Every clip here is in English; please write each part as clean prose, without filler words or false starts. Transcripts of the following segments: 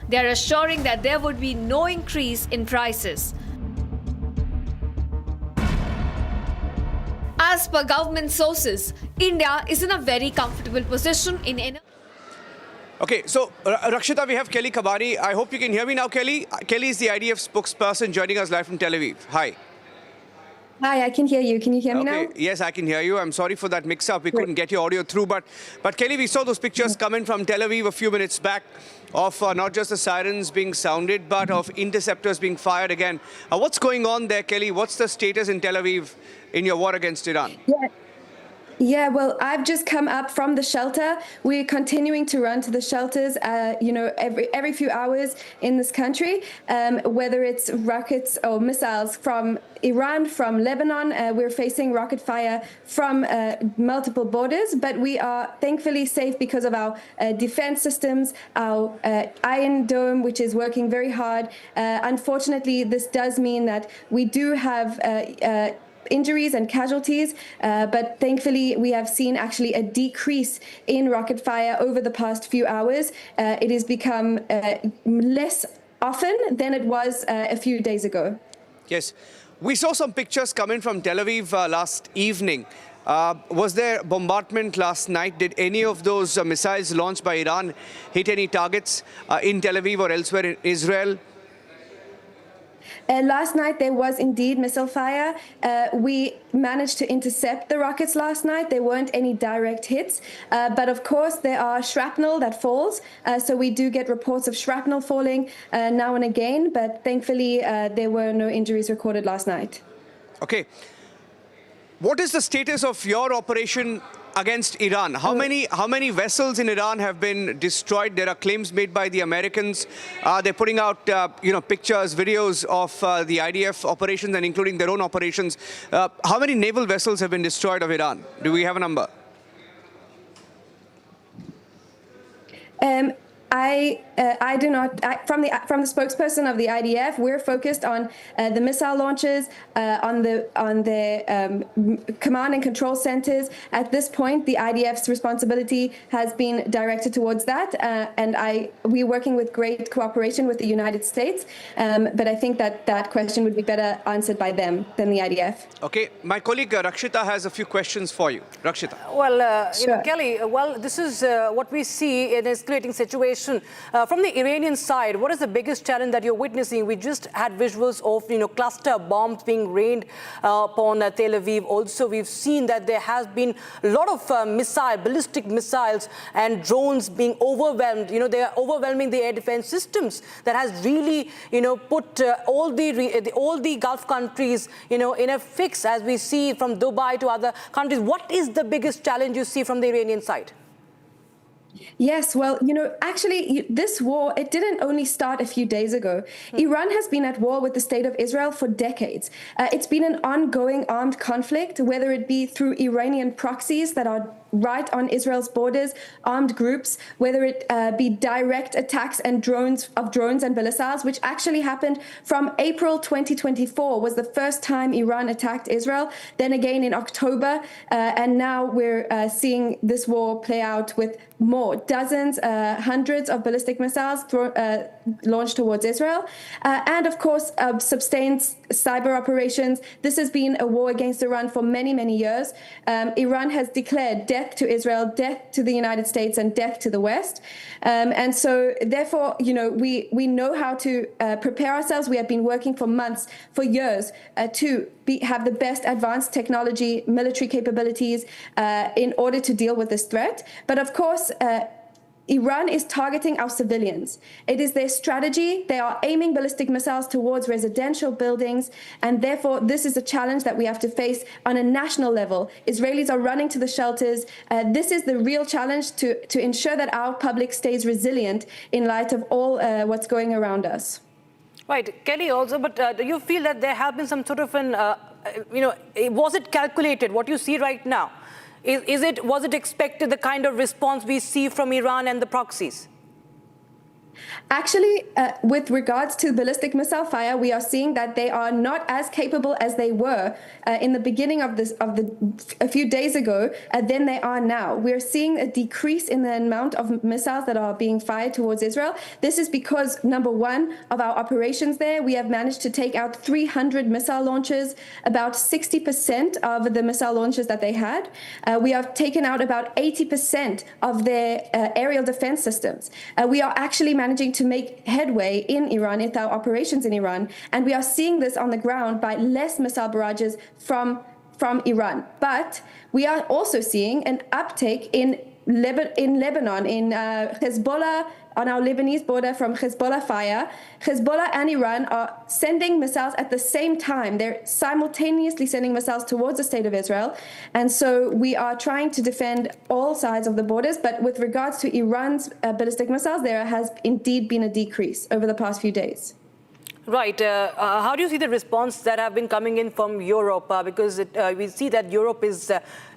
They are assuring that there would be no increase in prices. As per government sources, India is in a very comfortable position in energy. Okay, so Rakshita, we have Kelly Kabani. I hope you can hear me now, Kelly. Kelly is the IDF spokesperson joining us live from Tel Aviv. Hi. Hi, I can hear you. Can you hear me now? Yes, I can hear you. I'm sorry for that mix-up. We couldn't get your audio through. But Kelly, we saw those pictures come in from Tel Aviv a few minutes back of not just the sirens being sounded, but of interceptors being fired again. What's going on there, Kelly? What's the status in Tel Aviv in your war against Iran? Yeah, well, I've just come up from the shelter. We're continuing to run to the shelters, every few hours in this country, whether it's rockets or missiles from Iran, from Lebanon. We're facing rocket fire from multiple borders, but we are thankfully safe because of our defense systems, our Iron Dome, which is working very hard. Unfortunately, this does mean that we do have injuries and casualties, but thankfully we have seen actually a decrease in rocket fire over the past few hours. It has become less often than it was a few days ago. Yes, we saw some pictures coming from Tel Aviv last evening. Was there bombardment last night? Did any of those missiles launched by Iran hit any targets in Tel Aviv or elsewhere in Israel? Last night there was indeed missile fire. We managed to intercept the rockets last night. There weren't any direct hits, but of course there are shrapnel that falls. So we do get reports of shrapnel falling now and again, but thankfully there were no injuries recorded last night. Okay. What is the status of your operation against Iran? How many vessels in Iran have been destroyed? There are claims made by the Americans. They're putting out pictures, videos of the IDF operations and including their own operations. How many naval vessels have been destroyed of Iran? Do we have a number? I do not. From the spokesperson of the IDF, we're focused on the missile launches, on the command and control centers. At this point, the IDF's responsibility has been directed towards that, and we're working with great cooperation with the United States. But I think that question would be better answered by them than the IDF. Okay, my colleague Rakshita has a few questions for you. Rakshita. Well, Sure. Kelly, this is what we see in an escalating situation. From the Iranian side, what is the biggest challenge that you're witnessing? We just had visuals of, cluster bombs being rained upon Tel Aviv. Also, we've seen that there has been a lot of ballistic missiles and drones being overwhelmed. They are overwhelming the air defense systems. That has really, put all the Gulf countries, in a fix, as we see from Dubai to other countries. What is the biggest challenge you see from the Iranian side? Yes, well, actually, this war, it didn't only start a few days ago. Iran has been at war with the state of Israel for decades. It's been an ongoing armed conflict, whether it be through Iranian proxies that are right on Israel's borders, armed groups, whether it be direct attacks and drones and missiles, which actually happened from April 2024 was the first time Iran attacked Israel. Then again in October, and now we're seeing this war play out with more dozens, hundreds of ballistic missiles launched towards Israel, and of course sustained cyber operations. This has been a war against Iran for many, many years. Iran has declared death to Israel, death to the United States, and death to the West. And so, therefore, we know how to prepare ourselves. We have been working for months, for years, to have the best advanced technology, military capabilities in order to deal with this threat. But of course, Iran is targeting our civilians. It is their strategy. They are aiming ballistic missiles towards residential buildings, and therefore this is a challenge that we have to face on a national level. Israelis are running to the shelters. This is the real challenge to ensure that our public stays resilient in light of all what's going around us. Right, Kelly also, but do you feel that there have been some sort of an, was it calculated, what you see right now? Was it expected, the kind of response we see from Iran and the proxies? Actually, with regards to ballistic missile fire, we are seeing that they are not as capable as they were in the beginning of a few days ago than they are now. We're seeing a decrease in the amount of missiles that are being fired towards Israel. This is because, number one, of our operations there. We have managed to take out 300 missile launches, about 60% of the missile launches that they had. We have taken out about 80% of their aerial defense systems. We are actually managing to make headway in Iran with our operations in Iran, and we are seeing this on the ground by less missile barrages from Iran. But we are also seeing an uptake in Lebanon, in Hezbollah, on our Lebanese border from Hezbollah fire. Hezbollah and Iran are sending missiles at the same time. They're simultaneously sending missiles towards the state of Israel. And so we are trying to defend all sides of the borders. But with regards to Iran's ballistic missiles, there has indeed been a decrease over the past few days. Right. How do you see the response that have been coming in from Europe? Because we see that Europe is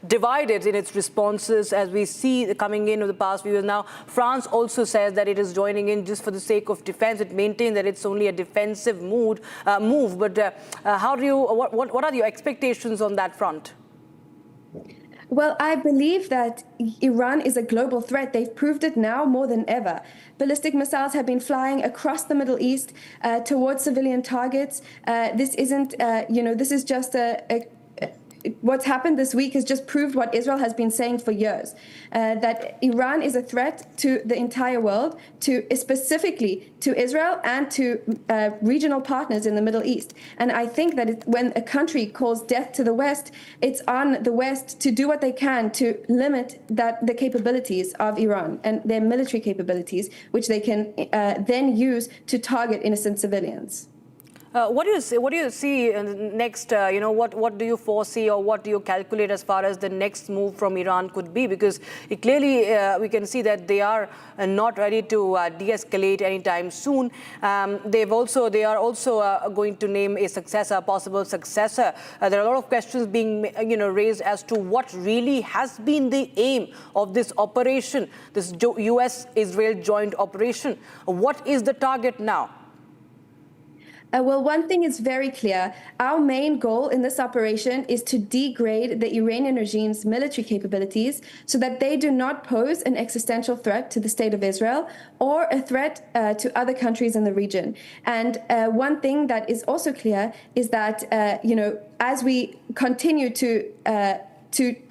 divided in its responses, as we see coming in over the past few years. Now, France also says that it is joining in just for the sake of defense. It maintains that it's only a defensive move. But how do you? What are your expectations on that front? Well, I believe that Iran is a global threat. They've proved it now more than ever. Ballistic missiles have been flying across the Middle East towards civilian targets. This isn't, this is just what's happened this week has just proved what Israel has been saying for years, that Iran is a threat to the entire world, specifically to Israel and to regional partners in the Middle East. And I think that when a country calls death to the West, it's on the West to do what they can to limit the capabilities of Iran and their military capabilities, which they can then use to target innocent civilians. What do you see next? What do you foresee, or what do you calculate as far as the next move from Iran could be? Because clearly we can see that they are not ready to de-escalate anytime soon. They are also going to name a successor, a possible successor. There are a lot of questions being raised as to what really has been the aim of this operation, this U.S.-Israel joint operation. What is the target now? Well, one thing is very clear. Our main goal in this operation is to degrade the Iranian regime's military capabilities so that they do not pose an existential threat to the state of Israel or a threat to other countries in the region. And one thing that is also clear is that, as we continue to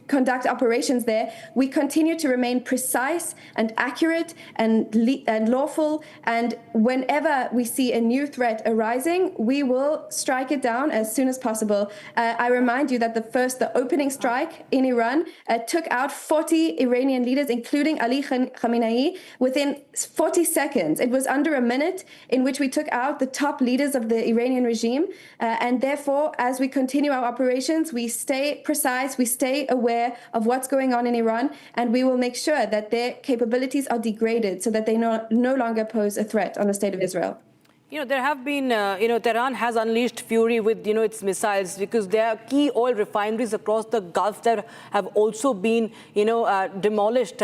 conduct operations there, we continue to remain precise and accurate and lawful. And whenever we see a new threat arising, we will strike it down as soon as possible. I remind you that the opening strike in Iran took out 40 Iranian leaders, including Ali Khamenei, within 40 seconds. It was under a minute in which we took out the top leaders of the Iranian regime. And therefore, as we continue our operations, we stay precise, we stay aware of what's going on in Iran, and we will make sure that their capabilities are degraded so that they no longer pose a threat on the state of Israel. There have been, Tehran has unleashed fury with, its missiles, because there are key oil refineries across the Gulf that have also been, demolished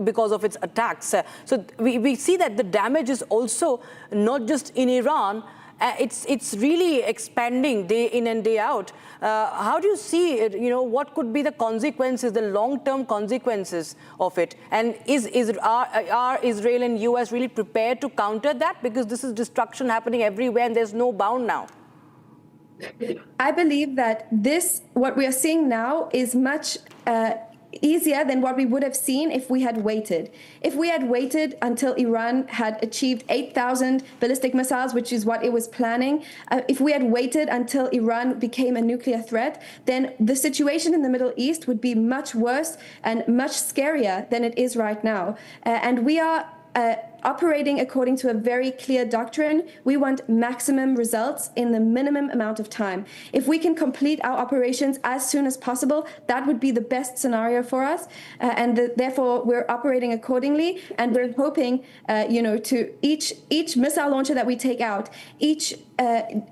because of its attacks. So we see that the damage is also not just in Iran. It's really expanding day in and day out. How do you see it? What could be the consequences, the long-term consequences of it? And are Israel and US really prepared to counter that? Because this is destruction happening everywhere and there's no bound now. I believe that what we are seeing now is much easier than what we would have seen if we had waited. If we had waited until Iran had achieved 8,000 ballistic missiles, which is what it was planning, if we had waited until Iran became a nuclear threat, then the situation in the Middle East would be much worse and much scarier than it is right now. And we are operating according to a very clear doctrine. We want maximum results in the minimum amount of time. If we can complete our operations as soon as possible, that would be the best scenario for us. Therefore, we're operating accordingly. And we're hoping, to each missile launcher that we take out, each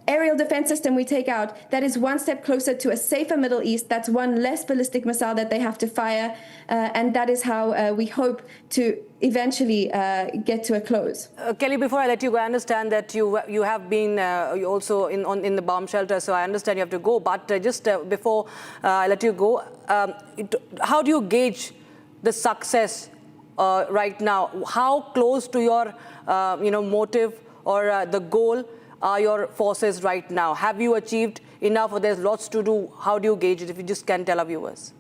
aerial defense system we take out, that is one step closer to a safer Middle East. That's one less ballistic missile that they have to fire. And that is how we hope to eventually get to a close. Kelly, before I let you go, I understand that you have been also in the bomb shelter, so I understand you have to go. But just before I let you go, how do you gauge the success right now? How close to your motive or the goal are your forces right now? Have you achieved enough, or there's lots to do? How do you gauge it, if you just can tell our viewers?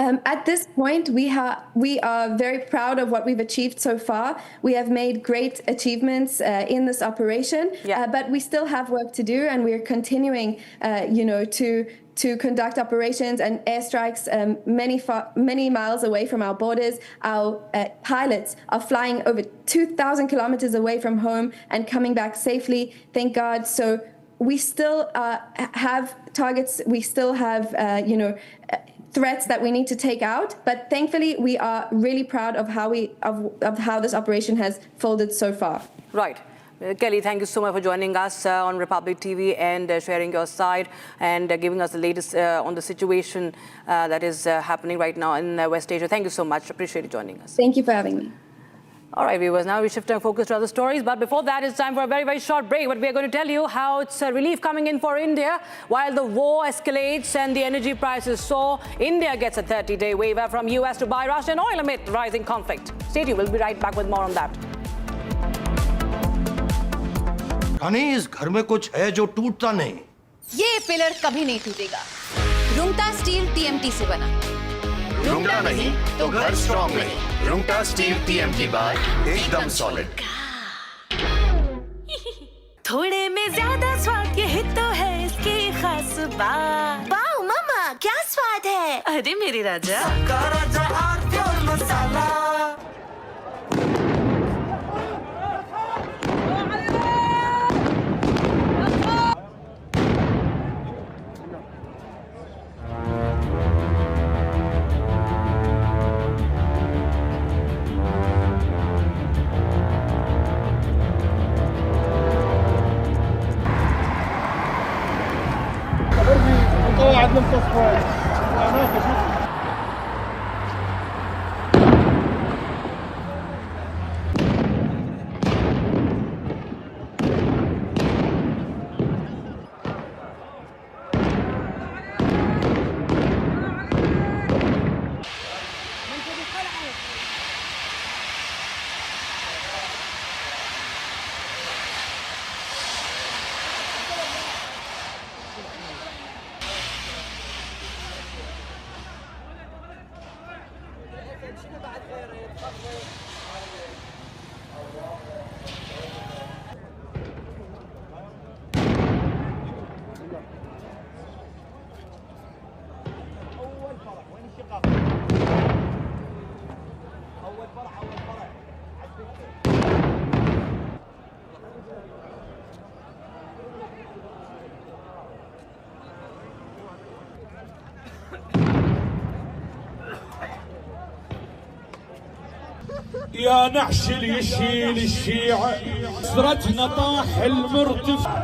At this point, we are very proud of what we've achieved so far. We have made great achievements in this operation, but we still have work to do, and we are continuing, to conduct operations and airstrikes many miles away from our borders. Our pilots are flying over 2,000 kilometers away from home and coming back safely, thank God. So we still have targets. We still have, threats that we need to take out. But thankfully, we are really proud of how this operation has folded so far. Right. Kelly, thank you so much for joining us on Republic TV and sharing your side and giving us the latest on the situation that is happening right now in West Asia. Thank you so much. Appreciate you joining us. Thank you for having me. All right, viewers, now we shift our focus to other stories. But before that, it's time for a very, very short break. But we are going to tell you how it's relief coming in for India. While the war escalates and the energy prices soar, India gets a 30-day waiver from US to buy Russian oil amid rising conflict. Stay tuned. We'll be right back with more on that. रानी, इस घर में कुछ है जो टूटता नहीं। ये pillar कभी नहीं टूटेगा। रुंगटा स्टील TMT से बना। रुंगटा नहीं तो घर स्ट्रॉन्ग नहीं। रुंगटा स्टील TMT बार एकदम सॉलिड। थोड़े में ज्यादा स्वाद, यही तो है इसकी खास बात। वाओ मामा, क्या स्वाद है? अरे मेरे राजा। राजा और प्योर मसाला। يا نحشل يشيل الشيعة سرتنا طاح المرتفع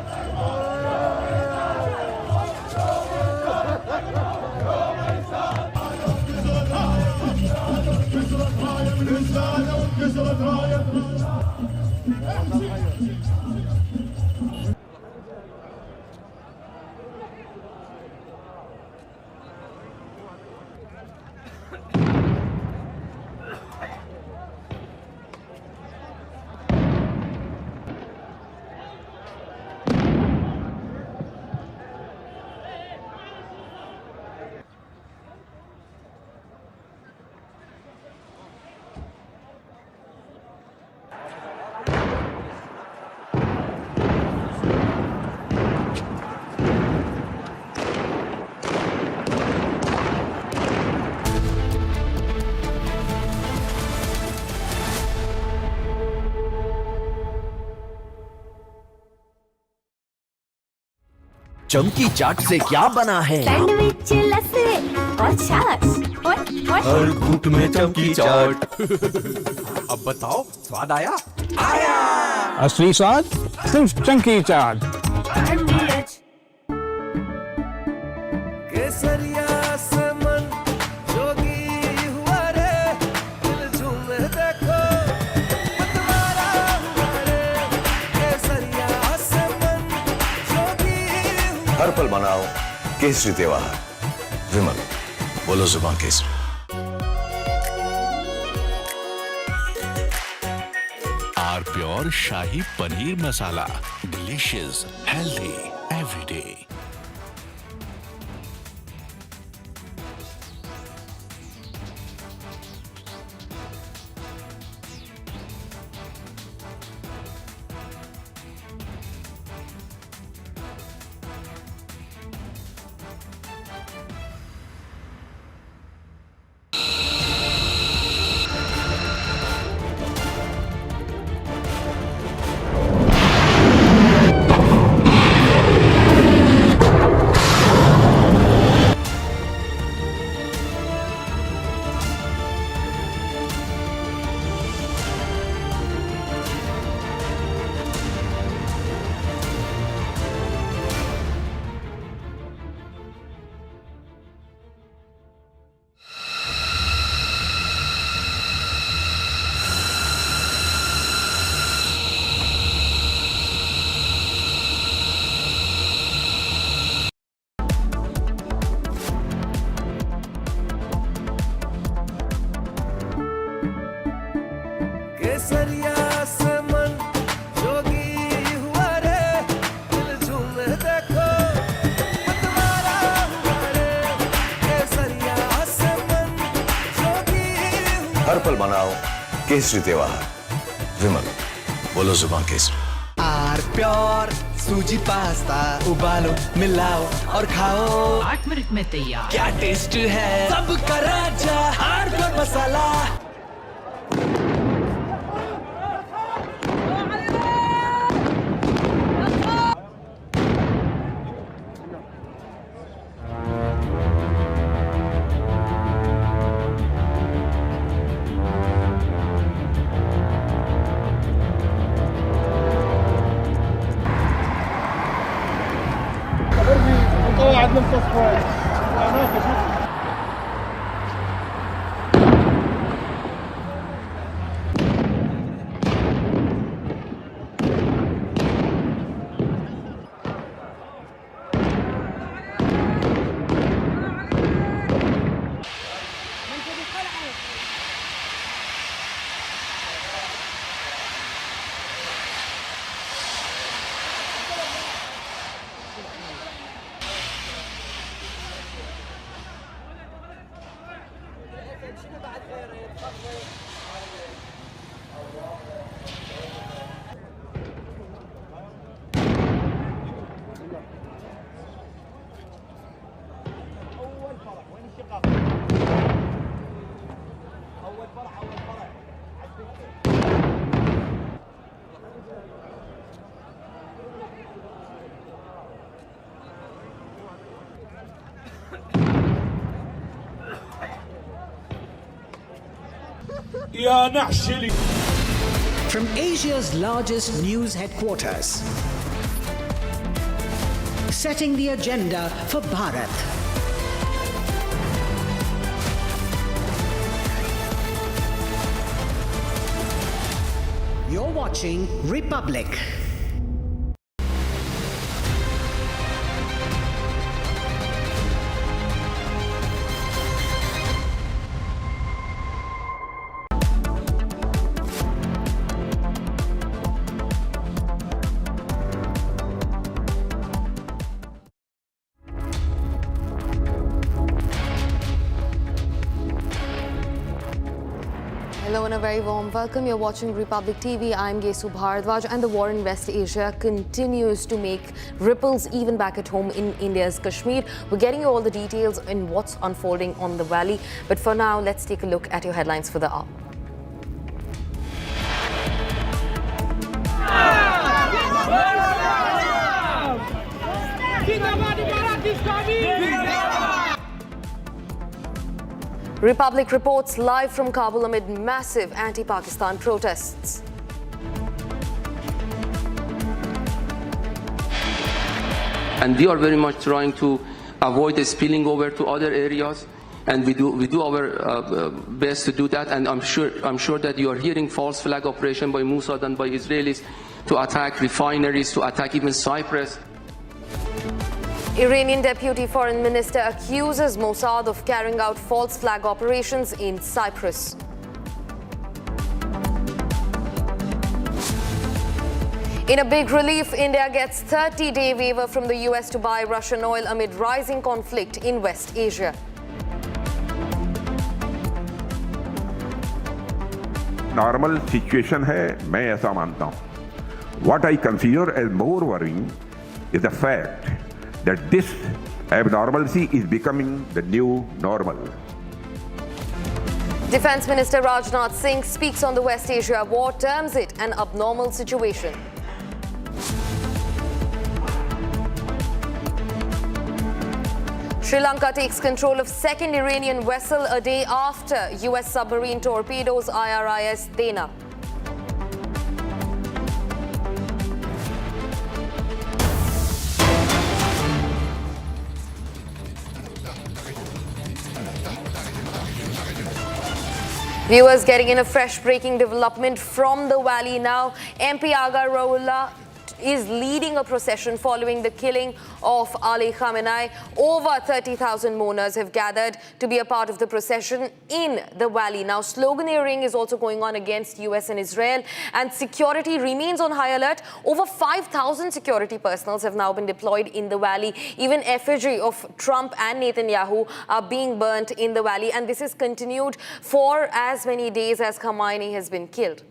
चमकी चाट से क्या बना है? सैंडविच, लस्सी और छाछ और हर घूंट में चमकी चाट। अब बताओ, स्वाद आया? आया। असली स्वाद सिर्फ चंकी चाट। केसरिया से मन जोगी हुआ रे, दिल झूमे हर पल मनाओ केसरी त्योहार। विमल, बोलो जुबान केसरी। आर pure shahi paneer masala, delicious, healthy every day. हर पल मनाओ केसरी त्योहार। विमल, बोलो जुबान केसरी। आर प्योर सूजी पास्ता उबालो, मिलाओ और खाओ, 8 मिनट में तैयार। क्या टेस्ट है सबका राजा आर pure masala. From Asia's largest news headquarters, setting the agenda for Bharat. You're watching Republic. Hello and a very warm welcome. You're watching Republic TV. I'm Gesu Bharadwaj, and the war in West Asia continues to make ripples even back at home in India's Kashmir. We're getting you all the details in what's unfolding on the valley. But for now, let's take a look at your headlines for the hour. Republic reports live from Kabul amid massive anti-Pakistan protests. And we are very much trying to avoid the spilling over to other areas, and we do our best to do that. And I'm sure that you are hearing false flag operation by Mossad and by Israelis to attack refineries, to attack even Cyprus. Iranian Deputy Foreign Minister accuses Mossad of carrying out false flag operations in Cyprus. In a big relief, India gets 30-day waiver from the US to buy Russian oil amid rising conflict in West Asia. Normal situation है, मैं ऐसा मानता हूं. What I consider as more worrying is the fact that this abnormalcy is becoming the new normal. Defense Minister Rajnath Singh speaks on the West Asia war, terms it an abnormal situation. Sri Lanka takes control of second Iranian vessel a day after US submarine torpedoes IRIS Dena. Viewers, getting in a fresh breaking development from the valley now. MP Aga Raullah is leading a procession following the killing of Ali Khamenei. Over 30,000 mourners have gathered to be a part of the procession in the valley. Now, sloganeering is also going on against US and Israel, and security remains on high alert. Over 5,000 security personnel have now been deployed in the valley. Even effigy of Trump and Netanyahu are being burnt in the valley, and this is continued for as many days as Khamenei has been killed.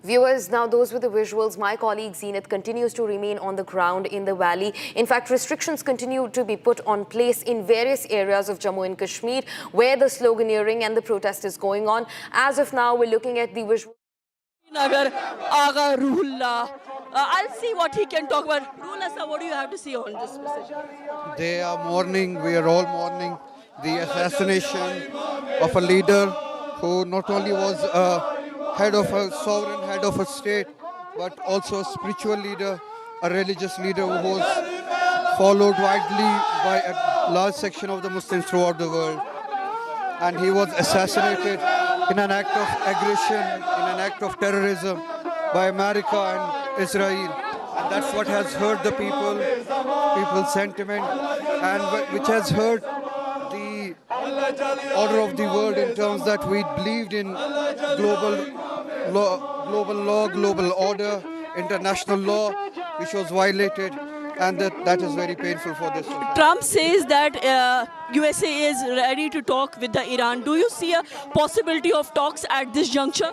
Viewers, now those were the visuals. My colleague Zenith continues to remain on the ground in the valley. In fact, restrictions continue to be put on place in various areas of Jammu and Kashmir where the sloganeering and the protest is going on. As of now, we're looking at the visuals. Aga Ruhullah. I'll see what he can talk about. Ruhullah sir, what do you have to say on this procession? They are mourning, we are all mourning the assassination of a leader who not only was head of a sovereign, head of a state, but also a spiritual leader, a religious leader who was followed widely by a large section of the Muslims throughout the world. And he was assassinated in an act of aggression, in an act of terrorism by America and Israel. And that's what has hurt the people's sentiment, and which has hurt the order of the world in terms that we believed in global law, global order, international law, which was violated, and that is very painful for this society. Trump says that USA is ready to talk with the Iran. Do you see a possibility of talks at this juncture?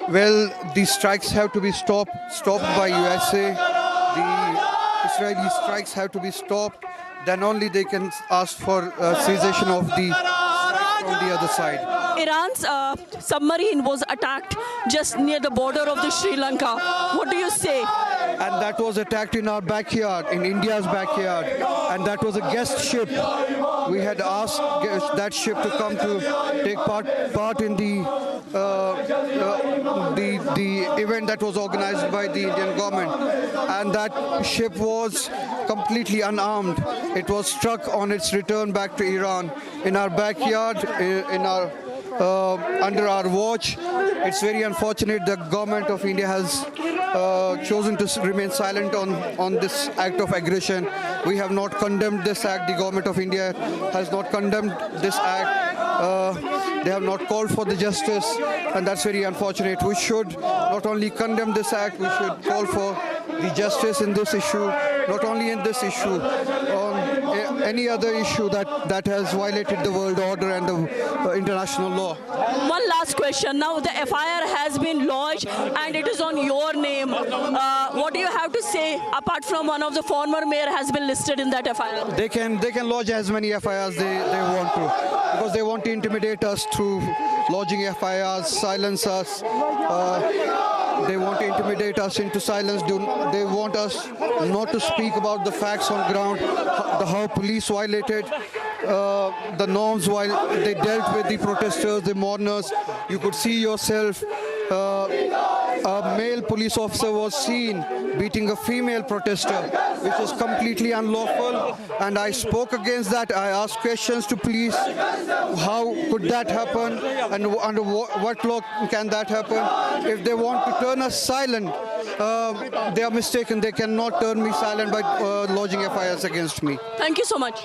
Well, these strikes have to be stopped by USA. The Israeli strikes have to be stopped. Then only they can ask for cessation of the strikes from the other side. Iran's submarine was attacked just near the border of the Sri Lanka. What do you say? And that was attacked in our backyard, in India's backyard. And that was a guest ship. We had asked that ship to come to take part in the event that was organized by the Indian government. And that ship was completely unarmed. It was struck on its return back to Iran in our backyard, under our watch. It's very unfortunate the government of India has chosen to remain silent on this act of aggression. We have not condemned this act. The government of India has not condemned this act. They have not called for the justice, and that's very unfortunate. We should not only condemn this act, we should call for the justice in this issue, not only in this issue, on any other issue that has violated the world order and the international law. One last question. Now the FIR has been lodged and it is on your name. What do you have to say apart from one of the former mayor has been listed in that FIR? They can lodge as many FIRs they want to, because they want to intimidate us through lodging FIRs, silence us. They want to intimidate us into silence. They want us not to speak about the facts on ground, how police violated the norms while they dealt with the protesters, the mourners. You could see yourself a male police officer was seen beating a female protester, which is completely unlawful. And I spoke against that. I asked questions to police. How could that happen? And under what law can that happen? If they want to turn us silent, they are mistaken. They cannot turn me silent by lodging FIRs against me. Thank you so much.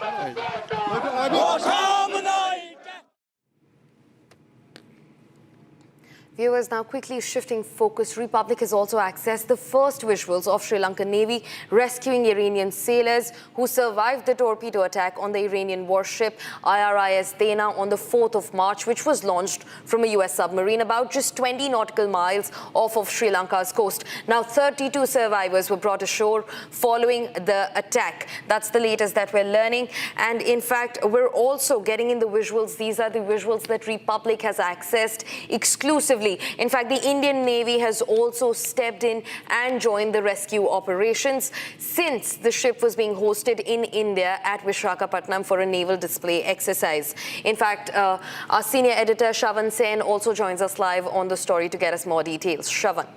Viewers, now quickly shifting focus, Republic has also accessed the first visuals of Sri Lankan Navy rescuing Iranian sailors who survived the torpedo attack on the Iranian warship IRIS Dana on the 4th of March, which was launched from a US submarine about just 20 nautical miles off of Sri Lanka's coast. Now, 32 survivors were brought ashore following the attack. That's the latest that we're learning. And in fact, we're also getting in the visuals. These are the visuals that Republic has accessed exclusively. In fact, the Indian Navy has also stepped in and joined the rescue operations since the ship was being hosted in India at Vishakhapatnam for a naval display exercise. In fact, our senior editor Shravan Sen also joins us live on the story to get us more details. Shravan.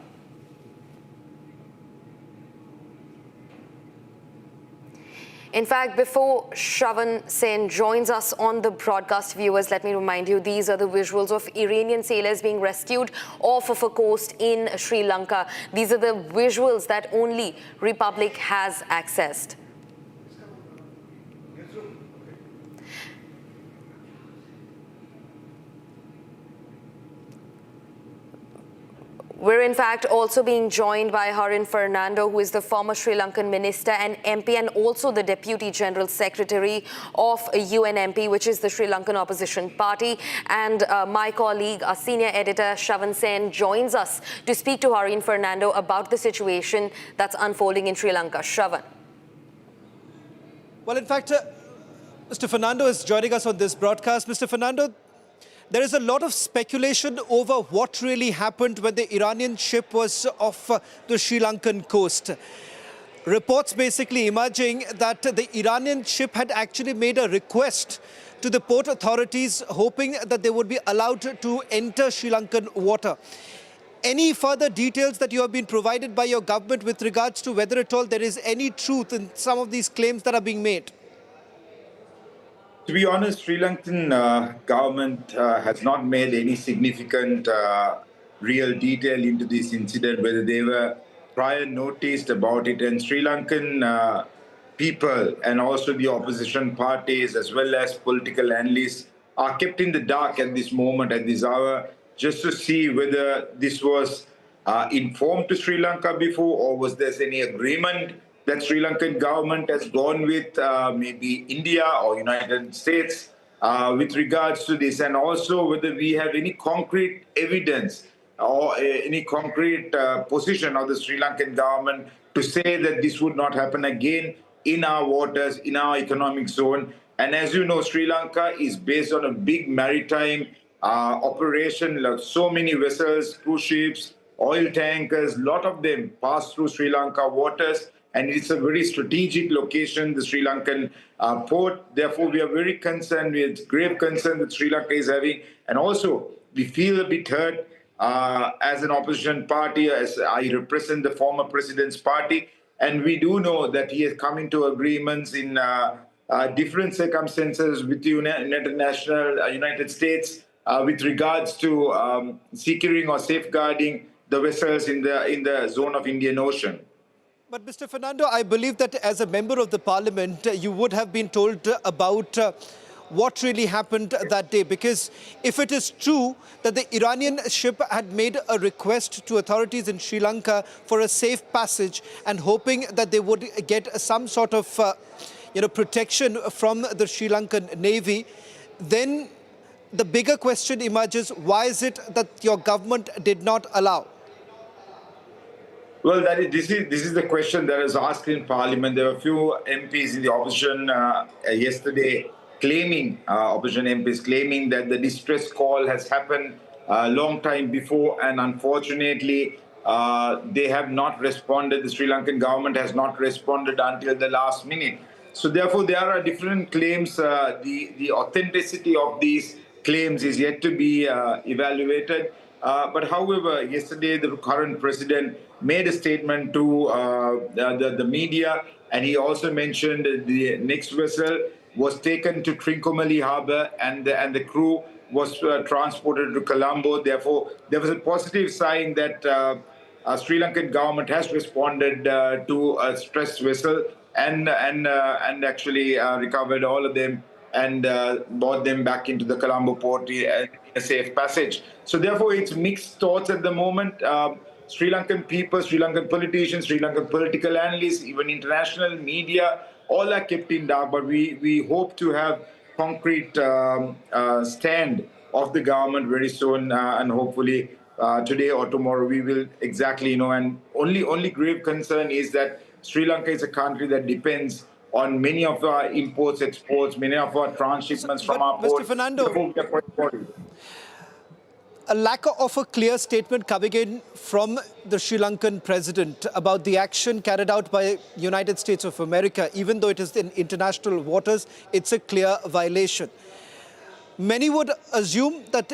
In fact, before Shravan Sen joins us on the broadcast, viewers, let me remind you, these are the visuals of Iranian sailors being rescued off of a coast in Sri Lanka. These are the visuals that only Republic has accessed. We're in fact also being joined by Harin Fernando, who is the former Sri Lankan minister and MP and also the Deputy General Secretary of UNMP, which is the Sri Lankan opposition party. And my colleague, our senior editor Shravan Sen, joins us to speak to Harin Fernando about the situation that's unfolding in Sri Lanka. Shravan. Well, in fact, Mr. Fernando is joining us on this broadcast. Mr. Fernando, there is a lot of speculation over what really happened when the Iranian ship was off the Sri Lankan coast. Reports basically emerging that the Iranian ship had actually made a request to the port authorities, hoping that they would be allowed to enter Sri Lankan water. Any further details that you have been provided by your government with regards to whether at all there is any truth in some of these claims that are being made? To be honest, Sri Lankan government has not made any significant real detail into this incident, whether they were prior noticed about it. And Sri Lankan people and also the opposition parties as well as political analysts are kept in the dark at this moment, at this hour, just to see whether this was informed to Sri Lanka before or was there any agreement that Sri Lankan government has gone with maybe India or United States with regards to this, and also whether we have any concrete evidence or any concrete position of the Sri Lankan government to say that this would not happen again in our waters, in our economic zone. And as you know, Sri Lanka is based on a big maritime operation, like so many vessels, cruise ships, oil tankers, a lot of them pass through Sri Lanka waters. And it's a very strategic location, the Sri Lankan port. Therefore, we are very concerned with grave concern that Sri Lanka is having. And also, we feel a bit hurt as an opposition party, as I represent the former president's party. And we do know that he has come into agreements in different circumstances with the United States with regards to securing or safeguarding the vessels in the zone of Indian Ocean. But Mr. Fernando, I believe that as a member of the parliament, you would have been told about what really happened that day. Because if it is true that the Iranian ship had made a request to authorities in Sri Lanka for a safe passage and hoping that they would get some sort of protection from the Sri Lankan Navy, then the bigger question emerges, why is it that your government did not allow? Well, this is the question that was asked in Parliament. There were a few MPs in the opposition yesterday claiming, opposition MPs claiming that the distress call has happened a long time before, and unfortunately, they have not responded. The Sri Lankan government has not responded until the last minute. So therefore, there are different claims. The authenticity of these claims is yet to be evaluated. But however, yesterday the current president made a statement to the media, and he also mentioned the next vessel was taken to Trincomalee Harbour, and the crew was transported to Colombo. Therefore, there was a positive sign that Sri Lankan government has responded to a stressed vessel and actually recovered all of them and brought them back into the Colombo port in a safe passage. So therefore, it's mixed thoughts at the moment. Sri Lankan people, Sri Lankan politicians, Sri Lankan political analysts, even international media, all are kept in dark. But we hope to have concrete stand of the government very soon, and hopefully today or tomorrow we will exactly know. And only grave concern is that Sri Lanka is a country that depends on many of our imports, exports, many of our transshipments from our ports. Mr. Fernando, a lack of a clear statement coming in from the Sri Lankan president about the action carried out by United States of America, even though it is in international waters, it's a clear violation. Many would assume that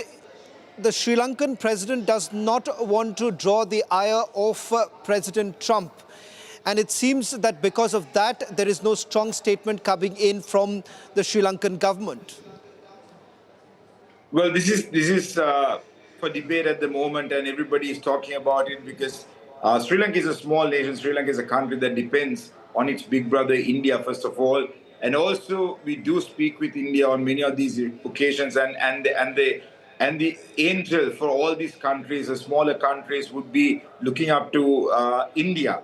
the Sri Lankan president does not want to draw the ire of President Trump. And it seems that because of that, there is no strong statement coming in from the Sri Lankan government. Well, this is for debate at the moment, and everybody is talking about it because Sri Lanka is a small nation. Sri Lanka is a country that depends on its big brother India, first of all. And also, we do speak with India on many of these occasions, and the angel for all these countries, the smaller countries, would be looking up to India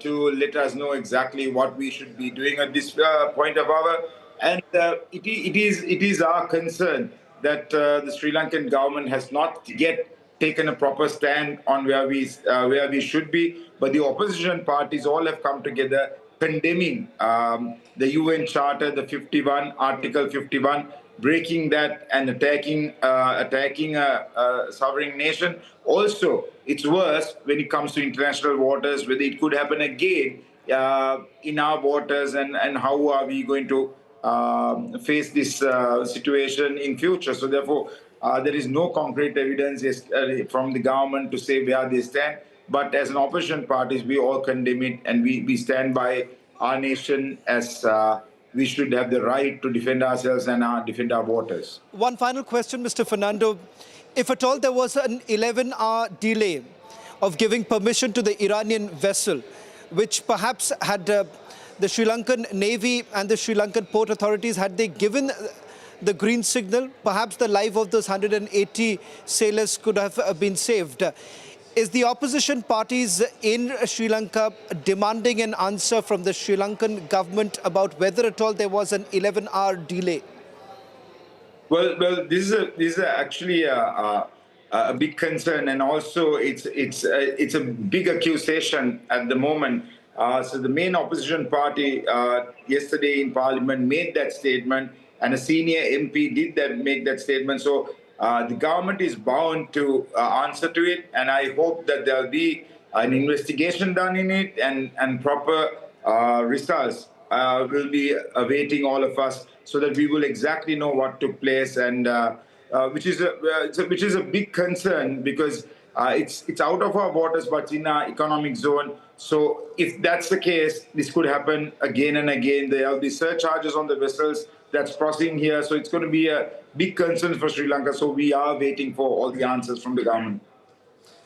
to let us know exactly what we should be doing at this point of hour. And it is our concern that the Sri Lankan government has not yet taken a proper stand on where we should be. But the opposition parties all have come together condemning the UN Charter, the 51, Article 51, breaking that and attacking a sovereign nation. Also, it's worse when it comes to international waters, whether it could happen again in our waters, and how are we going to face this situation in future. So therefore, there is no concrete evidence from the government to say where they stand. But as an opposition parties, we all condemn it, and we stand by our nation as we should have the right to defend ourselves and defend our waters. One final question, Mr. Fernando. If at all there was an 11-hour delay of giving permission to the Iranian vessel, which perhaps had the Sri Lankan Navy and the Sri Lankan port authorities, had they given the green signal, perhaps the life of those 180 sailors could have been saved. Is the opposition parties in Sri Lanka demanding an answer from the Sri Lankan government about whether at all there was an 11-hour delay? Well, this is actually a big concern, and also it's a big accusation at the moment. So the main opposition party yesterday in Parliament made that statement, and a senior MP did make that statement. So the government is bound to answer to it, and I hope that there will be an investigation done in it, and proper results will be awaiting all of us, so that we will exactly know what took place, and which is a big concern, because it's out of our waters, but in our economic zone. So if that's the case, this could happen again and again. There will be surcharges on the vessels that's crossing here. So it's going to be a big concern for Sri Lanka. So we are waiting for all the answers from the government.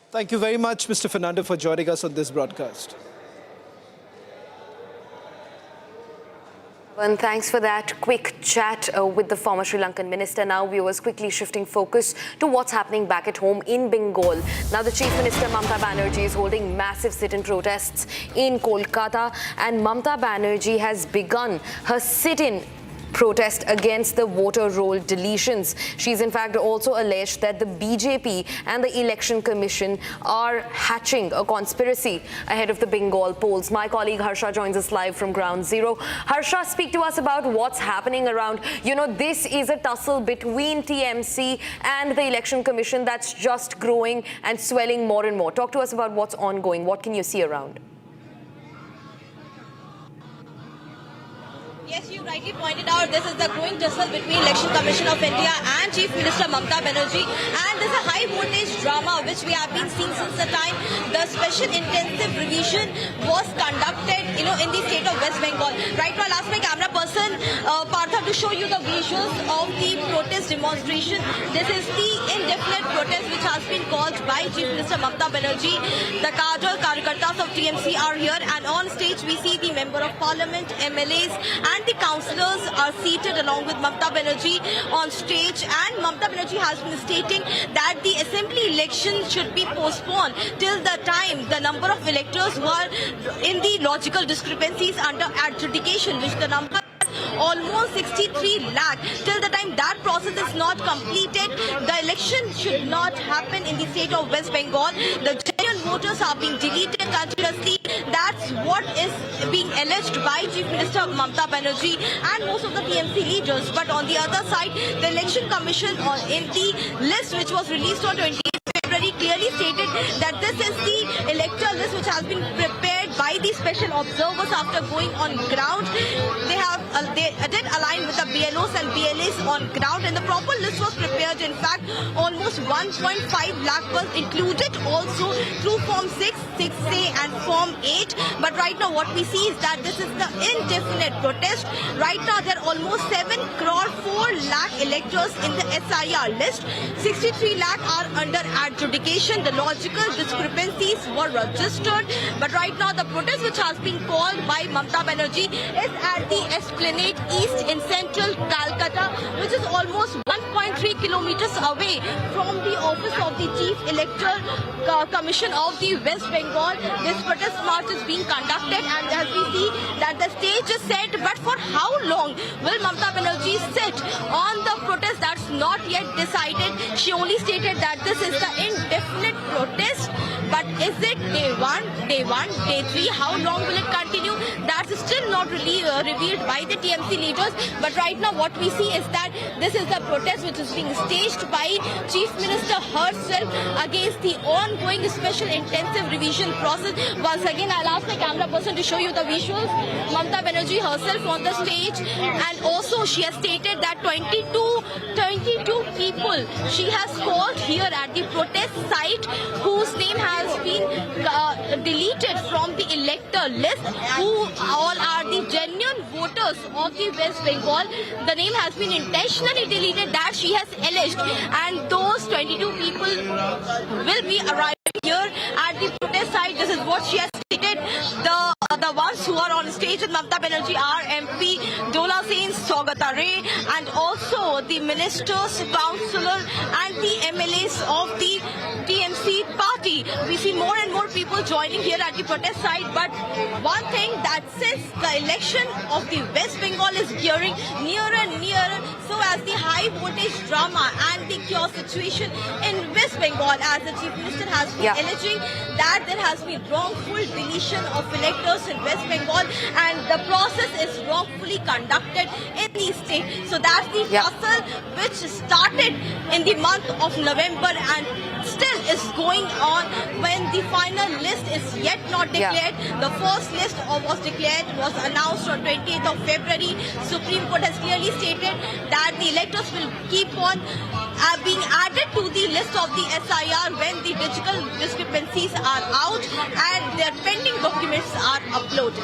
Thank you very much, Mr. Fernando, for joining us on this broadcast. And thanks for that quick chat with the former Sri Lankan minister. Now viewers, quickly shifting focus to what's happening back at home in Bengal. Now the Chief Minister Mamata Banerjee is holding massive sit-in protests in Kolkata, and Mamata Banerjee has begun her sit-in protest against the voter roll deletions. She's in fact also alleged that the BJP and the Election Commission are hatching a conspiracy ahead of the Bengal polls. My colleague Harsha joins us live from Ground Zero. Harsha, speak to us about what's happening around. You know, this is a tussle between TMC and the Election Commission that's just growing and swelling more and more. Talk to us about what's ongoing. What can you see around? Yes, you rightly pointed out this is the growing tussle between Election Commission of India and Chief Minister Mamata Banerjee, and there's a high voltage drama which we have been seeing since the time the special intensive revision was conducted, in the state of West Bengal. Right now, I'll ask my camera person Partha to show you the visuals of the protest demonstration. This is the indefinite protest which has been called by Chief Minister Mamata Banerjee. The cadre Karyakartas of TMC are here, and on stage we see the Member of Parliament, MLAs and the councillors are seated along with Mamata Banerjee on stage, and Mamata Banerjee has been stating that the assembly election should be postponed till the time the number of electors who are in the logical discrepancies under adjudication, which the number almost 63 lakh. Till the time that process is not completed, the election should not happen in the state of West Bengal. The genuine voters are being deleted continuously. That's what is being alleged by Chief Minister Mamata Banerjee and most of the TMC leaders. But on the other side, the Election Commission in the list which was released on 28th February clearly stated that this is the electoral list which has been prepared by the special observers after going on ground. They did align with the BLOs and BLAs on ground, and the proper list was prepared. In fact, almost 1.5 lakh was included also through Form 6, 6A and Form 8. But right now what we see is that this is the indefinite protest. Right now there are almost 7 crore 4 lakh electors in the SIR list. 63 lakh are under adjudication. The logical discrepancies were registered. But right now the protest which has been called by Mamata Banerjee is at the Esplanade East in central Calcutta, which is almost 1.3 kilometers away from the office of the Chief Electoral Commission of the West Bengal. This protest march is being conducted, and as we see that the stage is set, but for how long will Mamata Banerjee sit on the protest? That's not yet decided. She only stated that this is the indefinite protest, but is it day 1, day 3? How long will it continue? That's still not really revealed by the TMC leaders. But right now what we see is that this is the protest which is being staged by Chief Minister herself against the ongoing special intensive revision process. Once again, I'll ask my camera person to show you the visuals. Mamata Banerjee herself on the stage, and also she has stated that 22 people she has called here at the protest site whose name has been deleted from the elector list, who all are the genuine voters of the West Bengal. The name has been intentionally deleted, that she has alleged, and those 22 people will be arriving here at the protest site. This is what she has stated. The ones who are on stage with Mamata Banerjee are MP Dola Sen Saugatare, and also the ministers, councillor and the MLAs of the TMC party. We see more and more people joining here at the protest site. But one thing, that since the election of the West Bengal is gearing nearer and nearer, so as the high voltage drama and the chaos situation in West Bengal, as the Chief Minister has been alleging that there has been wrongful deletion of electors in West Bengal, and the process is wrongfully conducted in the state. So that's the tussle which started in the month of November and still is going on when the final list is yet not declared. The first list was declared, was announced on 20th of February. Supreme Court has clearly stated that the electors will keep on being added to the list of the SIR when the digital discrepancies are out and their pending documents are uploaded.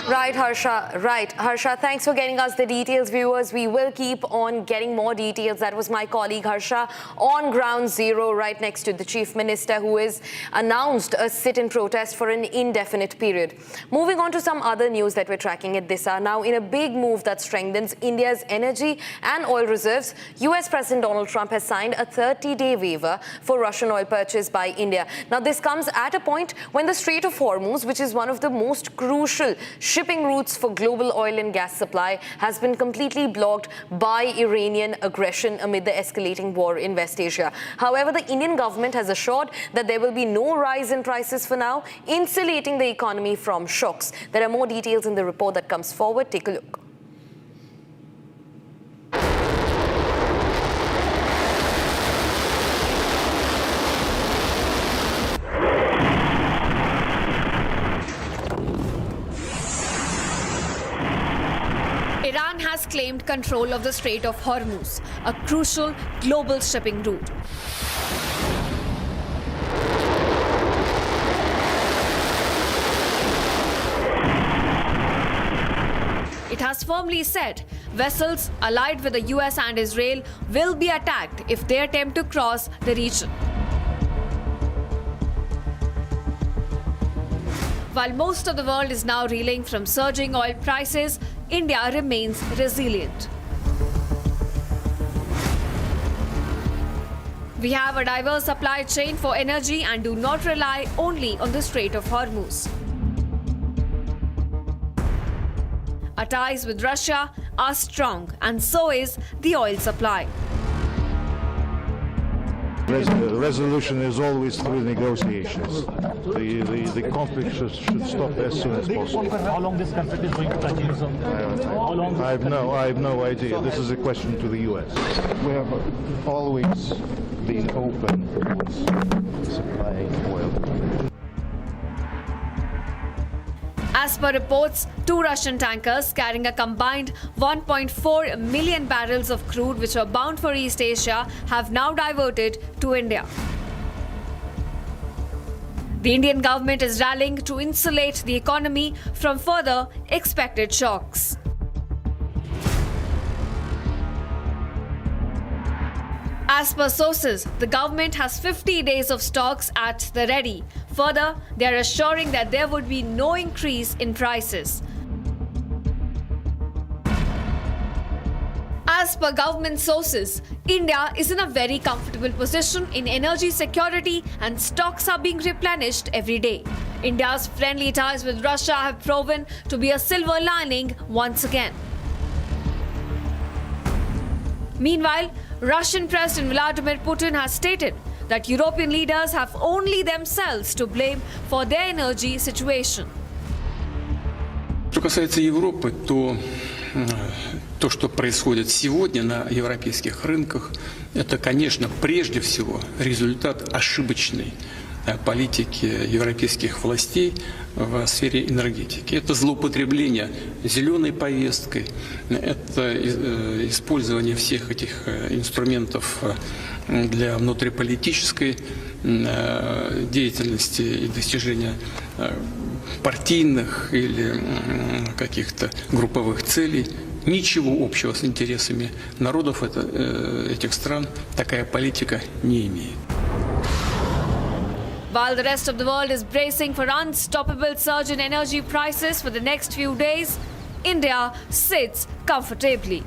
Right, Harsha, thanks for getting us the details. Viewers, we will keep on getting more details. That was my colleague Harsha on ground zero right next to the Chief Minister, who has announced a sit-in protest for an indefinite period. Moving on to some other news that we're tracking at this hour. Now, in a big move that strengthens India's energy and oil reserves, US President Donald Trump has signed a 30-day waiver for Russian oil purchase by India. Now, this comes at a point when the Strait of Hormuz, which is one of the most crucial shipping routes for global oil and gas supply, has been completely blocked by Iranian aggression amid the escalating war in West Asia. However, the Indian government has assured that there will be no rise in prices for now, insulating the economy from shocks. There are more details in the report that comes forward. Take a look. claimed control of the Strait of Hormuz, a crucial global shipping route. It has firmly said vessels allied with the US and Israel will be attacked if they attempt to cross the region. While most of the world is now reeling from surging oil prices, India remains resilient. We have a diverse supply chain for energy and do not rely only on the Strait of Hormuz. Our ties with Russia are strong, and so is the oil supply. Resolution is always through negotiations. The conflict should stop as soon as possible. How long this conflict is going to continue, sir? I have no idea. This is a question to the US. We have always been open towards supplying oil. As per reports, 2 Russian tankers carrying a combined 1.4 million barrels of crude which were bound for East Asia have now diverted to India. The Indian government is rallying to insulate the economy from further expected shocks. As per sources, the government has 50 days of stocks at the ready. Further, they are assuring that there would be no increase in prices. As per government sources, India is in a very comfortable position in energy security and stocks are being replenished every day. India's friendly ties with Russia have proven to be a silver lining once again. Meanwhile, Russian President Vladimir Putin has stated that European leaders have only themselves to blame for their energy situation. Что касается Европы, то что происходит сегодня на европейских рынках, это, конечно, прежде всего результат ошибочной политики европейских властей в сфере энергетики. Это злоупотребление зеленой повесткой, это использование всех этих инструментов для внутриполитической деятельности и достижения партийных или каких-то групповых целей. Ничего общего с интересами народов этих стран такая политика не имеет. While the rest of the world is bracing for unstoppable surge in energy prices for the next few days, India sits comfortably.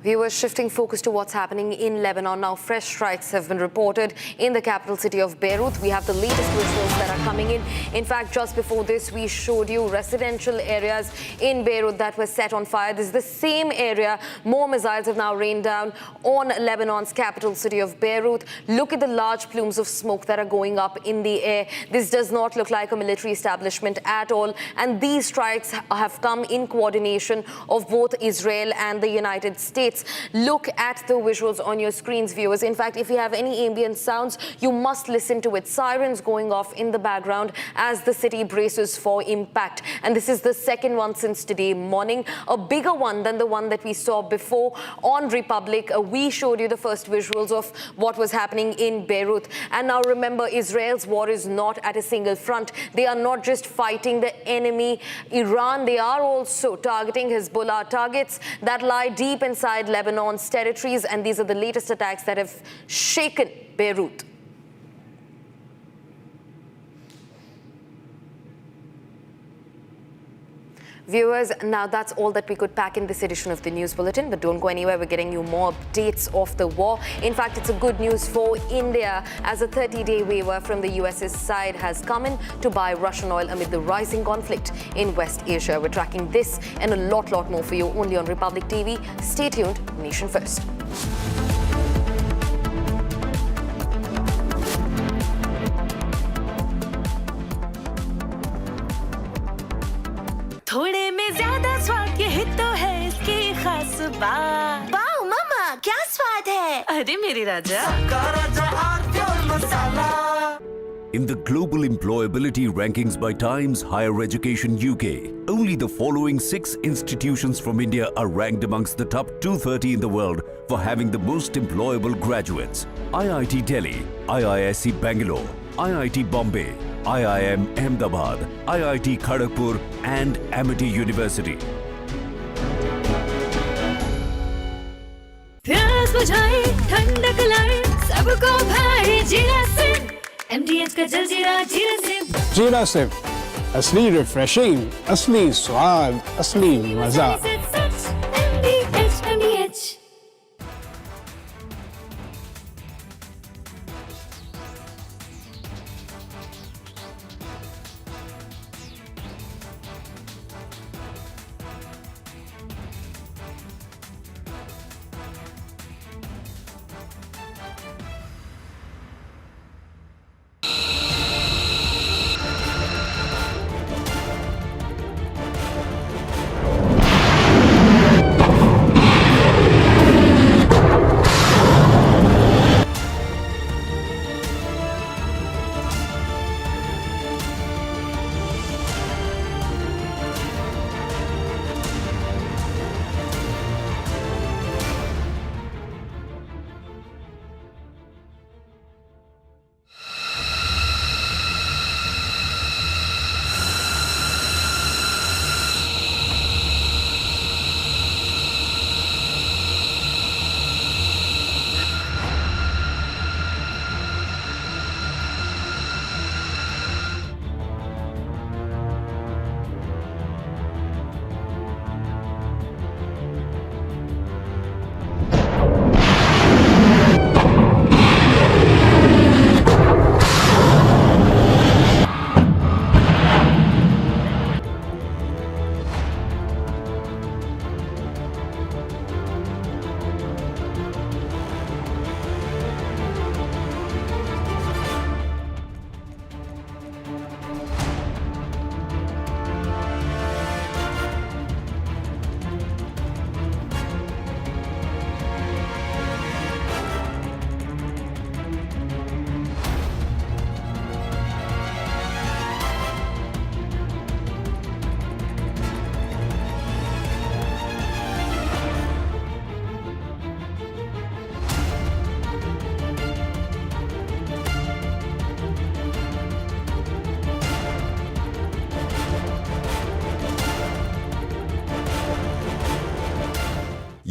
Viewers, shifting focus to what's happening in Lebanon. Now, fresh strikes have been reported in the capital city of Beirut. We have the latest visuals that are coming in. In fact, just before this, we showed you residential areas in Beirut that were set on fire. This is the same area. More missiles have now rained down on Lebanon's capital city of Beirut. Look at the large plumes of smoke that are going up in the air. This does not look like a military establishment at all. And these strikes have come in coordination of both Israel and the United States. Look at the visuals on your screens, viewers. In fact, if you have any ambient sounds, you must listen to it. Sirens going off in the background as the city braces for impact. And this is the second one since today morning, a bigger one than the one that we saw before on Republic. We showed you the first visuals of what was happening in Beirut. And now remember, Israel's war is not at a single front. They are not just fighting the enemy, Iran. They are also targeting Hezbollah targets that lie deep inside Lebanon's territories, and these are the latest attacks that have shaken Beirut. Viewers, now that's all that we could pack in this edition of the News Bulletin, but don't go anywhere. We're getting you more updates of the war. In fact, it's a good news for India as a 30-day waiver from the US's side has come in to buy Russian oil amid the rising conflict in West Asia. We're tracking this and a lot more for you only on Republic TV. Stay tuned. Nation first. थोड़े में ज्यादा स्वाद यही तो है इसकी खास बात। वाओ मम्मा, क्या स्वाद है? अरे मेरे राजा, का राजा और pure masala. In the global employability rankings by Times Higher Education UK, only the following 6 institutions from India are ranked amongst the top 230 in the world for having the most employable graduates: IIT Delhi, IISc Bangalore, IIT Bombay, IIM Ahmedabad, IIT Kharagpur and Amity University. प्यास बुझाए ठंडक लाए सबको भाए जीरा SIM MDH का जलजीरा जीरा SIM जीरा सिर्फ असली रिफ्रेशिंग, असली स्वाद, असली मजा। MDH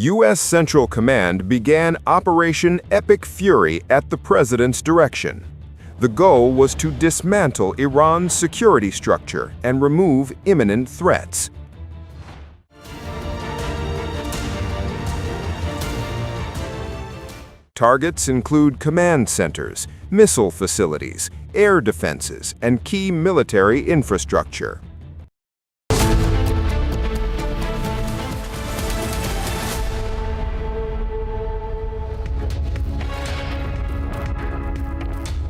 U.S. Central Command began Operation Epic Fury at the president's direction. The goal was to dismantle Iran's security structure and remove imminent threats. Targets include command centers, missile facilities, air defenses, and key military infrastructure.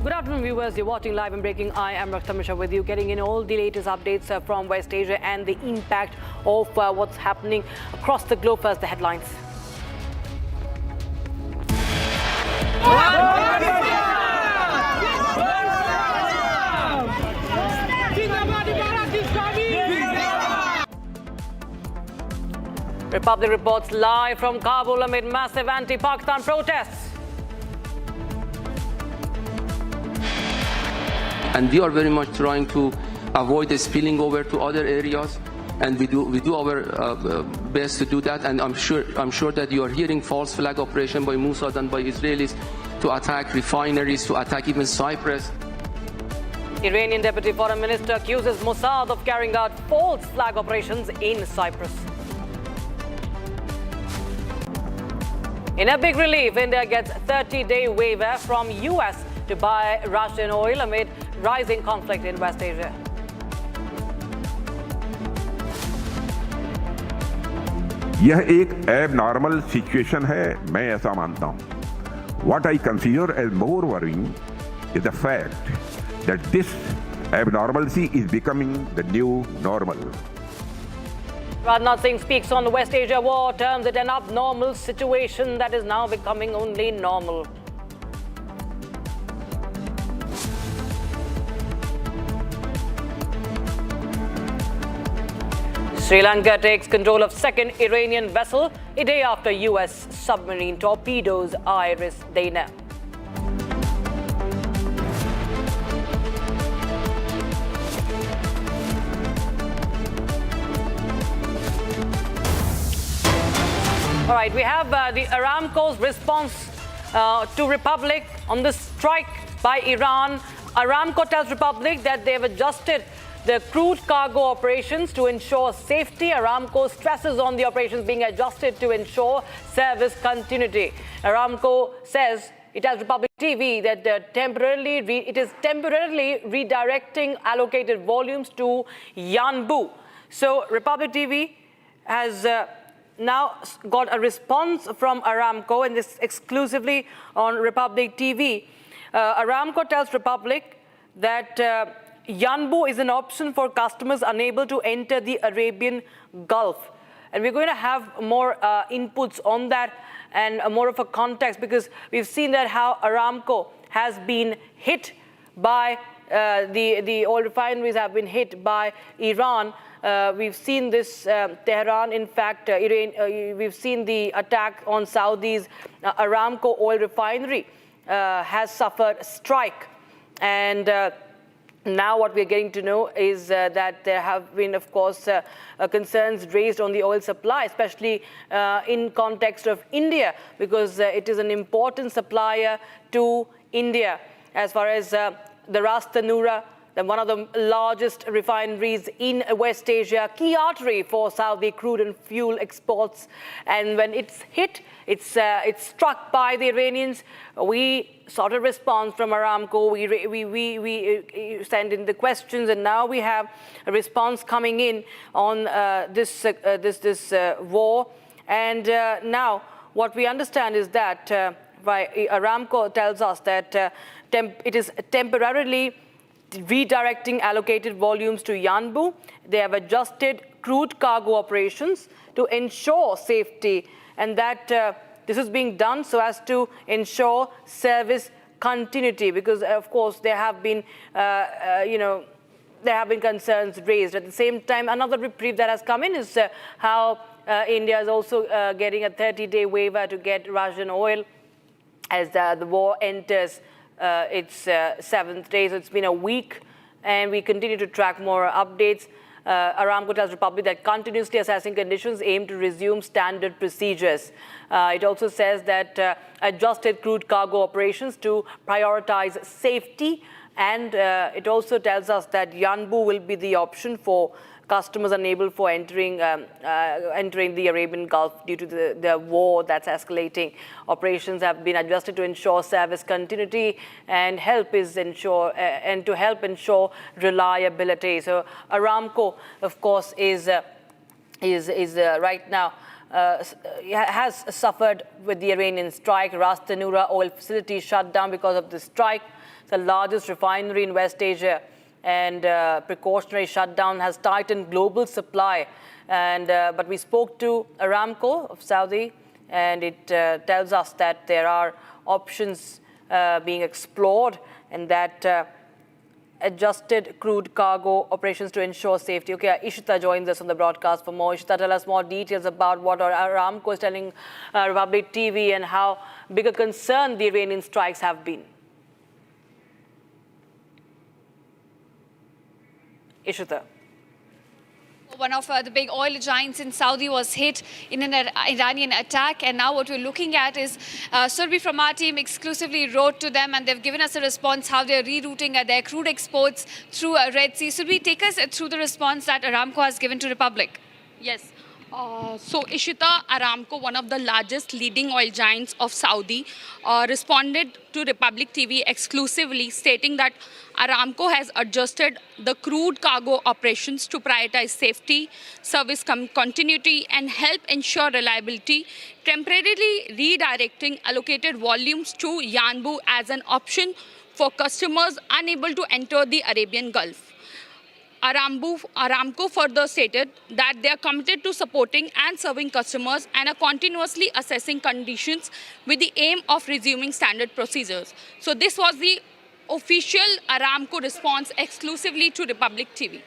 Good afternoon, viewers. You're watching Live and Breaking. I am Raktamisha with you, getting in all the latest updates from West Asia and the impact of what's happening across the globe. First, the headlines. Republic reports live from Kabul amid massive anti-Pakistan protests. And we are very much trying to avoid spilling over to other areas, and we do our best to do that. And I'm sure that you are hearing false flag operation by Mossad and by Israelis to attack refineries, to attack even Cyprus. Iranian Deputy Foreign Minister accuses Mossad of carrying out false flag operations in Cyprus. In a big relief, India gets 30-day waiver from US to buy Russian oil amid rising conflict in West Asia. यह एक abnormal situation है, मैं ऐसा मानता हूं. What I consider as more worrying is the fact that this abnormalcy is becoming the new normal. Rajnath Singh speaks on the West Asia war, terms it an abnormal situation that is now becoming only normal. Sri Lanka takes control of second Iranian vessel a day after US submarine torpedoes Iris Dana. All right, we have the Aramco's response to Republic on the strike by Iran. Aramco tells Republic that they have adjusted the crude cargo operations to ensure safety. Aramco stresses on the operations being adjusted to ensure service continuity. Aramco says it tells Republic TV that it is temporarily redirecting allocated volumes to Yanbu. So Republic TV has now got a response from Aramco, and this exclusively on Republic TV. Aramco tells Republic that Yanbu is an option for customers unable to enter the Arabian Gulf. And we're going to have more inputs on that and more of a context, because we've seen that how Aramco has been hit by the oil refineries have been hit by Iran. We've seen this Tehran, in fact, Iran, we've seen the attack on Saudi's Aramco oil refinery has suffered a strike. And now what we're getting to know is that there have been, of course, concerns raised on the oil supply, especially in context of India, because it is an important supplier to India. As far as the Ras Tanura, one of the largest refineries in West Asia, key artery for Saudi crude and fuel exports. And when it's hit, it's struck by the Iranians. We sought a response from Aramco. We sent in the questions, and now we have a response coming in on this war. And now what we understand is that Aramco tells us that it is temporarily redirecting allocated volumes to Yanbu. They have adjusted crude cargo operations to ensure safety, and that this is being done so as to ensure service continuity, because of course there have been there have been concerns raised. At the same time, another reprieve that has come in is how India is also getting a 30-day waiver to get Russian oil as the war enters its seventh day. So it's been a week, and we continue to track more updates. Aramco tells Republic that continuously assessing conditions aim to resume standard procedures. It also says that adjusted crude cargo operations to prioritize safety, and it also tells us that Yanbu will be the option for customers unable for entering the Arabian Gulf due to the war that's escalating. Operations have been adjusted to ensure service continuity and to help ensure reliability. So Aramco, of course, is right now has suffered with the Iranian strike. Ras Tanura oil facility shut down because of the strike. The largest refinery in West Asia, and precautionary shutdown has tightened global supply. And but we spoke to Aramco of Saudi, and it tells us that there are options being explored, and that adjusted crude cargo operations to ensure safety. Okay, Ishita joins us on the broadcast for more. Ishita, tell us more details about what Aramco is telling Republic TV and how big a concern the Iranian strikes have been. Ishita. One of the big oil giants in Saudi was hit in an Iranian attack, and now what we're looking at is Surbi from our team exclusively wrote to them, and they've given us a response how they're rerouting their crude exports through Red Sea. Surbi, take us through the response that Aramco has given to Republic. Yes. So Ishita, Aramco, one of the largest leading oil giants of Saudi, responded to Republic TV exclusively, stating that Aramco has adjusted the crude cargo operations to prioritize safety, service continuity, and help ensure reliability, temporarily redirecting allocated volumes to Yanbu as an option for customers unable to enter the Arabian Gulf. Aramco further stated that they are committed to supporting and serving customers and are continuously assessing conditions with the aim of resuming standard procedures. So this was the official Aramco response exclusively to Republic TV.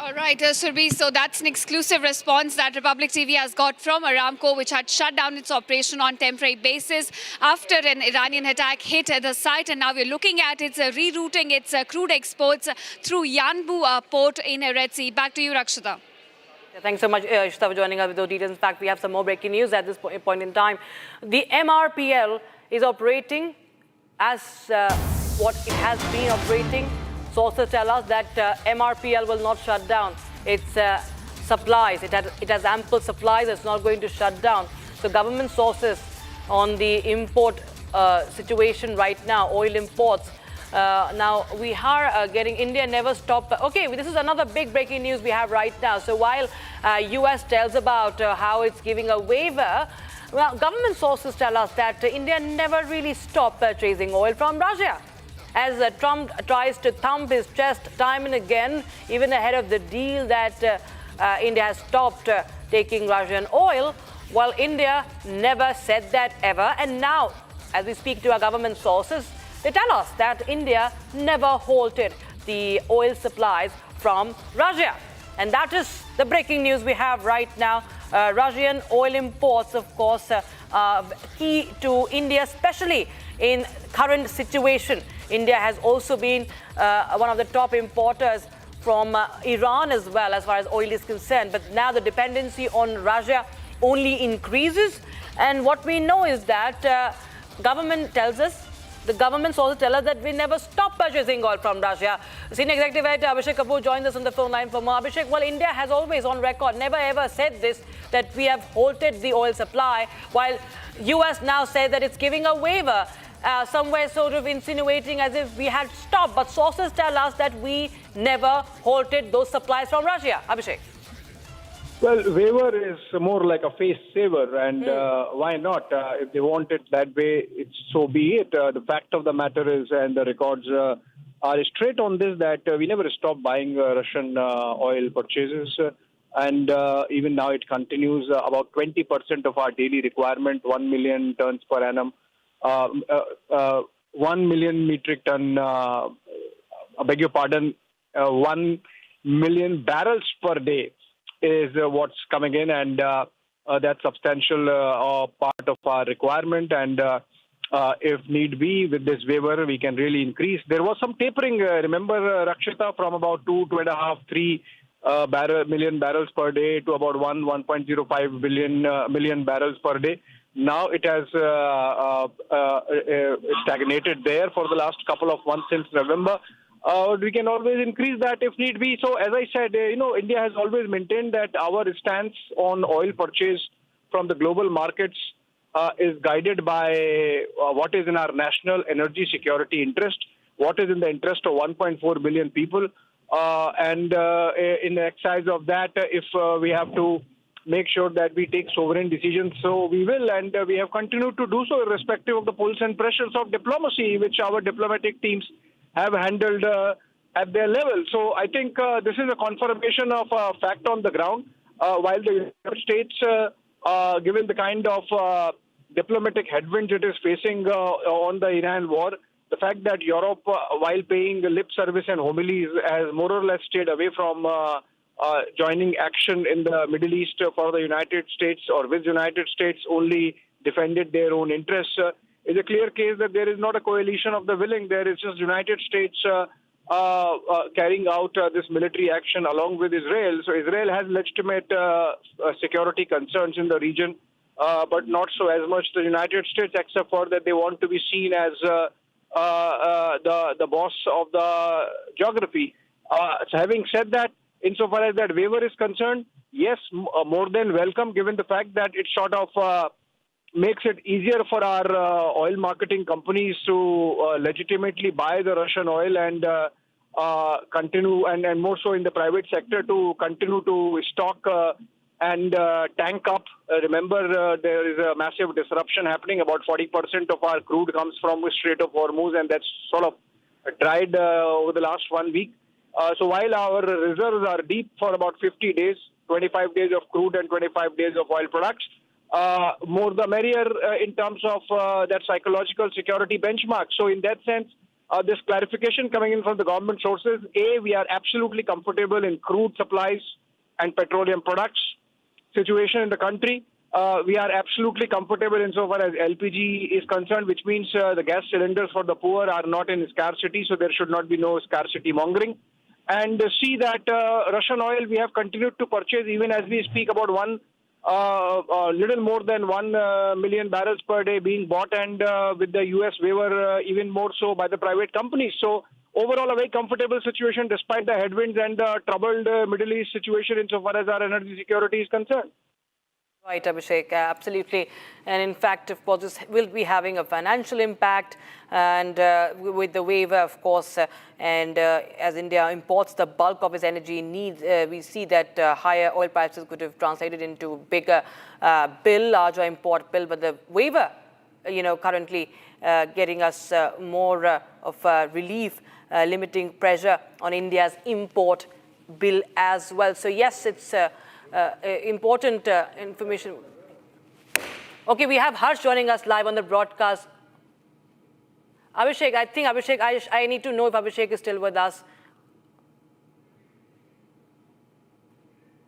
All right, Surbhi, so that's an exclusive response that Republic TV has got from Aramco, which had shut down its operation on temporary basis after an Iranian attack hit the site. And now we're looking at its rerouting its crude exports through Yanbu port in Red Sea. Back to you, Rakshita. Thanks so much, Ishita, for joining us with those details. In fact, we have some more breaking news at this point in time. The MRPL is operating as what it has been operating. Sources tell us that MRPL will not shut down its supplies. It has ample supplies. It's not going to shut down. So government sources on the import situation right now, oil imports. Now, we are getting India never stop. Okay, this is another big breaking news we have right now. So while US tells about how it's giving a waiver, well, government sources tell us that India never really stopped purchasing oil from Russia. As Trump tries to thump his chest time and again, even ahead of the deal that India has stopped taking Russian oil, while India never said that ever. And now, as we speak to our government sources, they tell us that India never halted the oil supplies from Russia. And that is the breaking news we have right now. Russian oil imports, of course, are key to India, especially in current situation. India has also been one of the top importers from Iran as well, as far as oil is concerned. But now the dependency on Russia only increases. And what we know is that government tells us, the governments also tell us that we never stop purchasing oil from Russia. Senior Executive Editor Abhishek Kapoor joins us on the phone line for more. Abhishek, well, India has always on record never ever said this, that we have halted the oil supply, while US now said that it's giving a waiver, somewhere sort of insinuating as if we had stopped. But sources tell us that we never halted those supplies from Russia. Abhishek. Well, waiver is more like a face saver, and why not? If they want it that way, it's so be it. The fact of the matter is, and the records are straight on this, that we never stopped buying Russian oil purchases. And even now it continues. About 20% of our daily requirement, 1 million tons per annum, 1 million metric ton, I beg your pardon, 1 million barrels per day is what's coming in, and that's substantial part of our requirement. And if need be, with this waiver, we can really increase. There was some tapering, remember, Rakshita, from about 2.5, 3 million barrels per day to about 1.05 million barrels per day. Now it has stagnated there for the last couple of months since November. We can always increase that if need be. So as I said, India has always maintained that our stance on oil purchase from the global markets is guided by what is in our national energy security interest, what is in the interest of 1.4 billion people. And in the exercise of that, if we have to make sure that we take sovereign decisions, so we will, and we have continued to do so irrespective of the pulls and pressures of diplomacy, which our diplomatic teams have handled at their level. So I think this is a confirmation of a fact on the ground. While the United States, given the kind of diplomatic headwinds it is facing on the Iran war, the fact that Europe, while paying lip service and homilies, has more or less stayed away from joining action in the Middle East for the United States, or with United States only defended their own interests, is a clear case that there is not a coalition of the willing. There is just United States carrying out this military action along with Israel. So Israel has legitimate security concerns in the region, but not so as much the United States, except for that they want to be seen as the boss of the geography. So having said that, insofar as that waiver is concerned, yes, more than welcome, given the fact that it sort of makes it easier for our oil marketing companies to legitimately buy the Russian oil and continue, and more so in the private sector, to continue to stock and tank up. Remember, there is a massive disruption happening. About 40% of our crude comes from the Strait of Hormuz, and that's sort of dried over the last 1 week. So while our reserves are deep for about 50 days, 25 days of crude and 25 days of oil products, more the merrier in terms of that psychological security benchmark. So in that sense, this clarification coming in from the government sources. A, we are absolutely comfortable in crude supplies and petroleum products situation in the country. We are absolutely comfortable insofar as LPG is concerned, which means the gas cylinders for the poor are not in scarcity, so there should not be no scarcity mongering. And see that Russian oil we have continued to purchase even as we speak, about little more than 1 million barrels per day being bought, and with the US waiver even more so by the private companies. So overall a very comfortable situation despite the headwinds and the troubled Middle East situation insofar as our energy security is concerned. Right, Abhishek, absolutely. And in fact, of course, this will be having a financial impact, and with the waiver, of course, and as India imports the bulk of its energy needs, we see that higher oil prices could have translated into bigger larger import bill, but the waiver, currently getting us more of relief, limiting pressure on India's import bill as well. So yes, it's important information. Okay, we have Harsh joining us live on the broadcast. Abhishek, I need to know if Abhishek is still with us.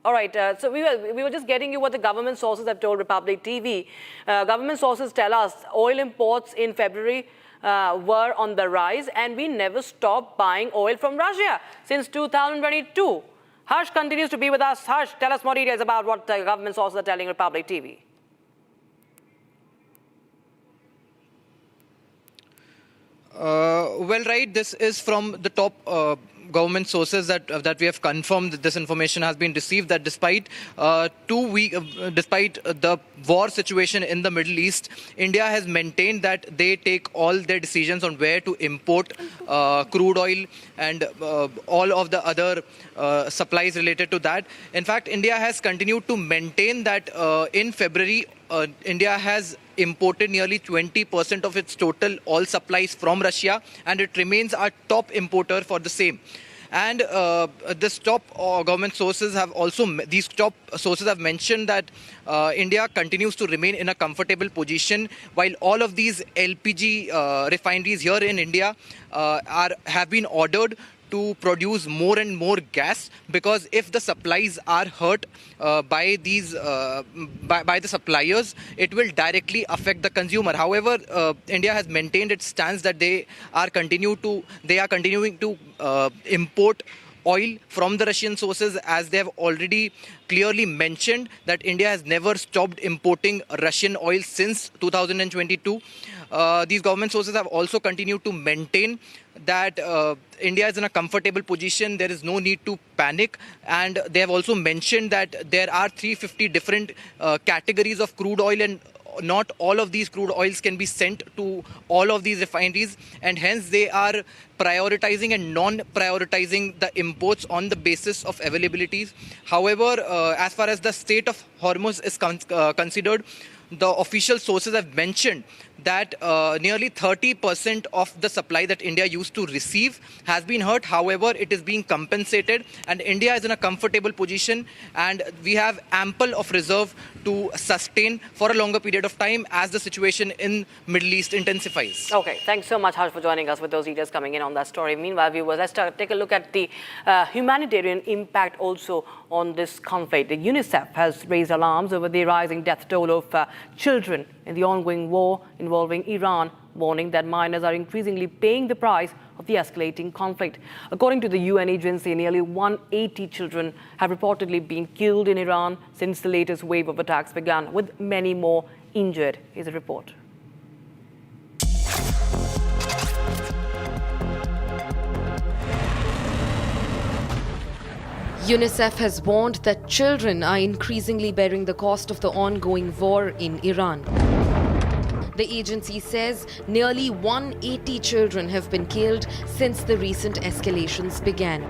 All right, so we were just getting you what the government sources have told Republic TV. Government sources tell us oil imports in February were on the rise, and we never stopped buying oil from Russia since 2022. Harsh continues to be with us. Harsh, tell us more details about what the government sources are telling Republic TV. Well, right, this is from the top government sources that we have confirmed that this information has been received, that despite despite the war situation in the Middle East, India has maintained that they take all their decisions on where to import crude oil and all of the other supplies related to that. In fact, India has continued to maintain that in February, India has imported nearly 20% of its total oil supplies from Russia, and it remains our top importer for the same. And these top sources have mentioned that India continues to remain in a comfortable position, while all of these LPG refineries here in India have been ordered to produce more and more gas, because if the supplies are hurt by the suppliers, it will directly affect the consumer. However, India has maintained its stance that they are continuing to import oil from the Russian sources, as they have already clearly mentioned that India has never stopped importing Russian oil since 2022. These government sources have also continued to maintain that India is in a comfortable position. There is no need to panic, and they have also mentioned that there are 350 different categories of crude oil, and not all of these crude oils can be sent to all of these refineries, and hence they are prioritizing and non-prioritizing the imports on the basis of availabilities. However, as far as the Strait of Hormuz is considered, the official sources have mentioned that nearly 30% of the supply that India used to receive has been hurt. However, it is being compensated, and India is in a comfortable position, and we have ample of reserve to sustain for a longer period of time as the situation in Middle East intensifies. Okay, thanks so much, Harsh, for joining us with those details coming in on that story. Meanwhile, viewers, let's take a look at the humanitarian impact also on this conflict. The UNICEF has raised alarms over the rising death toll of children in the ongoing war involving Iran, warning that minors are increasingly paying the price of the escalating conflict. According to the UN agency, nearly 180 children have reportedly been killed in Iran since the latest wave of attacks began, with many more injured. Here's a report. UNICEF has warned that children are increasingly bearing the cost of the ongoing war in Iran. The agency says nearly 180 children have been killed since the recent escalations began.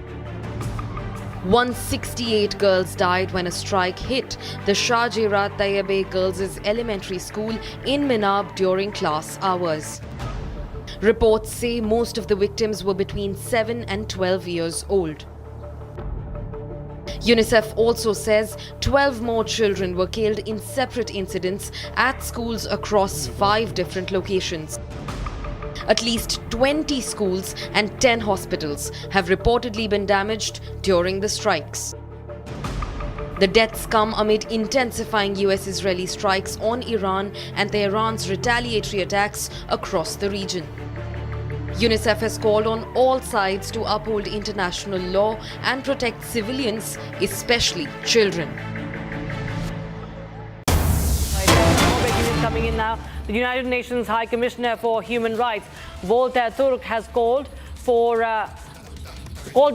168 girls died when a strike hit the Shah-Jerat Tayyebe Girls' Elementary School in Minab during class hours. Reports say most of the victims were between 7 and 12 years old. UNICEF also says 12 more children were killed in separate incidents at schools across 5 different locations. At least 20 schools and 10 hospitals have reportedly been damaged during the strikes. The deaths come amid intensifying US-Israeli strikes on Iran and Tehran's retaliatory attacks across the region. UNICEF has called on all sides to uphold international law and protect civilians, especially children. More breaking news coming in now. The United Nations High Commissioner for Human Rights, Volker Turk, has called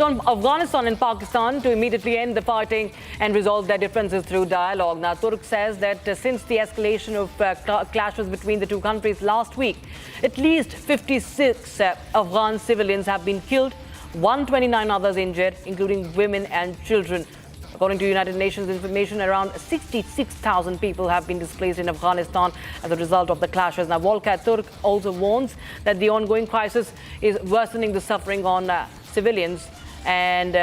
on Afghanistan and Pakistan to immediately end the fighting and resolve their differences through dialogue. Now, Turk says that since the escalation of clashes between the two countries last week, at least 56 Afghan civilians have been killed, 129 others injured, including women and children. According to United Nations information, around 66,000 people have been displaced in Afghanistan as a result of the clashes. Now, Volker Turk also warns that the ongoing crisis is worsening the suffering on civilians and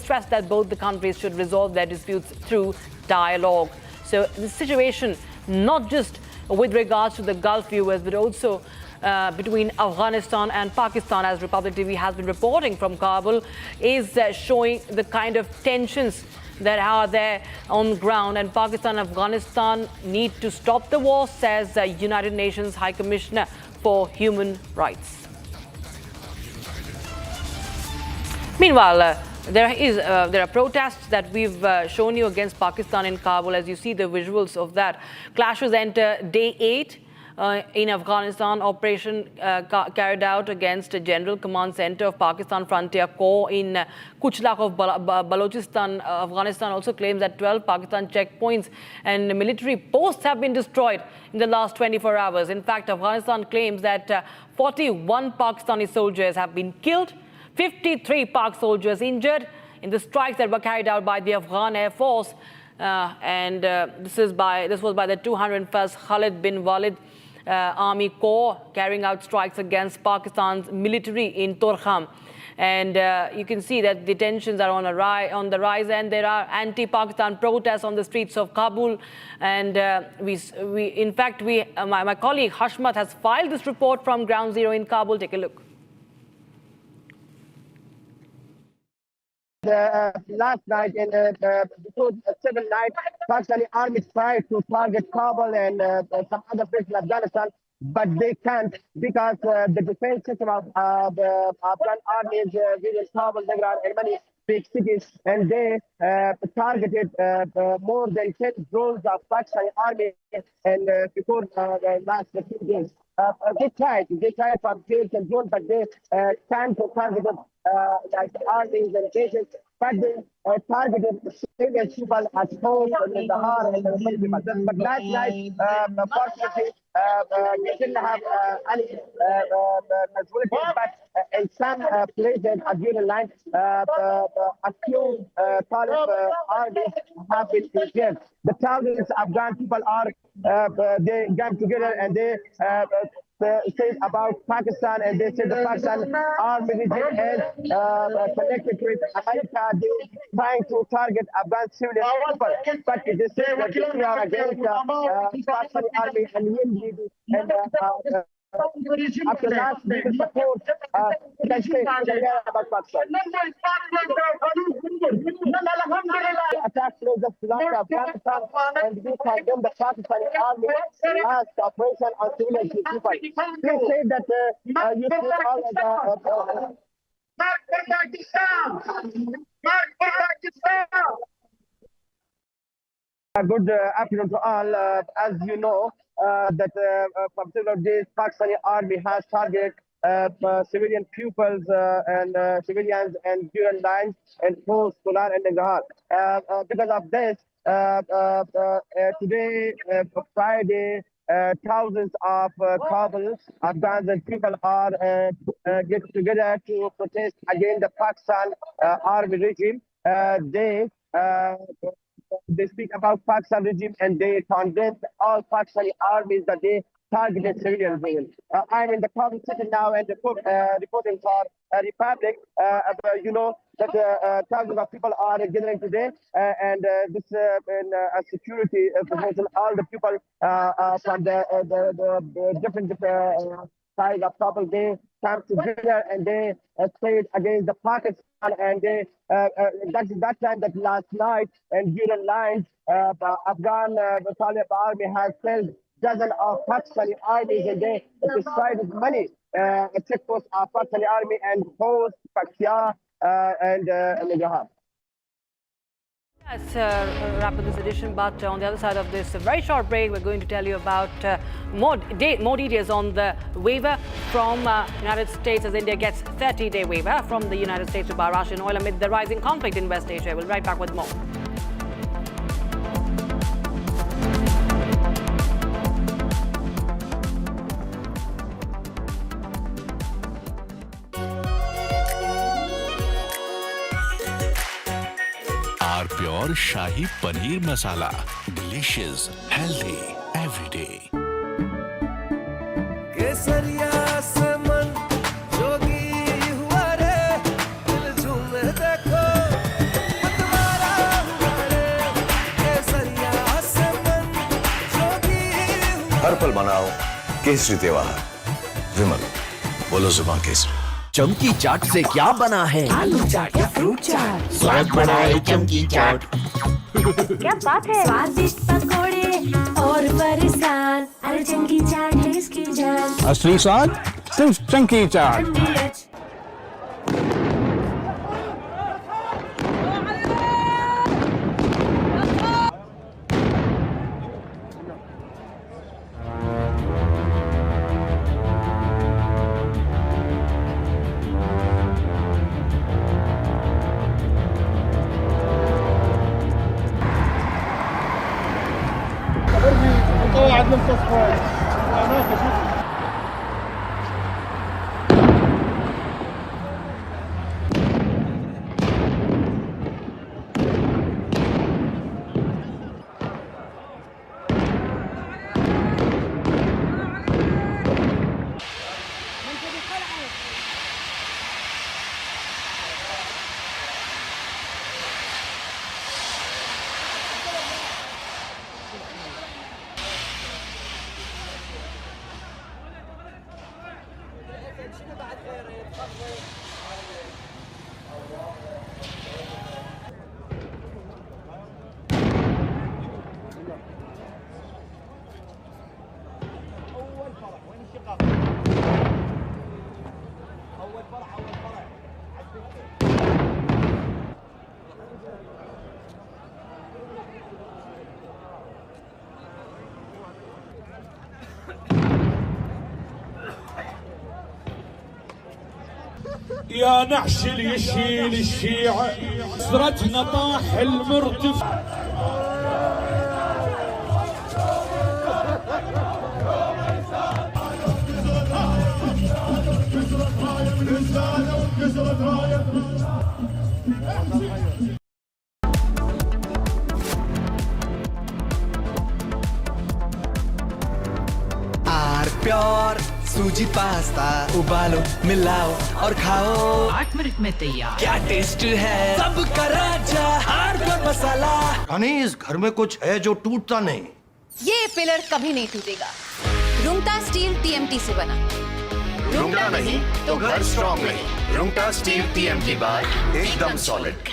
stressed that both the countries should resolve their disputes through dialogue. So the situation, not just with regards to the Gulf viewers, but also between Afghanistan and Pakistan, as Republic TV has been reporting from Kabul, is showing the kind of tensions that are there on ground. And Pakistan and Afghanistan need to stop the war, says the United Nations High Commissioner for Human Rights. Meanwhile, there are protests that we've shown you against Pakistan in Kabul. As you see the visuals of that, clashes enter day 8 in Afghanistan. Operation carried out against a General Command Center of Pakistan Frontier Corps in Kuchlak of Balochistan. Afghanistan also claims that 12 Pakistan checkpoints and military posts have been destroyed in the last 24 hours. In fact, Afghanistan claims that 41 Pakistani soldiers have been killed, 53 Pak soldiers injured in the strikes that were carried out by the Afghan Air Force. This was by the 201st Khalid bin Walid Army Corps carrying out strikes against Pakistan's military in Torkham. And you can see that the tensions are on the rise, and there are anti-Pakistan protests on the streets of Kabul. And my colleague Hashmat has filed this report from Ground Zero in Kabul. Take a look. Last night, before 7 nights, Pakistani army tried to target Kabul and some other places in Afghanistan, but they can't because the defense system of the Afghan army is within Kabul, Lebanon, and many big cities, and they targeted more than 10 drones of Pakistani army and before the last few days. They tried for drones and drones, but they can't target like armies and bases, but they targeted civilian people at home in the heart and the people. But last night, unfortunately, we didn't have any casualties, but in some places at Union Line, a few Talib armies have been killed. The thousands of Afghan people are, they got together and they said about Pakistan, and they said the Pakistan army is connected with America. They trying to target Afghan civilian people, but they say that they are against the Pakistani army and will be after last week's support, you can say about Pakistan. Attack places Lanka, Afghanistan, and we condemn the Pakistani army as operation on civilian people. Please say that you see all Good afternoon to all. As you know, that from several days, Pakistani army has targeted civilian pupils and civilians and dual lines and post Solar and Nagahar. Because of this, today, Friday, thousands of Kabul Afghans and people are get together to protest against the Pakistan army regime. They speak about Pakistan regime and they condemn all Pakistani armies that they targeted civilians. I'm in the Kabul city now and reporting for Republic. You know that thousands of people are gathering today, and this security protection. All the people from the different side of trouble. They come together and they stayed against the Pakistan. And they, that time, that last night, and during lines, the Afghan Taliban army has killed dozens of Pakistani armies, and they decided many checkposts of Pakistani army and Khost, Paktia, and Nagahar. Let's wrap up this edition, but on the other side of this very short break, we're going to tell you about more details on the waiver from United States, as India gets 30-day waiver from the United States to buy Russian oil amid the rising conflict in West Asia. We'll be right back with more. Pure Shahi Paneer Masala. Delicious, healthy, every day. केसरिया से मन जोगी हुआ रे, दिल झूमे देखो मतवारा हुआ रे, केसरिया से मन जोगी हुआ। हर पल मनाओ केसरी त्योहार। विमल, बोलो जुबान केसरी। चमकी चाट से क्या बना है? आलू चाट या फ्रूट चाट, स्वाद बढ़ाए चमकी चाट। क्या बात है? स्वादिष्ट पकोड़े और बरसान, अरे चमकी चाट है इसकी जान। असली स्वाद सिर्फ चमकी चाट। يا نحش اللي يشيل الشيعة، سرتنا طاح المرتفع. प्योर सूजी पास्ता उबालो मिलाओ और खाओ 8 मिनट में तैयार। क्या टेस्ट है सबका राजा आरप्योर मसाला। यानी इस घर में कुछ है जो टूटता नहीं। ये पिलर कभी नहीं टूटेगा। रुंगटा स्टील TMT से बना। रुंगटा नहीं तो घर स्ट्रॉन्ग नहीं। रुंगटा स्टील TMT बार एकदम सॉलिड।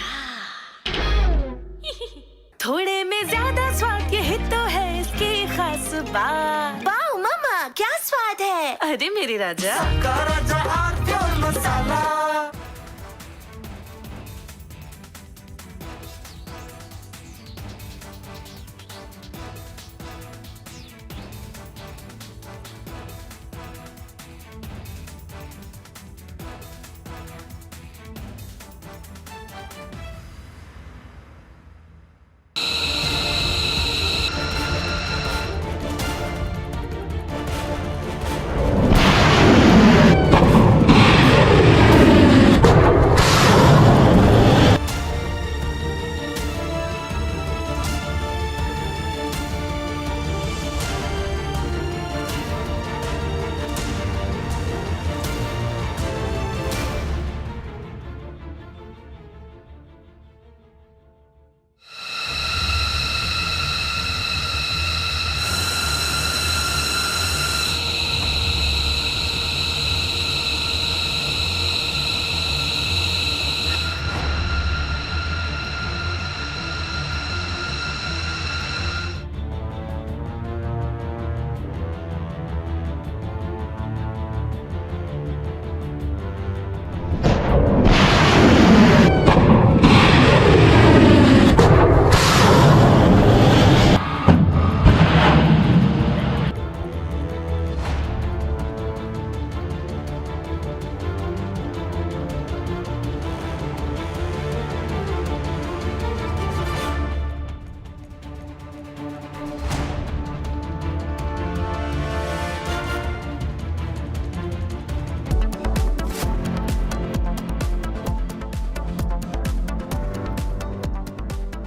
थोड़े में ज्यादा स्वाद, यही तो है इसकी खास बात। वाओ मामा, क्या स्वाद है? अरे मेरे राजा, सबका राजा आरप्योर मसाला।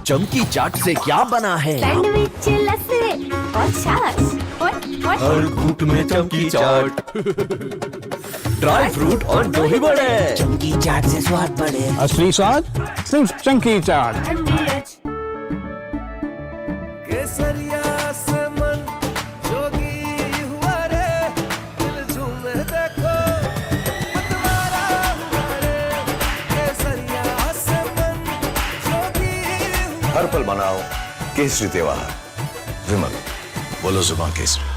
चमकी चाट से क्या बना है? सैंडविच लस्सी और छाछ और हर घूंट में चमकी चाट, ड्राई फ्रूट और दही बड़े। चमकी चाट से स्वाद बढ़े। असली स्वाद सिर्फ चंकी चाट। केसरिया से मन जोगी हुआ रे, दिल झूमे देखो मतवारा हुआ रे। केसरिया से मन जोगी हुआ। हर पल मनाओ केसरी त्योहार। विमल, बोलो जुबान केसरी।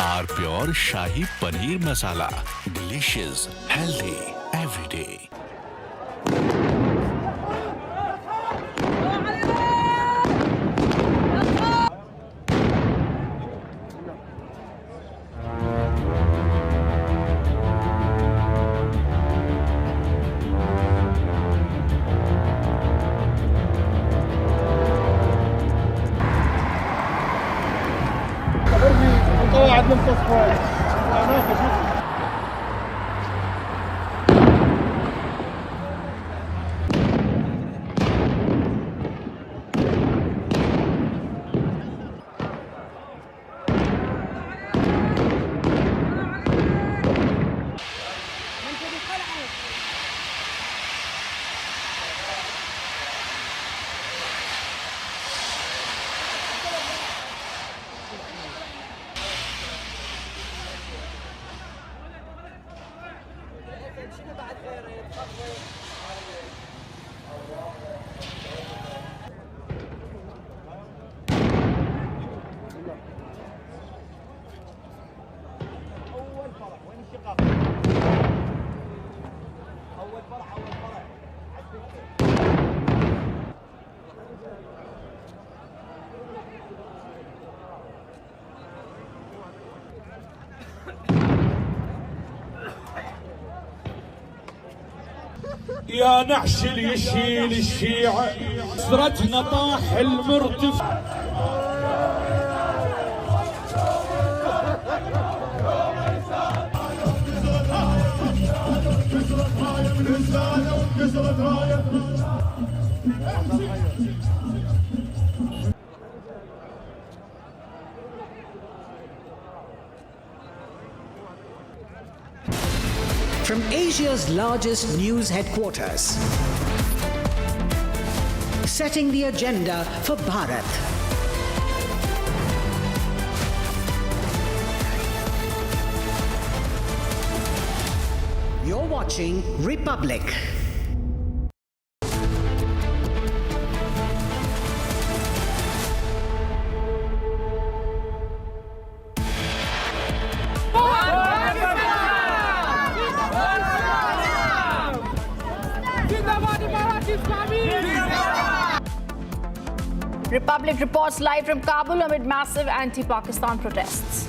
आर pure shahi paneer masala, delicious, healthy everyday. يا نعش اللي يشيل الشيعة، سرتنا طاح المرتفع. From Asia's largest news headquarters, setting the agenda for Bharat. You're watching Republic. Republic reports live from Kabul amid massive anti-Pakistan protests.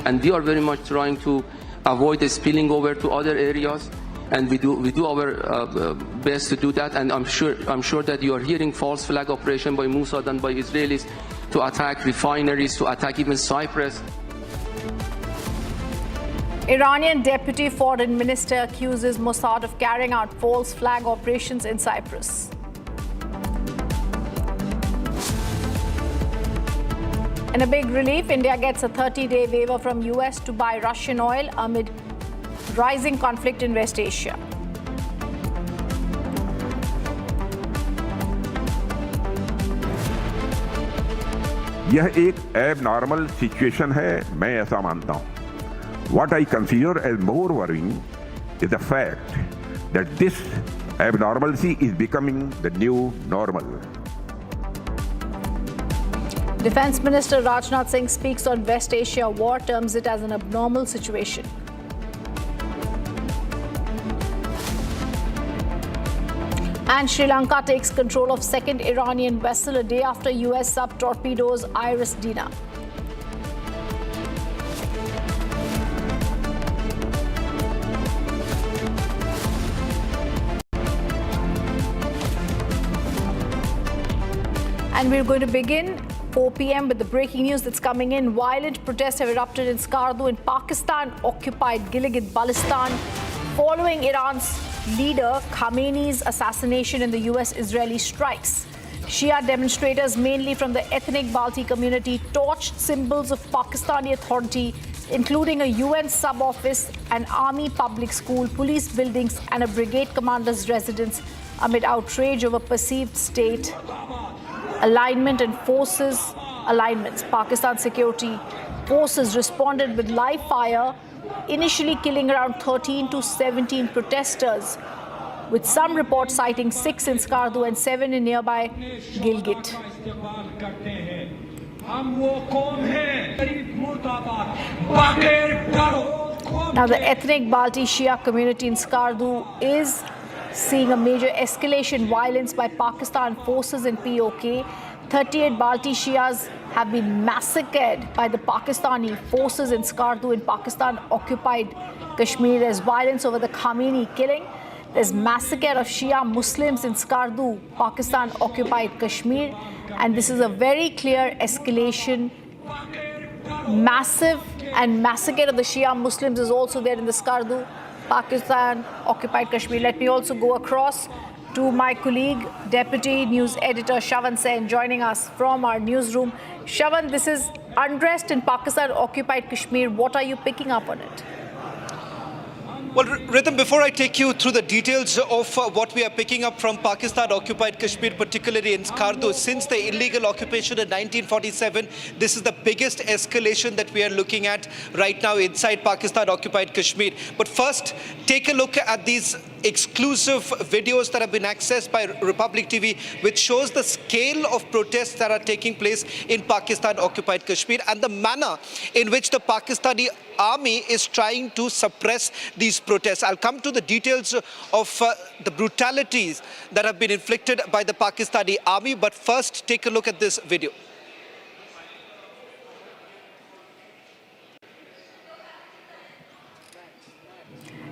And we are very much trying to avoid spilling over to other areas, and we do our best to do that. And I'm sure that you are hearing false flag operation by Mossad and by Israelis to attack refineries, to attack even Cyprus. Iranian Deputy Foreign Minister accuses Mossad of carrying out false flag operations in Cyprus. In a big relief, India gets a 30-day waiver from US to buy Russian oil amid rising conflict in West Asia. यह एक abnormal situation है, मैं ऐसा मानता हूं. What I consider as more worrying is the fact that this abnormalcy is becoming the new normal. Defense Minister Rajnath Singh speaks on West Asia war, terms it as an abnormal situation. And Sri Lanka takes control of second Iranian vessel a day after US sub torpedoes Iris Dina. And we're going to begin 4 p.m. with the breaking news that's coming in. Violent protests have erupted in Skardu in Pakistan-occupied Gilgit-Baltistan following Iran's leader Khamenei's assassination in the US-Israeli strikes. Shia demonstrators, mainly from the ethnic Balti community, torched symbols of Pakistani authority, including a UN sub-office, an army public school, police buildings and a brigade commander's residence amid outrage over perceived state alignment and forces alignments. Pakistan security forces responded with live fire, initially killing around 13 to 17 protesters, with some reports citing 6 in Skardu and 7 in nearby Gilgit. Now, the ethnic Balti Shia community in Skardu is seeing a major escalation violence by Pakistan forces in POK. 38 Balti Shias have been massacred by the Pakistani forces in Skardu in Pakistan-occupied Kashmir. There's violence over the Khamenei killing. There's massacre of Shia Muslims in Skardu, Pakistan-occupied Kashmir. And this is a very clear escalation. Massive and massacre of the Shia Muslims is also there in the Skardu, Pakistan-occupied Kashmir. Let me also go across to my colleague, Deputy News Editor Shavan Sen, joining us from our newsroom. Shavan, this is unrest in Pakistan-occupied Kashmir. What are you picking up on it? Well, Rhythm, before I take you through the details of what we are picking up from Pakistan-occupied Kashmir, particularly in Skardu, since the illegal occupation in 1947, this is the biggest escalation that we are looking at right now inside Pakistan-occupied Kashmir. But first, take a look at these exclusive videos that have been accessed by Republic TV, which shows the scale of protests that are taking place in Pakistan-occupied Kashmir and the manner in which the Pakistani army is trying to suppress these protests. I'll come to the details of the brutalities that have been inflicted by the Pakistani army, but first take a look at this video.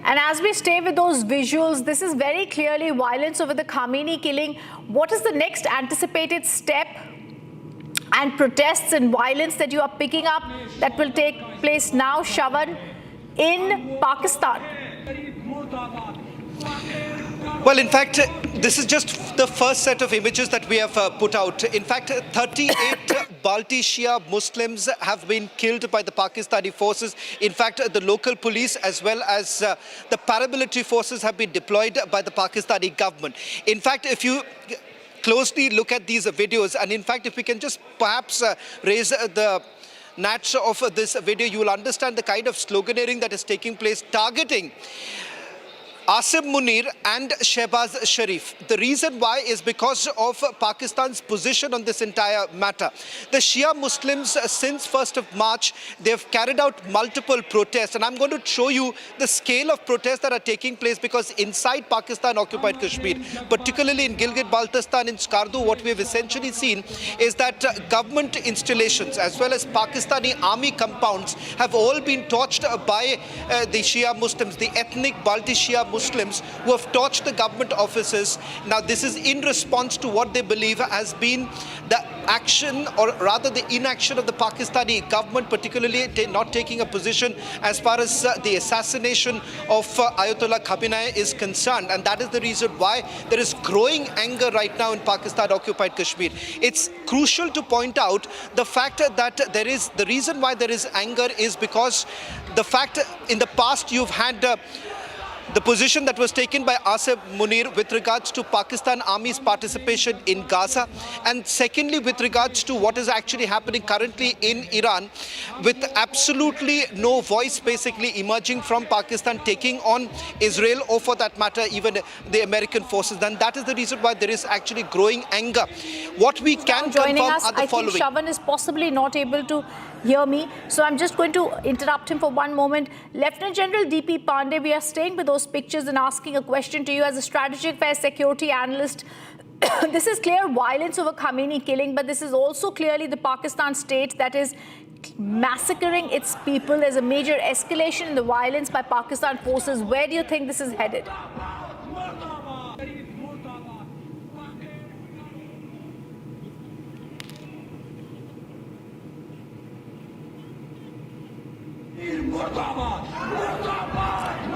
And as we stay with those visuals, this is very clearly violence over the Khamenei killing. What is the next anticipated step and protests and violence that you are picking up that will take place now, Shavan, in Pakistan? Well, in fact, this is just the first set of images that we have put out. In fact, 38 Balti Shia Muslims have been killed by the Pakistani forces. In fact, the local police as well as the paramilitary forces have been deployed by the Pakistani government. In fact, if you closely look at these videos, and in fact, if we can just perhaps raise the notch of this video, you will understand the kind of sloganeering that is taking place, targeting Asim Munir and Shehbaz Sharif. The reason why is because of Pakistan's position on this entire matter. The Shia Muslims, since 1st of March, they've carried out multiple protests, and I'm going to show you the scale of protests that are taking place, because inside Pakistan-occupied Kashmir, particularly in Gilgit-Baltistan, in Skardu, what we have essentially seen is that government installations as well as Pakistani army compounds have all been torched by the Shia Muslims, the ethnic Balti Shia Muslims who have torched the government offices. Now, this is in response to what they believe has been the action, or rather the inaction of the Pakistani government, particularly not taking a position as far as the assassination of Ayatollah Khamenei is concerned. And that is the reason why there is growing anger right now in Pakistan-occupied Kashmir. It's crucial to point out the fact that the reason why there is anger is because the fact in the past you've had the position that was taken by Asim Munir with regards to Pakistan Army's participation in Gaza, and secondly with regards to what is actually happening currently in Iran, with absolutely no voice basically emerging from Pakistan taking on Israel, or for that matter even the American forces. And that is the reason why there is actually growing anger. What we can confirm are the following. I think Shavan is possibly not able to hear me, so I'm just going to interrupt him for one moment. Lieutenant General D.P. Pandey, we are staying with those pictures and asking a question to you as a strategic affairs security analyst. This is clear violence over Khamenei killing, but this is also clearly the Pakistan state that is massacring its people. There's a major escalation in the violence by Pakistan forces. Where do you think this is headed?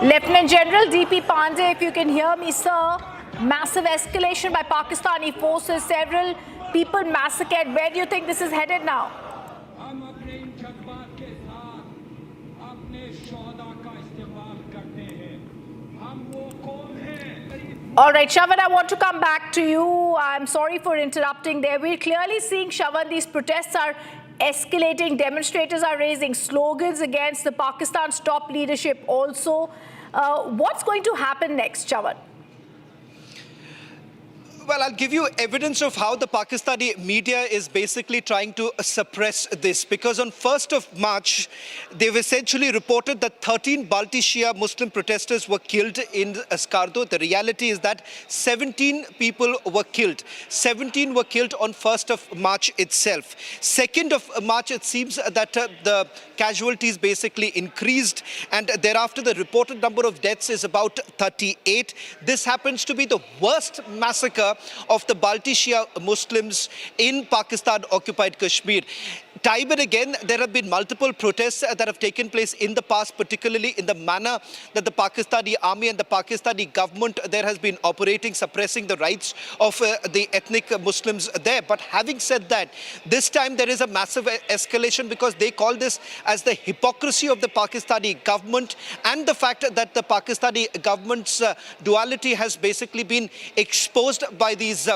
Lieutenant General DP Pandey, if you can hear me, sir. Massive escalation by Pakistani forces, several people massacred. Where do you think this is headed now? All right, Shavan, I want to come back to you. I'm sorry for interrupting there. We're clearly seeing, Shavan, these protests are escalating. Demonstrators are raising slogans against the Pakistan's top leadership also. What's going to happen next, Shavan? Well, I'll give you evidence of how the Pakistani media is basically trying to suppress this, because on 1st of March, they've essentially reported that 13 Balti Shia Muslim protesters were killed in Skardu. The reality is that 17 people were killed. 17 were killed on 1st of March itself. 2nd of March, it seems that the casualties basically increased, and thereafter the reported number of deaths is about 38. This happens to be the worst massacre of the Balti Shia Muslims in Pakistan-occupied Kashmir. Time and again, there have been multiple protests that have taken place in the past, particularly in the manner that the Pakistani army and the Pakistani government there has been operating, suppressing the rights of the ethnic Muslims there. But having said that, this time there is a massive escalation, because they call this as the hypocrisy of the Pakistani government and the fact that the Pakistani government's duality has basically been exposed by these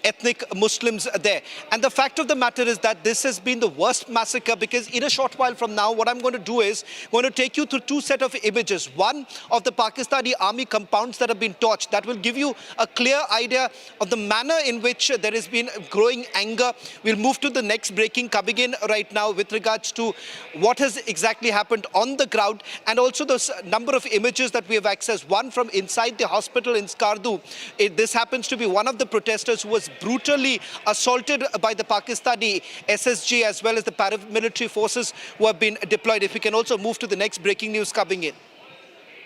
ethnic Muslims there. And the fact of the matter is that this has been the worst massacre, because in a short while from now, what I'm going to do is going to take you through two sets of images. One of the Pakistani army compounds that have been torched. That will give you a clear idea of the manner in which there has been growing anger. We'll move to the next breaking coming in right now with regards to what has exactly happened on the ground, and also the number of images that we have accessed. One from inside the hospital in Skardu. This happens to be one of the protesters who was brutally assaulted by the Pakistani SSG as well as the paramilitary forces who have been deployed. If we can also move to the next breaking news coming in.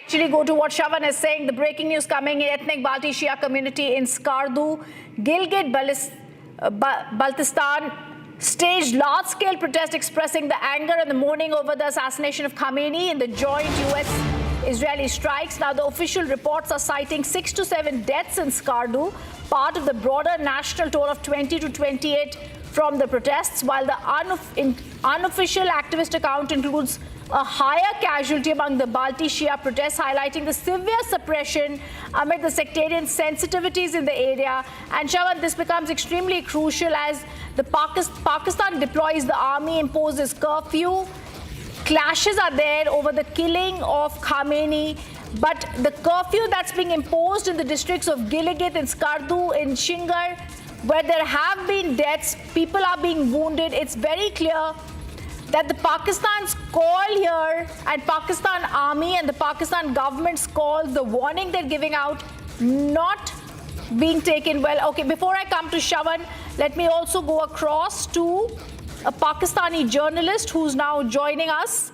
Actually, go to what Shavan is saying. The breaking news coming in: ethnic Balti Shia community in Skardu, Gilgit-Baltistan staged large-scale protest expressing the anger and the mourning over the assassination of Khamenei in the joint US-Israeli strikes. Now, the official reports are citing 6 to 7 deaths in Skardu, part of the broader national toll of 20 to 28 from the protests, while the unofficial activist account includes a higher casualty among the Balti Shia protests, highlighting the severe suppression amid the sectarian sensitivities in the area. And Shavan, this becomes extremely crucial as the Pakistan deploys the army, imposes curfew. Clashes are there over the killing of Khamenei, but the curfew that's being imposed in the districts of Gilgit and Skardu in Shingar, where there have been deaths, people are being wounded. It's very clear that the Pakistan's call here and Pakistan army and the Pakistan government's call, the warning they're giving out, not being taken well. Okay, before I come to Shavan, let me also go across to a Pakistani journalist who's now joining us.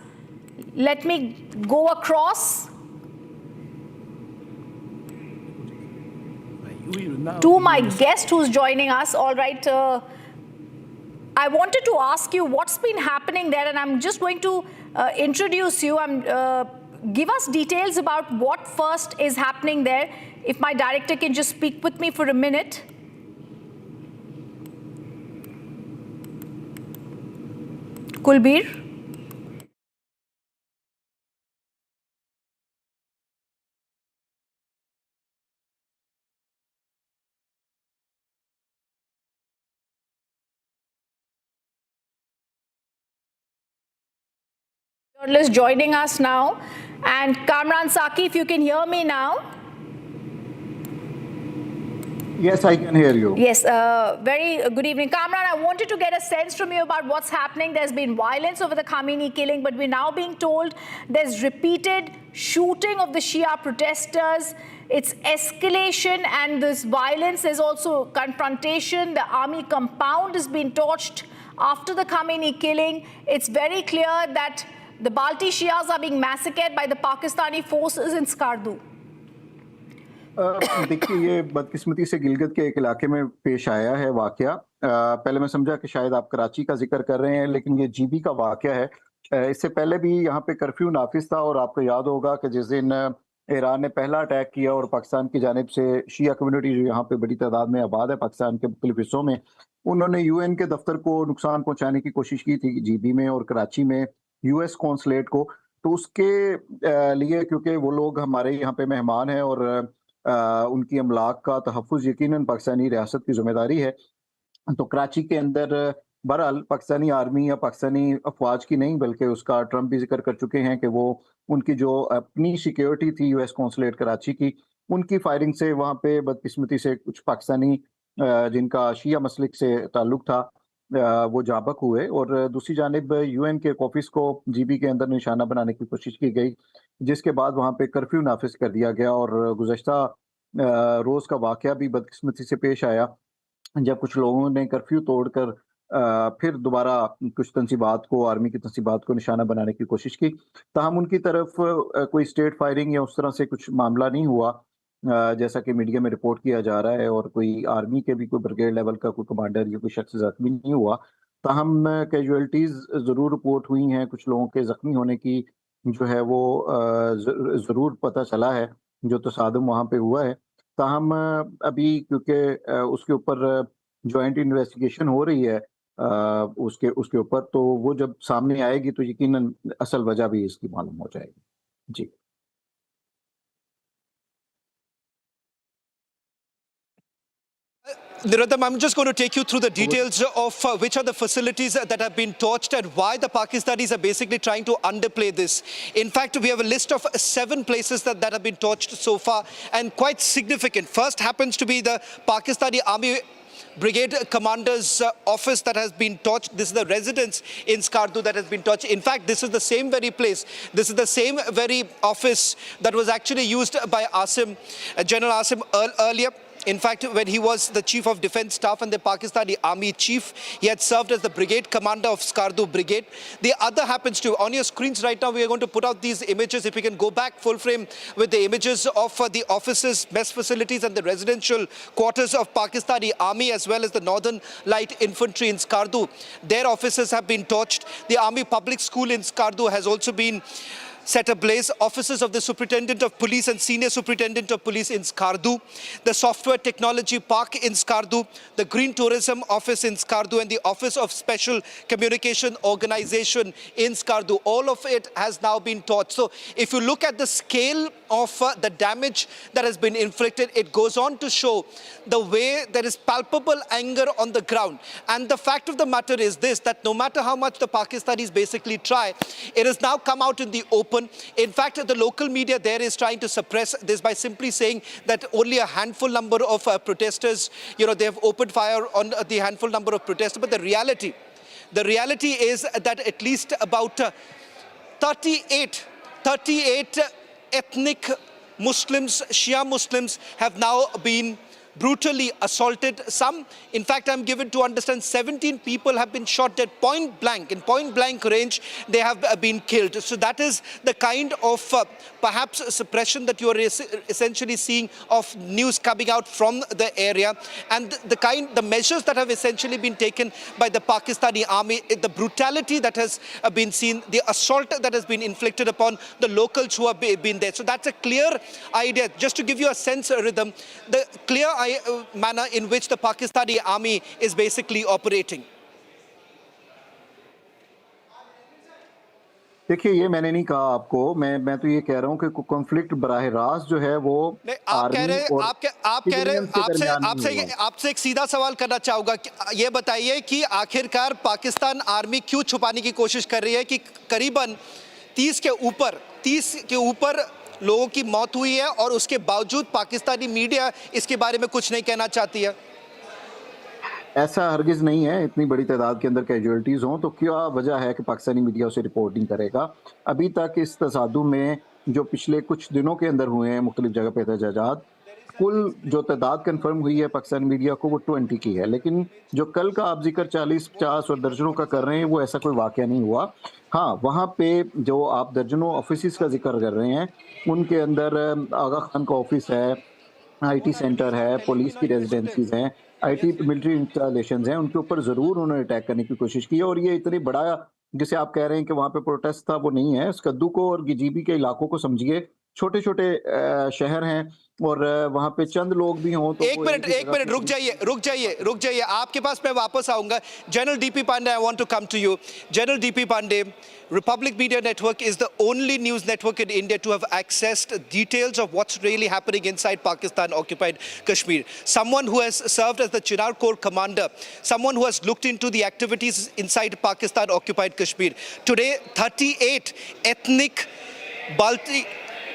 Let me go across to my guest who's joining us. All right. I wanted to ask you what's been happening there, and I'm just going to introduce you. Give us details about what first is happening there. If my director can just speak with me for a minute. Kulbir. Journalist joining us now, and Kamran Saki, if you can hear me now. Yes, I can hear you. Yes, very good evening. Kamran, I wanted to get a sense from you about what's happening. There's been violence over the Khamenei killing, but we're now being told there's repeated shooting of the Shia protesters. It's escalation, and this violence. There's also confrontation. The army compound has been torched after the Khamenei killing. It's very clear that the Balti Shias are being massacred by the Pakistani forces in Skardu. देखिए, ये बदकिस्मती से गिलगित के एक इलाके में पेश आया है वाकया। पहले मैं समझा कि शायद आप कराची का जिक्र कर रहे हैं, लेकिन ये जीबी का वाकया है। इससे पहले भी यहाँ पे कर्फ्यू नाफिज था और आपको याद होगा कि जिस दिन ईरान ने पहला अटैक किया और पाकिस्तान की जानिब से शिया कम्युनिटी जो यहाँ पे बड़ी तादाद में आबाद है पाकिस्तान के मुख्तलिफ हिस्सों में, उन्होंने यूएन के दफ्तर को नुकसान पहुंचाने की कोशिश की थी, जीबी में और कराची में यूएस कॉन्सुलेट को। तो उसके लिए क्योंकि वो लोग हमारे यहाँ पे मेहमान हैं और उनकी अमलाक का तहफ़्फ़ुज़ यकीनन पाकिस्तानी रियासत की जिम्मेदारी है, तो कराची के अंदर बहरहाल पाकिस्तानी आर्मी या पाकिस्तानी अफवाज की नहीं बल्कि उसका ट्रंप भी जिक्र कर चुके हैं कि वो उनकी जो अपनी सिक्योरिटी थी यूएस कॉन्सुलेट कराची की, उनकी फायरिंग से वहाँ पे बदकिस्मती से कुछ पाकिस्तानी जिनका शिया मसलिक से ताल्लुक था वो जाबक हुए और दूसरी जानिब यूएन के ऑफिस को जीबी के अंदर निशाना बनाने की कोशिश की गई, जिसके बाद वहाँ पे कर्फ्यू नाफिज कर दिया गया और गुज़श्ता रोज़ का वाक़या भी बदकिस्मती से पेश आया जब कुछ लोगों ने कर्फ्यू तोड़कर फिर दोबारा कुछ तंसीबात को, आर्मी की तंसीबात को निशाना बनाने की कोशिश की। ताहम उनकी तरफ कोई स्टेट फायरिंग या उस तरह से कुछ मामला नहीं हुआ जैसा कि मीडिया में रिपोर्ट किया जा रहा है और कोई आर्मी के भी कोई ब्रिगेड लेवल का कोई कमांडर या कोई शख्स ज़ख्मी नहीं हुआ। ताहम कैजुअल्टीज़ ज़रूर रिपोर्ट हुई हैं, कुछ लोगों के ज़ख्मी होने की जो है वो ज़रूर पता चला है, जो तसादुम वहाँ पे हुआ है। ताहम अभी क्योंकि उसके ऊपर जॉइंट इन्वेस्टिगेशन हो रही है उसके उसके ऊपर, तो वो जब सामने आएगी तो यकीनन असल वजह भी इसकी मालूम हो जाएगी। जी। Niruddham, I'm just going to take you through the details of which are the facilities that have been torched and why the Pakistanis are basically trying to underplay this. In fact, we have a list of 7 places that have been torched so far and quite significant. First happens to be the Pakistani Army Brigade Commander's office that has been torched. This is the residence in Skardu that has been torched. In fact, this is the same very place. This is the same very office that was actually used by Asim, General Asim earlier. In fact, when he was the Chief of Defence Staff and the Pakistani Army Chief, he had served as the Brigade Commander of Skardu Brigade. The other happens to, on your screens right now, we are going to put out these images. If you can go back full frame with the images of the offices, mess facilities and the residential quarters of Pakistani Army as well as the Northern Light Infantry in Skardu. Their offices have been torched. The Army Public School in Skardu has also been set ablaze. Offices of the Superintendent of Police and Senior Superintendent of Police in Skardu, the Software Technology Park in Skardu, the Green Tourism Office in Skardu and the Office of Special Communication Organization in Skardu. All of it has now been torched. So if you look at the scale of the damage that has been inflicted, it goes on to show the way there is palpable anger on the ground. And the fact of the matter is this, that no matter how much the Pakistanis basically try, it has now come out in the open. In fact, the local media there is trying to suppress this by simply saying that only a handful number of protesters, they have opened fire on the handful number of protesters. But the reality is that at least about 38 ethnic Muslims, Shia Muslims have now been brutally assaulted. Some, in fact, I'm given to understand 17 people have been shot at point blank. In point blank range, they have been killed. So that is the kind of perhaps suppression that you are essentially seeing of news coming out from the area. And the measures that have essentially been taken by the Pakistani army, the brutality that has been seen, the assault that has been inflicted upon the locals who have been there. So that's a clear idea. Just to give you a sense, Rhythm, the clear manner in which the Pakistani army is basically operating. देखिए, ये मैंने नहीं कहा आपको, मैं तो ये कह रहा हूँ कि कॉन्फ्लिक्ट बराह रास्त जो है वो आप कह रहे आपसे एक सीधा सवाल करना चाहूंगा। ये बताइए कि आखिरकार पाकिस्तान आर्मी क्यों छुपाने की कोशिश कर रही है कि करीबन 30 के ऊपर लोगों की मौत हुई है और उसके बावजूद पाकिस्तानी मीडिया इसके बारे में कुछ नहीं कहना चाहती है? ऐसा हरगिज नहीं है। इतनी बड़ी तादाद के अंदर कैजुअल्टीज हों तो क्या वजह है कि पाकिस्तानी मीडिया उसे रिपोर्ट नहीं करेगा? अभी तक इस तसादुम में जो पिछले कुछ दिनों के अंदर हुए हैं मुख्तलिफ जगह पे एहतजाजात, कुल जो तादाद कन्फर्म हुई है पाकिस्तानी मीडिया को वो 20 की है, लेकिन जो कल का आप जिक्र 40-50 और दर्जनों का कर रहे हैं वो ऐसा कोई वाक़या नहीं हुआ। हाँ, वहाँ पे जो आप दर्जनों ऑफिस का जिक्र कर रहे हैं उनके अंदर आगा खान का ऑफिस है, IT सेंटर है, पुलिस की रेजिडेंसीज हैं, IT मिलिट्री इंस्टॉलेशंस हैं, उनके ऊपर ज़रूर उन्होंने अटैक करने की कोशिश की है। और ये इतनी बड़ा जिसे आप कह रहे हैं कि वहाँ पे प्रोटेस्ट था, वो नहीं है। स्कद्दू को और गिजीबी के इलाकों को समझिए, छोटे-छोटे शहर हैं और वहाँ पे चंद लोग भी हों तो एक मिनट रुक जाइए आपके पास मैं वापस आऊंगा। General DP Pandey, I want to come to you. General DP Pandey, Republic Media Network is the only news network in India to have accessed details of what's really happening inside Pakistan-occupied Kashmir. Someone who has served as the Chinar Corps commander, someone who has looked into the activities inside Pakistan-occupied Kashmir. Today, 38 ethnic Balti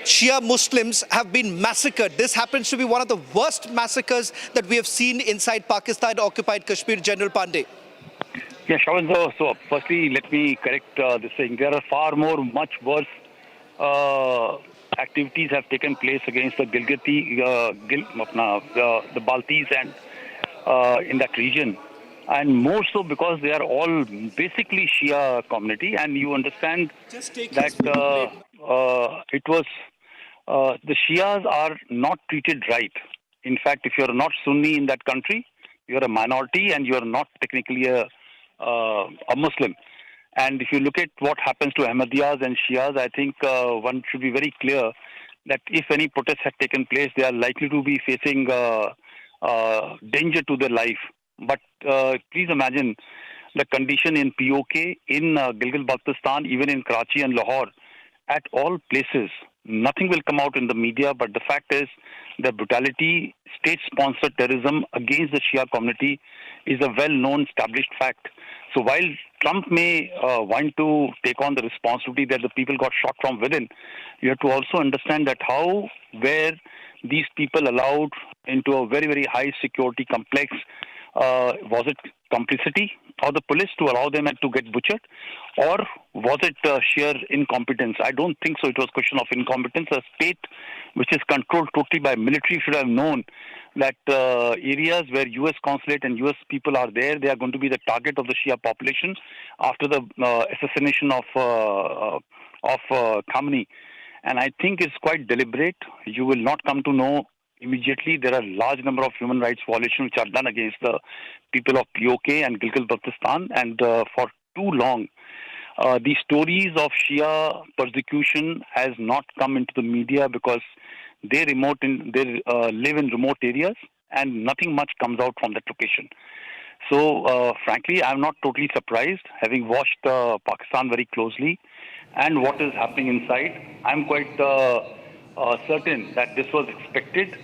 Shia Muslims have been massacred. This happens to be one of the worst massacres that we have seen inside Pakistan-occupied Kashmir. General Pandey. Yeah, Shawan, so firstly, let me correct this thing. There are far more, much worse activities have taken place against the the Baltis and in that region. And more so because they are all basically Shia community. And you understand that it was the Shias are not treated right. In fact, if you are not Sunni in that country, you are a minority and you are not technically a Muslim. And if you look at what happens to Ahmadiyas and Shias, I think one should be very clear that if any protests had taken place, they are likely to be facing danger to their life. But please imagine the condition in POK, in Gilgit-Baltistan, even in Karachi and Lahore, at all places. Nothing will come out in the media, but the fact is the brutality, state-sponsored terrorism against the Shia community is a well-known, established fact. So while Trump may want to take on the responsibility that the people got shot from within, you have to also understand that how were these people allowed into a very, very high security complex? Was it complicity of the police to allow them to get butchered, or was it sheer incompetence? I don't think so. It was a question of incompetence. A state which is controlled totally by military should have known that areas where U.S. consulate and U.S. people are there, they are going to be the target of the Shia population after the assassination of Kabani. And I think it's quite deliberate. You will not come to know immediately. There are a large number of human rights violations which are done against the people of POK and Gilgit-Baltistan, and for too long the stories of Shia persecution has not come into the media because they live in remote areas and nothing much comes out from that location. So frankly, I'm not totally surprised, having watched Pakistan very closely and what is happening inside. I'm quite certain that this was expected.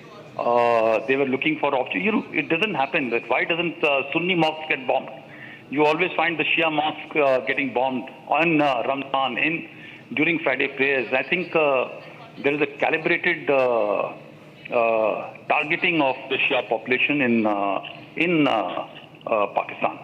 They were looking for opportunity. It doesn't happen. That why doesn't Sunni mosques get bombed? You always find the Shia mosque getting bombed on Ramadan, during Friday prayers. I think there is a calibrated targeting of the Shia population in Pakistan.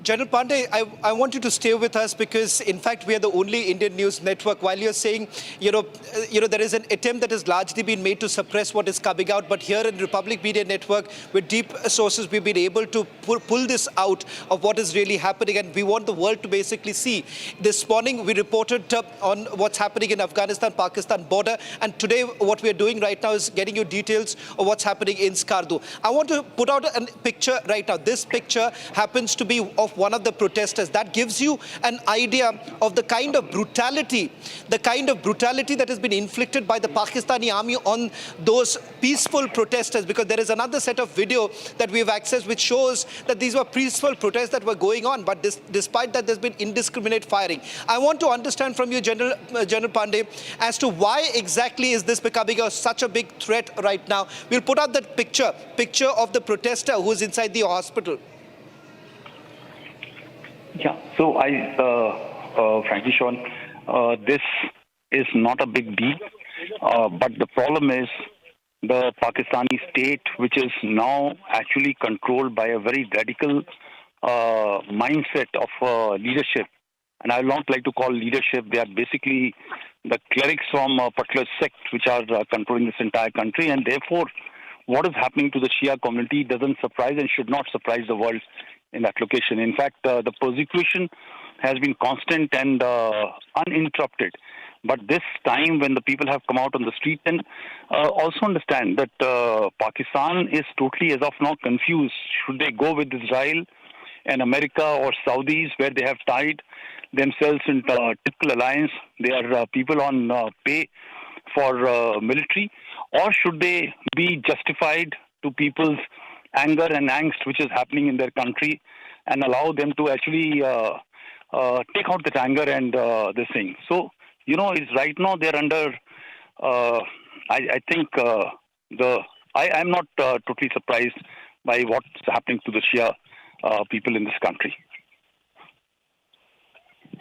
General Pandey, I want you to stay with us because, in fact, we are the only Indian news network. While you're saying, there is an attempt that has largely been made to suppress what is coming out, but here in Republic Media Network, with deep sources, we've been able to pull this out of what is really happening, and we want the world to basically see. This morning, we reported on what's happening in Afghanistan-Pakistan border, and today, what we are doing right now is getting you details of what's happening in Skardu. I want to put out a picture right now. This picture happens to be of one of the protesters. That gives you an idea of the kind of brutality that has been inflicted by the Pakistani army on those peaceful protesters, because there is another set of video that we have accessed which shows that these were peaceful protests that were going on, but despite that there's been indiscriminate firing. I want to understand from you, General Pandey, as to why exactly is this becoming such a big threat right now. We'll put out that picture of the protester who's inside the hospital. Yeah, so frankly, Sean, this is not a big deal, but the problem is the Pakistani state, which is now actually controlled by a very radical mindset of leadership. And I would not like to call leadership, they are basically the clerics from a particular sect which are controlling this entire country, and therefore what is happening to the Shia community doesn't surprise and should not surprise the world in that location. In fact, the persecution has been constant and uninterrupted. But this time when the people have come out on the street, and also understand that Pakistan is totally as of now confused. Should they go with Israel and America or Saudis, where they have tied themselves into a typical alliance. They are people on pay for military, or should they be justified to people's anger and angst which is happening in their country, and allow them to actually take out that anger and this thing. So, it's right now they're under, I think, I'm not totally surprised by what's happening to the Shia people in this country.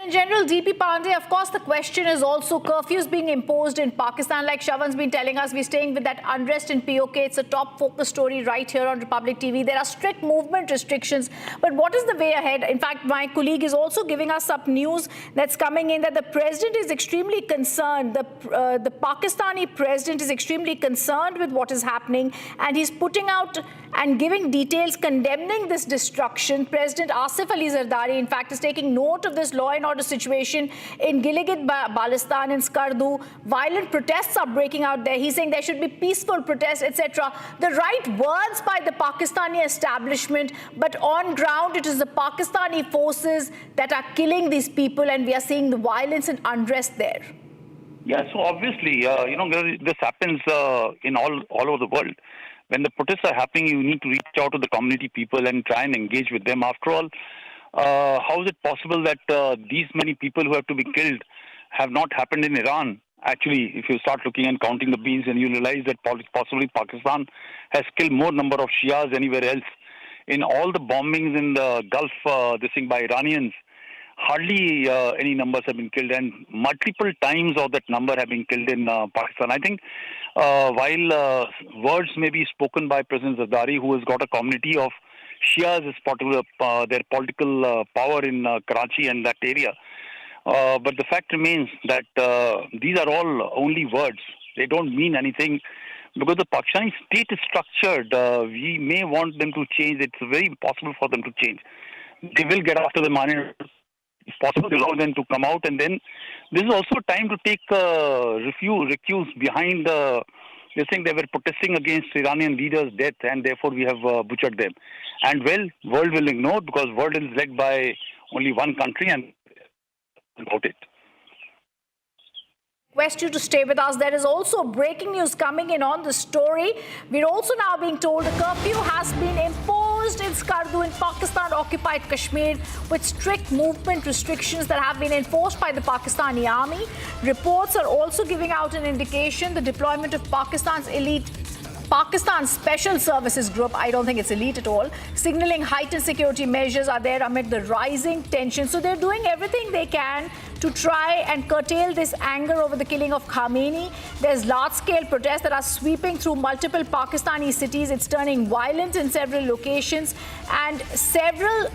General D.P. Pandey, of course, the question is also curfews being imposed in Pakistan. Like Shravan's been telling us, we're staying with that unrest in POK. It's a top focus story right here on Republic TV. There are strict movement restrictions. But what is the way ahead? In fact, my colleague is also giving us some news that's coming in that the president is extremely concerned. The Pakistani president is extremely concerned with what is happening. And he's putting out and giving details condemning this destruction. President Asif Ali Zardari, in fact, is taking note of this law and order situation in Gilgit-Baltistan and Skardu. Violent protests are breaking out there. He's saying there should be peaceful protests, etc. The right words by the Pakistani establishment, but on ground it is the Pakistani forces that are killing these people, and we are seeing the violence and unrest there. Yeah, so obviously, this happens in all over the world. When the protests are happening, you need to reach out to the community people and try and engage with them. After all, how is it possible that these many people who have to be killed have not happened in Iran? Actually, if you start looking and counting the beans, and you realize that possibly Pakistan has killed more number of Shias anywhere else. In all the bombings in the Gulf, by Iranians, hardly any numbers have been killed, and multiple times of that number have been killed in Pakistan. I think while words may be spoken by President Zardari, who has got a community of Shias as part of their political power in Karachi and that area, but the fact remains that these are all only words. They don't mean anything, because the Pakistani state is structured. We may want them to change. It's very impossible for them to change. They will get after the money. If possible, allow them to come out, and then this is also a time to take recuse behind this thing. They were protesting against Iranian leaders' death, and therefore we have butchered them. And world will ignore, because world is led by only one country, and about it. Request you to stay with us. There is also breaking news coming in on the story. We're also now being told a curfew has been imposed in Skardu in Pakistan-occupied Kashmir, with strict movement restrictions that have been enforced by the Pakistani army. Reports are also giving out an indication the deployment of Pakistan's Special Services Group, I don't think it's elite at all, signaling heightened security measures are there amid the rising tension. So they're doing everything they can to try and curtail this anger over the killing of Khamenei. There's large-scale protests that are sweeping through multiple Pakistani cities. It's turning violent in several locations. And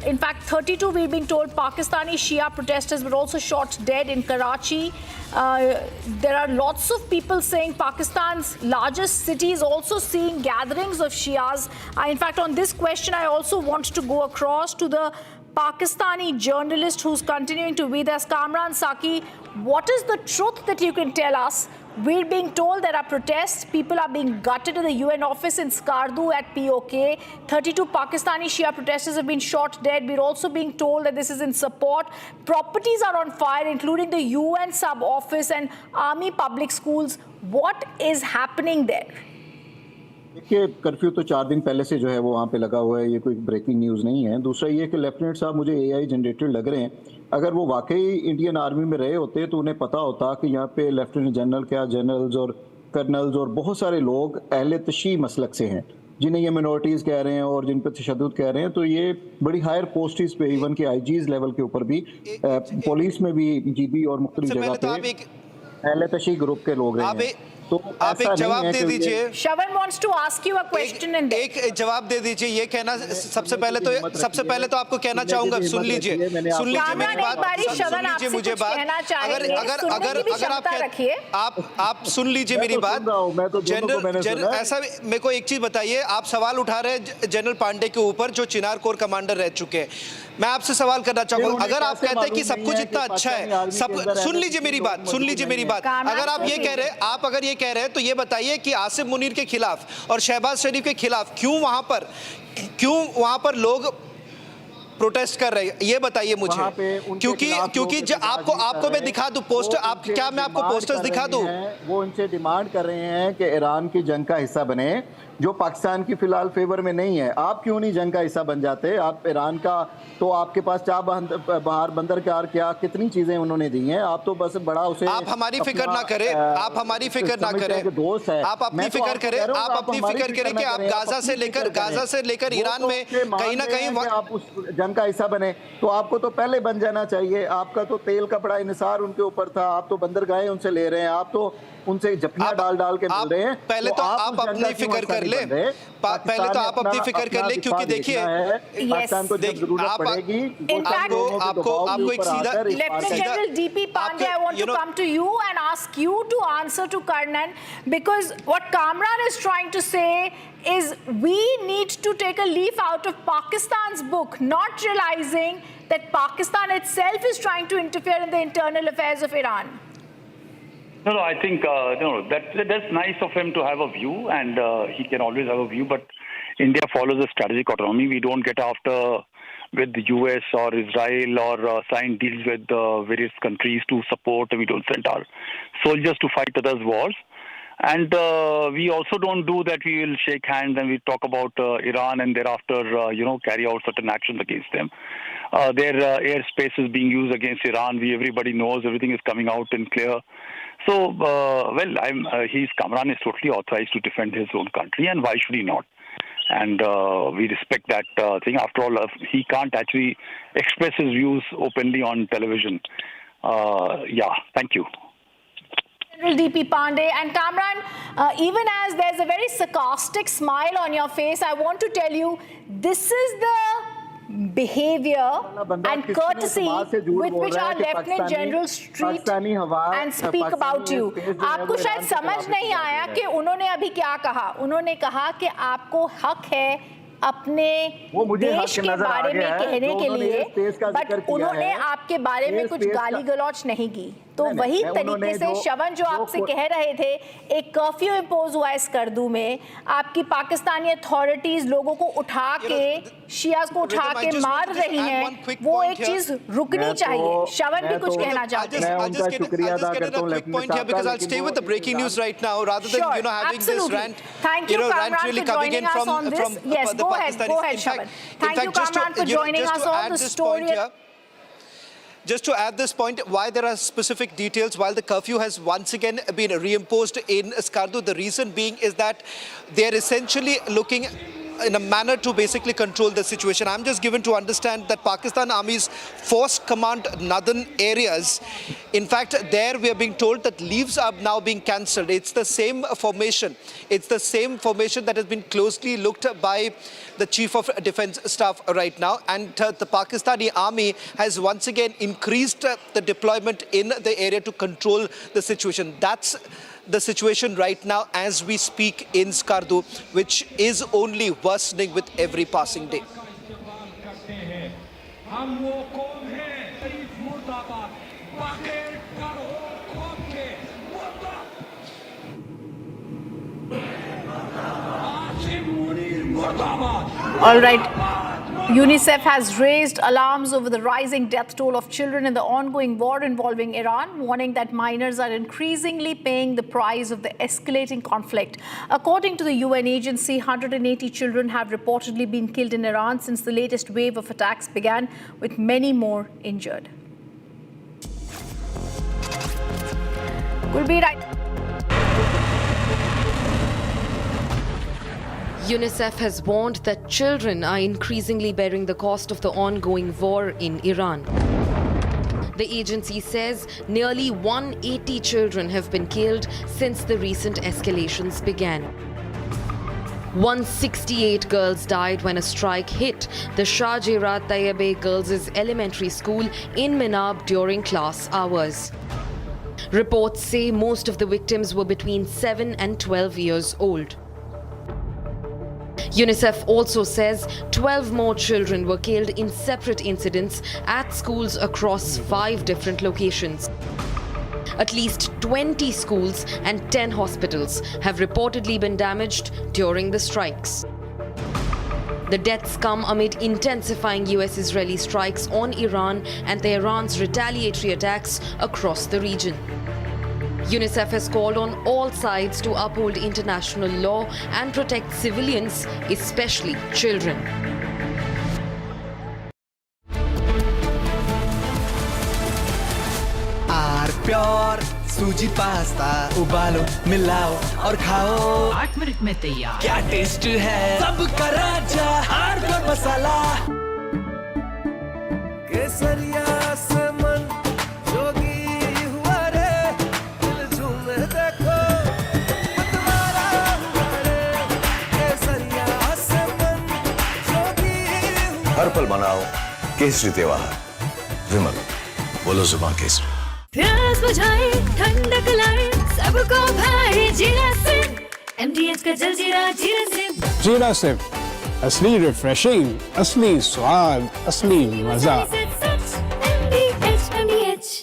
in fact, 32, we're being told, Pakistani Shia protesters were also shot dead in Karachi. There are lots of people saying Pakistan's largest city is also seeing gatherings of Shias. In fact, on this question, I also want to go across to the Pakistani journalist who's continuing to be with us, Kamran Saki. What is the truth that you can tell us? We're being told there are protests. People are being gutted in the UN office in Skardu at POK. 32 Pakistani Shia protesters have been shot dead. We're also being told that this is in support. Properties are on fire, including the UN sub-office and army public schools. What is happening there? देखिए, curfew तो 4 दिन पहले से जो है वो वहाँ पे लगा हुआ है, ये कोई ब्रेकिंग न्यूज़ नहीं है। दूसरा ये कि लेफ्टिनेंट साहब मुझे एआई जनरेटेड लग रहे हैं। अगर वो वाकई इंडियन आर्मी में रहे होते तो उन्हें पता होता कि यहाँ पे लेफ्टिनेंट जनरल क्या जनरल्स और कर्नल्स और बहुत सारे लोग अहले तशी मसलक से हैं, जिन्हें ये मिनॉरिटीज़ कह रहे हैं और जिन पर तशद्दुद कह रहे हैं। तो ये बड़ी हायर पोस्टिस पे, इवन के आईजीज़ लेवल के ऊपर भी, पुलिस में भी, जीबी और मुख्तलिफ जगह पे अहले तशी ग्रुप के लोग रहे हैं। तो आप एक जवाब दे दीजिए। Shravan wants to ask you a question and एक जवाब दे दीजिए। ये कहना सबसे पहले तो आपको कहना चाहूंगा, सुन लीजिए मेरी बात, मुझे बात, अगर आप सुन लीजिए मेरी बात। जनरल ऐसा, मेरे को एक चीज बताइए, आप सवाल उठा रहे हैं जनरल पांडे के ऊपर जो चिनार कोर कमांडर रह चुके हैं। मैं आपसे सवाल करना चाहूंगा, अगर आप कहते हैं कि सब कुछ इतना अच्छा है, सुन लीजिए मेरी बात, अगर आप ये कह रहे हैं तो ये बताइए कि आसिफ मुनीर के खिलाफ और शहबाज शरीफ के खिलाफ क्यों वहां पर लोग प्रोटेस्ट कर रहे हैं, ये बताइए मुझे, क्योंकि आपको मैं दिखा दूं पोस्ट, क्या मैं आपको पोस्टर्स दिखा दूं? वो उनसे डिमांड कर रहे हैं कि ईरान की जंग का हिस्सा बने, जो पाकिस्तान की फिलहाल फेवर में नहीं है। आप क्यों नहीं जंग का हिस्सा बन जाते? आप ईरान का, तो आपके पास बाहर बंदरगाह क्या कितनी चीजें उन्होंने दी हैं, आप तो बस बड़ा उसे, आप हमारी फिक्र ना करें, आप हमारी फिक्र ना करें, दोस्त है, आप अपनी फिक्र करें, आप अपनी फिक्र करें कि आप गाजा से लेकर ईरान में कहीं ना कहीं आप उस जंग का हिस्सा बने, तो आपको तो पहले बन जाना चाहिए। आपका तो तेल का बड़ा इन्हिसार उनके ऊपर था, आप तो बंदरगाहें उनसे ले रहे हैं, आप तो उनसे जफियां डाल के मिल रहे हैं। पहले तो आप अपनी फिक्र कर ले, पहले तो आप अपनी फिक्र कर ले, क्योंकि देखिए पाकिस्तान को जब जरूरत पड़ेगी, आपको एक सीधा, Lieutenant General DP Pandey, I want to come to you and ask you to answer to Karnan, because what Kamran is trying to say is we need to take a leaf out of Pakistan's book, not realizing that Pakistan itself is trying to interfere in the internal affairs of Iran. No, I think that's nice of him to have a view, and he can always have a view. But India follows a strategic autonomy. We don't get after with the US or Israel or sign deals with various countries to support. We don't send our soldiers to fight others' wars. And we also don't do that. We will shake hands and we talk about Iran and thereafter, carry out certain actions against them. Their airspace is being used against Iran. Everybody knows, everything is coming out and clear. So, Kamran is totally authorized to defend his own country, and why should he not? And we respect that thing. After all, he can't actually express his views openly on television. Thank you. General DP Pandey and Kamran, even as there's a very sarcastic smile on your face, I want to tell you this is the behavior and courtesy with which our Lieutenant Generals treat and speak about you. आपको शायद समझ नहीं आया कि उन्होंने अभी क्या कहा. उन्होंने कहा कि आपको हक है अपने देश के बारे में कहने के लिए, बट उन्होंने आपके बारे में कुछ गाली गलौच नहीं की. तो वही तरीके से शवन जो आपसे कह रहे थे, एक कर्फ्यू इम्पोज हुआ है स्कर्दू में, आपकी पाकिस्तानी अथॉरिटीज लोगों को उठा के, शियाज को उठा के मार रही हैं, वो एक चीज रुकनी चाहिए. शवन भी कुछ कहना चाहते हैं. I'll just get another quick point here, because I'll stay with the breaking news right now rather than having this rant. Thank you, Kamran, for joining us on this. Yes, go ahead, Shravan. Thank you, Kamran, for joining us on the story. Just to add this point, why there are specific details, while the curfew has once again been reimposed in Skardu, the reason being is that they are essentially looking in a manner to basically control the situation. I'm just given to understand that Pakistan Army's force command northern areas, in fact, there we are being told that leaves are now being cancelled. It's the same formation. It's the same formation that has been closely looked at by the Chief of Defence Staff right now. And the Pakistani Army has once again increased the deployment in the area to control the situation. That's the situation right now as we speak in Skardu, which is only worsening with every passing day. All right. UNICEF has raised alarms over the rising death toll of children in the ongoing war involving Iran, warning that minors are increasingly paying the price of the escalating conflict. According to the UN agency, 180 children have reportedly been killed in Iran since the latest wave of attacks began, with many more injured. We'll be right. UNICEF has warned that children are increasingly bearing the cost of the ongoing war in Iran. The agency says nearly 180 children have been killed since the recent escalations began. 168 girls died when a strike hit the Shah Jeerat Tayyebe Girls' Elementary School in Minab during class hours. Reports say most of the victims were between 7 and 12 years old. UNICEF also says 12 more children were killed in separate incidents at schools across 5 different locations. At least 20 schools and 10 hospitals have reportedly been damaged during the strikes. The deaths come amid intensifying US-Israeli strikes on Iran and Tehran's retaliatory attacks across the region. UNICEF has called on all sides to uphold international law and protect civilians, especially children. Pure सूजी pasta उबालो मिलाओ और खाओ 8 minute में तैयार। क्या taste है सबका राजा आर प्योर मसाला केसरिया से मन जोगी हुआ रे दिल झूमे देखो मतवारा हुआ रे केसरिया से मन जोगी हर पल मनाओ केसरी त्योहार विमल बोलो जुबान केसरी प्यास बुझाए ठंडक लाए सबको भाए जीरा से MDH का जलजीरा जीरा से जीरा सिप असली रिफ्रेशिंग, असली स्वाद, असली मजा। MDH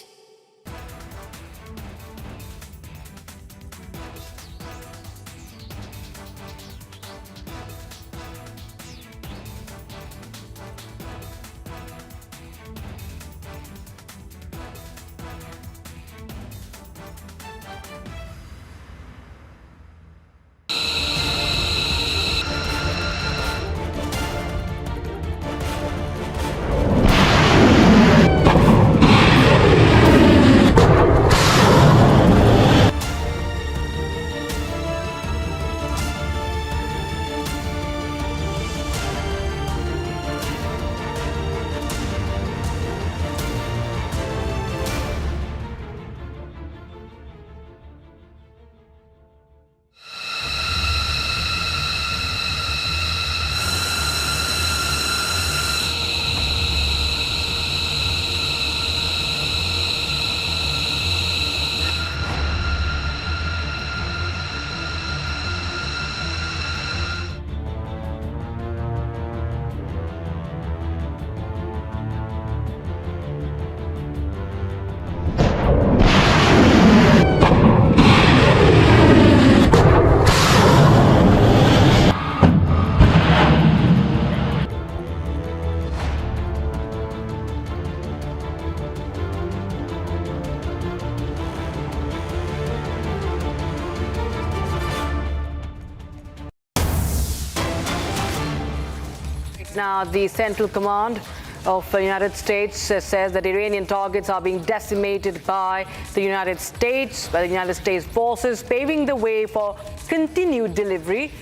Now, the Central Command of the United States says that Iranian targets are being decimated by the United States forces, paving the way for continued delivery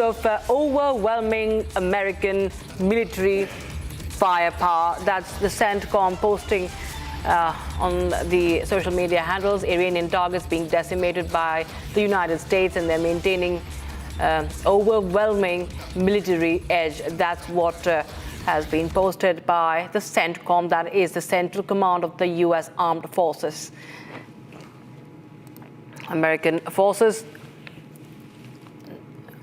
of overwhelming American military firepower. That's the CENTCOM posting on the social media handles. Iranian targets being decimated by the United States, and they're maintaining overwhelming military edge. That's what has been posted by the CENTCOM, that is the Central Command of the US Armed Forces. American forces.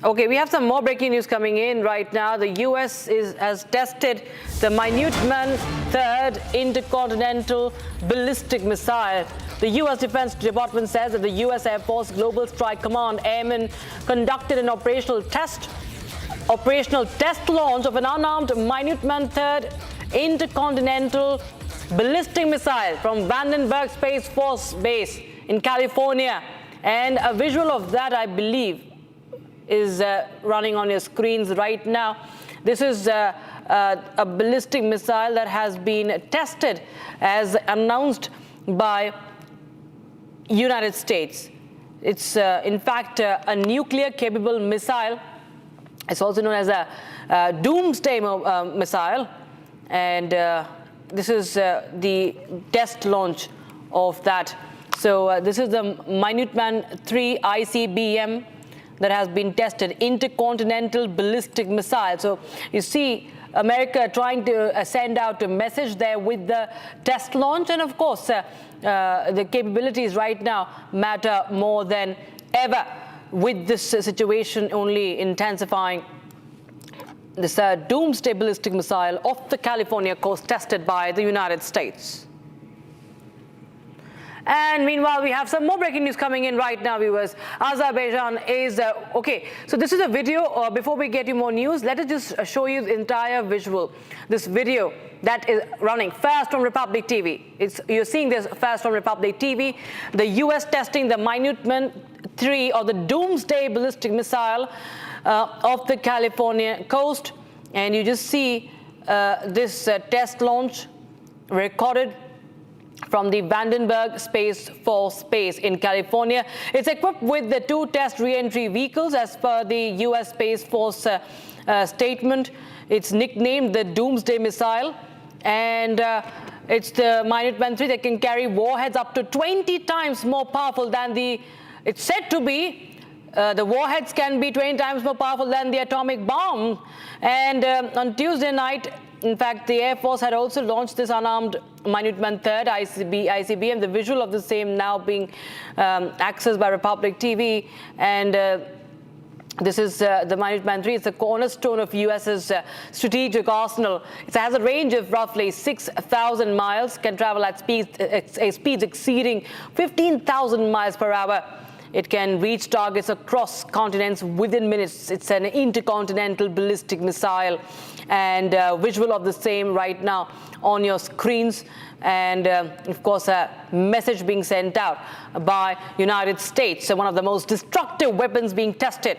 Okay, we have some more breaking news coming in right now. The US has tested the Minuteman III intercontinental ballistic missile. The US Defense Department says that the US Air Force Global Strike Command Airmen conducted an operational test launch of an unarmed Minuteman III intercontinental ballistic missile from Vandenberg Space Force Base in California. And a visual of that, I believe, is running on your screens right now. This is a ballistic missile that has been tested as announced by United States. It's in fact a nuclear capable missile. It's also known as a doomsday missile, and this is the test launch of that. So this is the Minuteman III ICBM that has been tested, intercontinental ballistic missile. So you see America trying to send out a message there with the test launch, and of course the capabilities right now matter more than ever, with this situation only intensifying. This doomsday ballistic missile off the California coast tested by the United States. And meanwhile, we have some more breaking news coming in right now, viewers. Azerbaijan is, okay, so this is a video. Before we get you more news, let us just show you the entire visual. This video that is running fast on Republic TV. You're seeing this fast on Republic TV. The US testing the Minuteman III, or the doomsday ballistic missile off the California coast. And you just see this test launch recorded from the Vandenberg Space Force Base in California. It's equipped with the 2 test re-entry vehicles as per the US Space Force statement. It's nicknamed the Doomsday Missile, and it's the Minuteman III that can carry warheads up to 20 times more powerful than it's said to be, the warheads can be 20 times more powerful than the atomic bomb. And on Tuesday night, in fact, the Air Force had also launched this unarmed Minuteman III ICBM, the visual of the same now being accessed by Republic TV. And this is the Minuteman III. It's the cornerstone of US's strategic arsenal. It has a range of roughly 6,000 miles, can travel at speeds exceeding 15,000 miles per hour. It can reach targets across continents within minutes. It's an intercontinental ballistic missile, and visual of the same right now on your screens. And of course, a message being sent out by United States. So one of the most destructive weapons being tested.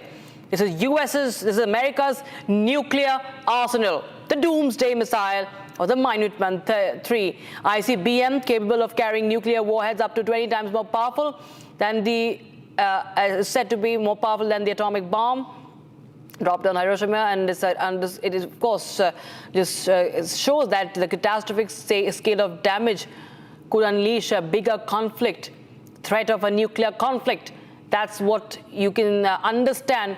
This is America's nuclear arsenal, the Doomsday Missile, or the Minuteman III ICBM, capable of carrying nuclear warheads up to 20 times more powerful than said to be more powerful than the atomic bomb dropped on Hiroshima. And it is, of course, it shows that the catastrophic scale of damage could unleash a bigger conflict, threat of a nuclear conflict. That's what you can understand,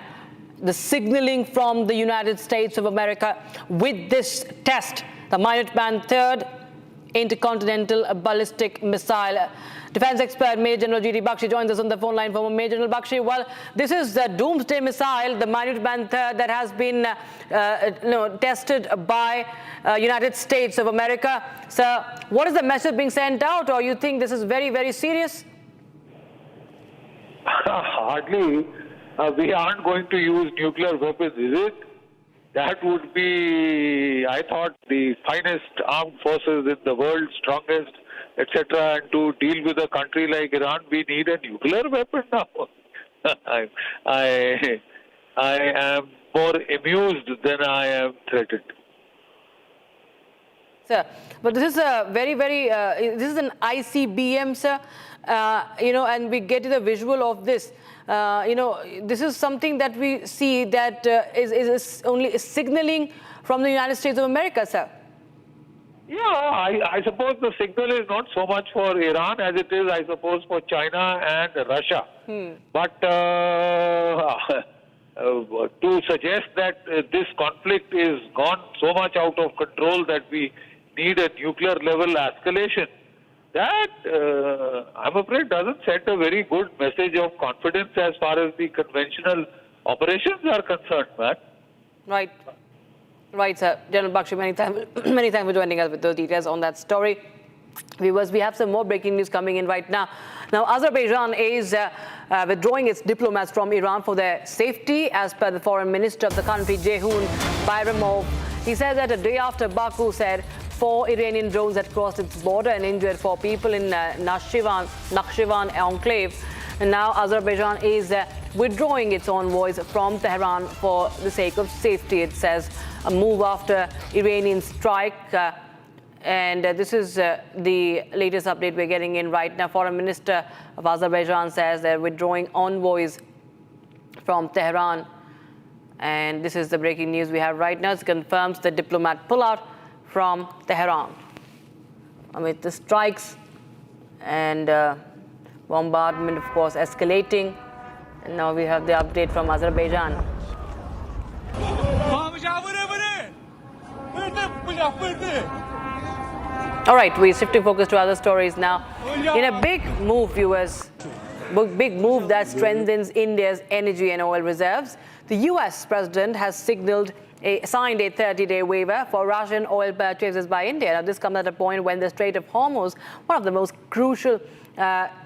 the signaling from the United States of America with this test, the Minuteman III intercontinental ballistic missile. Defense expert Major General G.D. Bakshi joins us on the phone line. Former Major General Bakshi, well, this is the Doomsday Missile, the Minuteman III, that has been tested by United States of America. So what is the message being sent out, or you think this is very, very serious? Hardly. We aren't going to use nuclear weapons, is it? That would be, I thought, the finest armed forces in the world, strongest, etc. And to deal with a country like Iran, we need a nuclear weapon now. I am more amused than I am threatened. Sir, but this is a very, very, this is an ICBM, sir, and we get to the visual of this. This is something that we see that is only signaling from the United States of America, sir. Yeah, I suppose the signal is not so much for Iran as it is, I suppose, for China and Russia. But to suggest that this conflict is gone so much out of control that we need a nuclear level escalation, that I'm afraid doesn't send a very good message of confidence as far as the conventional operations are concerned, man. Right. Right, sir. General Bakshi, many thanks for joining us with those details on that story. Viewers, we have some more breaking news coming in right now. Now, Azerbaijan is withdrawing its diplomats from Iran for their safety, as per the foreign minister of the country, Ceyhun Bayramov. He said that a day after Baku said 4 Iranian drones had crossed its border and injured 4 people in Nakhchivan enclave. And now Azerbaijan is withdrawing its envoys from Tehran for the sake of safety. It says a move after Iranian strike. And this is the latest update we're getting in right now. Foreign Minister of Azerbaijan says they're withdrawing envoys from Tehran. And this is the breaking news we have right now. It confirms the diplomat pullout from Tehran amid the strikes and bombardment, of course, escalating. And now we have the update from Azerbaijan. All right, we're shifting focus to other stories now. In a big move, viewers, big move that strengthens India's energy and oil reserves, The US president has signed a 30-day waiver for Russian oil purchases by India. Now, this comes at a point when the Strait of Hormuz, one of the most crucial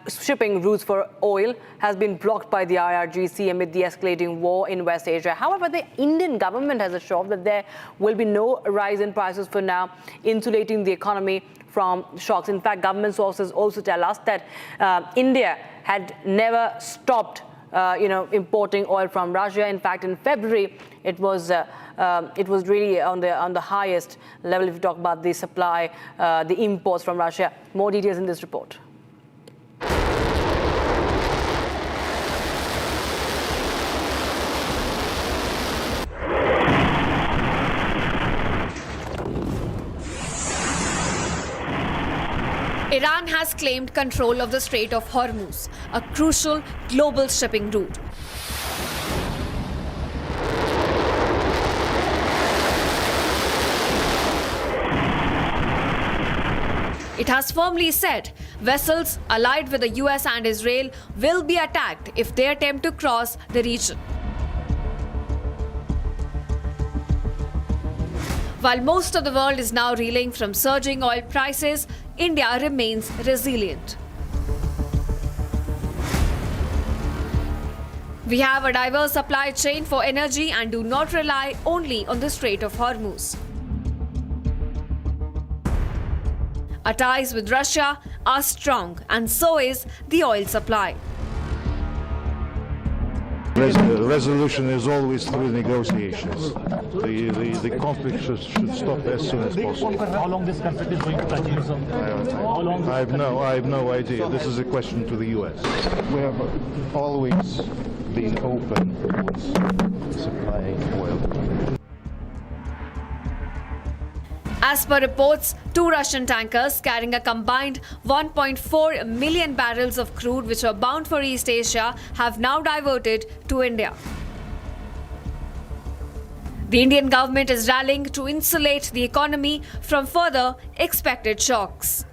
shipping routes for oil, has been blocked by the IRGC amid the escalating war in West Asia. However, the Indian government has assured that there will be no rise in prices for now, insulating the economy from shocks. In fact, government sources also tell us that India had never stopped importing oil from Russia. In fact, in February, it was really on the highest level if you talk about the supply, the imports from Russia. More details in this report. Iran has claimed control of the Strait of Hormuz, a crucial global shipping route. It has firmly said vessels allied with the US and Israel will be attacked if they attempt to cross the region. While most of the world is now reeling from surging oil prices, India remains resilient. We have a diverse supply chain for energy and do not rely only on the Strait of Hormuz. Our ties with Russia are strong, and so is the oil supply. Resolution is always through negotiations. The conflict should stop as soon as possible. How long this conflict is going to continue? I have no idea. This is a question to the US. We have always been open towards supplying oil. As per reports, 2 Russian tankers carrying a combined 1.4 million barrels of crude which were bound for East Asia have now diverted to India. The Indian government is rallying to insulate the economy from further expected shocks.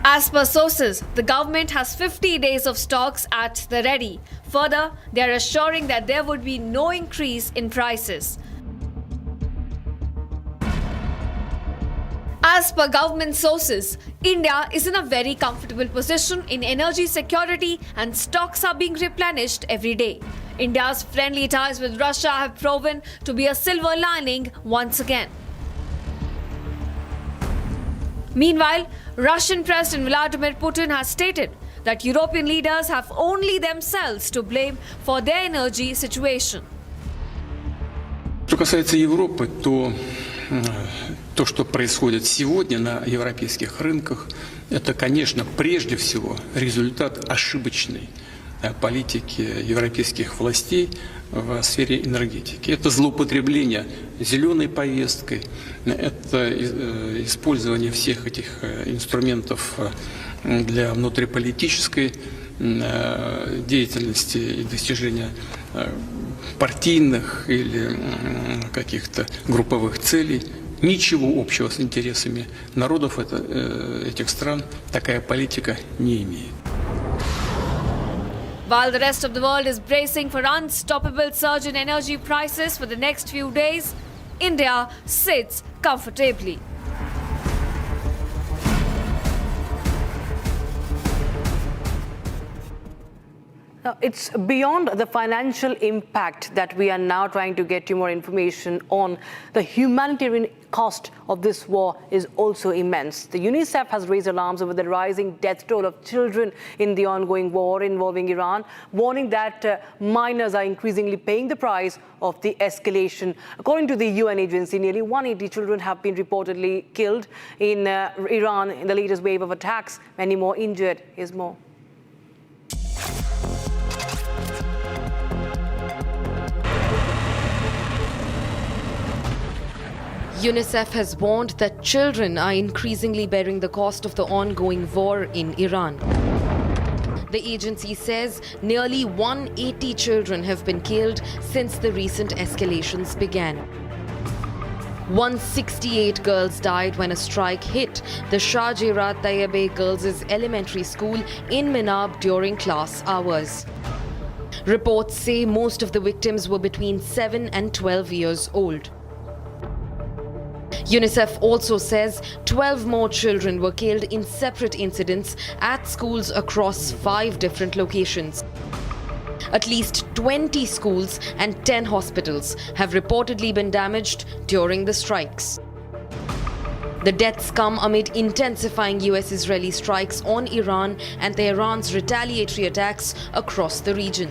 As per sources, the government has 50 days of stocks at the ready. Further, they are assuring that there would be no increase in prices. As per government sources, India is in a very comfortable position in energy security and stocks are being replenished every day. India's friendly ties with Russia have proven to be a silver lining once again. Meanwhile, Russian President Vladimir Putin has stated that European leaders have only themselves to blame for their energy situation. Что касается Европы, то что происходит сегодня на европейских рынках, это, конечно, прежде всего результат ошибочной политики европейских властей в сфере энергетики. Это злоупотребление зеленой повесткой, это использование всех этих инструментов для внутриполитической деятельности и достижения партийных или каких-то групповых целей. Ничего общего с интересами народов этих стран такая политика не имеет. While the rest of the world is bracing for unstoppable surge in energy prices for the next few days, India sits comfortably. Now, it's beyond the financial impact that we are now trying to get you more information on. The humanitarian cost of this war is also immense. The UNICEF has raised alarms over the rising death toll of children in the ongoing war involving Iran, warning that minors are increasingly paying the price of the escalation. According to the UN agency, nearly 180 children have been reportedly killed in Iran in the latest wave of attacks. Many more injured. Here's more. UNICEF has warned that children are increasingly bearing the cost of the ongoing war in Iran. The agency says nearly 180 children have been killed since the recent escalations began. 168 girls died when a strike hit the Shah-Jirat Tayyebe Girls' Elementary School in Minab during class hours. Reports say most of the victims were between 7 and 12 years old. UNICEF also says 12 more children were killed in separate incidents at schools across 5 different locations. At least 20 schools and 10 hospitals have reportedly been damaged during the strikes. The deaths come amid intensifying US-Israeli strikes on Iran and Tehran's retaliatory attacks across the region.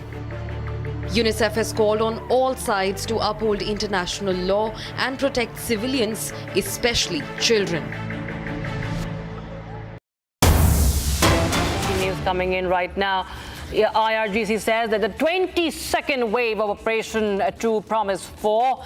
UNICEF has called on all sides to uphold international law and protect civilians, especially children. News coming in right now. IRGC says that the 22nd wave of Operation True Promise 4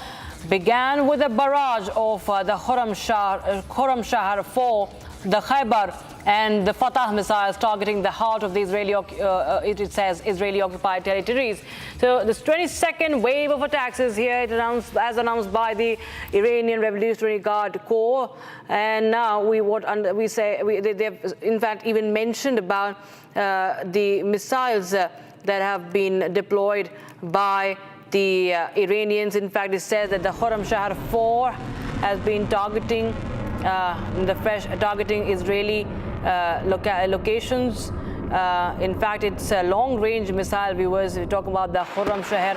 began with a barrage of the Khorramshahr 4, the Khyber and the Fatah missiles targeting the heart of the Israeli-occupied territories. So this 22nd wave of attacks is here, as announced by the Iranian Revolutionary Guard Corps. And now they've in fact even mentioned about the missiles that have been deployed by the Iranians. In fact, it says that the Khorramshahr 4 has been targeting Israeli locations. In fact, it's a long-range missile, viewers. We talk about the Khorramshahr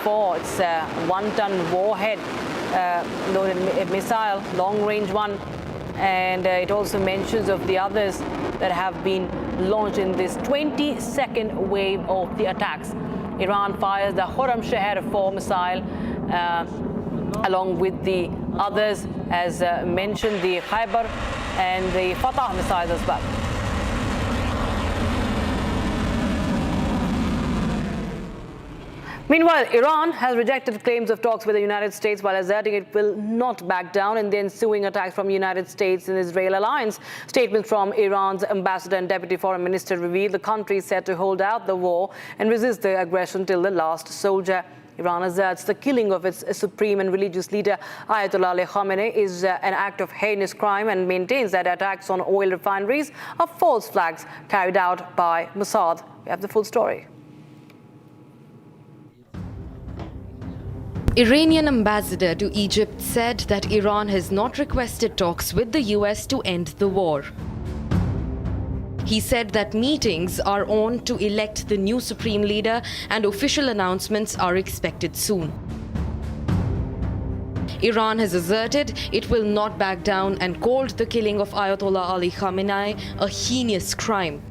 4. It's a 1-ton warhead loaded missile, long-range one. And it also mentions of the others that have been launched in this 22nd wave of the attacks. Iran fires the Khorramshahr 4 missile along with the others, as mentioned, the Khyber and the Fatah missiles as well. Meanwhile, Iran has rejected claims of talks with the United States while asserting it will not back down in the ensuing attacks from the United States and Israel alliance. Statements from Iran's ambassador and deputy foreign minister reveal the country is set to hold out the war and resist the aggression till the last soldier. Iran asserts the killing of its supreme and religious leader Ayatollah Ali Khamenei is an act of heinous crime and maintains that attacks on oil refineries are false flags carried out by Mossad. We have the full story. Iranian ambassador to Egypt said that Iran has not requested talks with the US to end the war. He said that meetings are on to elect the new supreme leader and official announcements are expected soon. Iran has asserted it will not back down and called the killing of Ayatollah Ali Khamenei a heinous crime.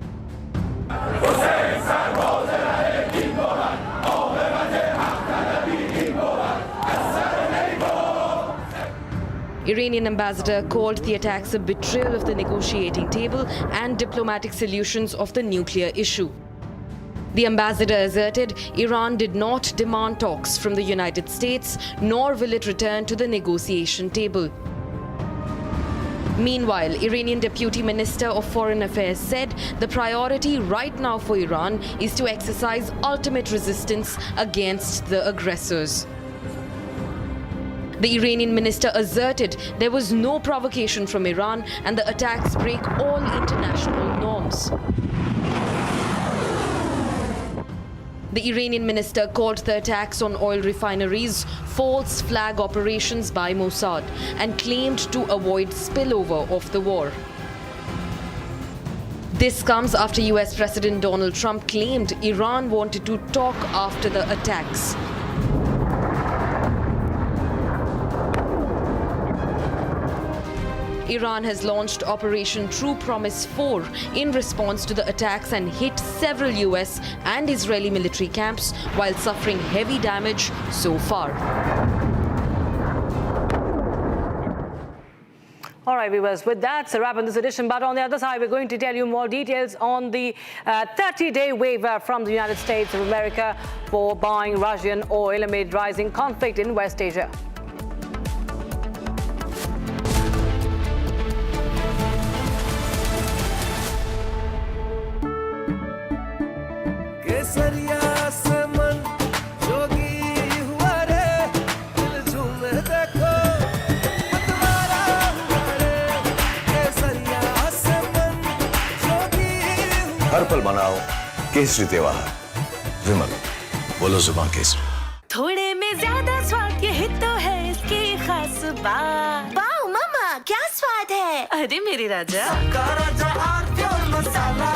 Iranian ambassador called the attacks a betrayal of the negotiating table and diplomatic solutions of the nuclear issue. The ambassador asserted Iran did not demand talks from the United States, nor will it return to the negotiation table. Meanwhile, Iranian Deputy Minister of Foreign Affairs said the priority right now for Iran is to exercise ultimate resistance against the aggressors. The Iranian minister asserted there was no provocation from Iran and the attacks break all international norms. The Iranian minister called the attacks on oil refineries false flag operations by Mossad and claimed to avoid spillover of the war. This comes after US President Donald Trump claimed Iran wanted to talk after the attacks. Iran has launched Operation True Promise 4 in response to the attacks and hit several US and Israeli military camps while suffering heavy damage so far. All right, viewers, with that, it's a wrap on this edition. But on the other side, we're going to tell you more details on the 30-day waiver from the United States of America for buying Russian oil amid rising conflict in West Asia. हर पल बनाओ केसरी त्योहार। विमल, बोलो जुबान केसरी। थोड़े में ज्यादा स्वाद, यही तो है इसकी खास बात। वाओ मामा, क्या स्वाद है। अरे मेरे राजा, मसाला।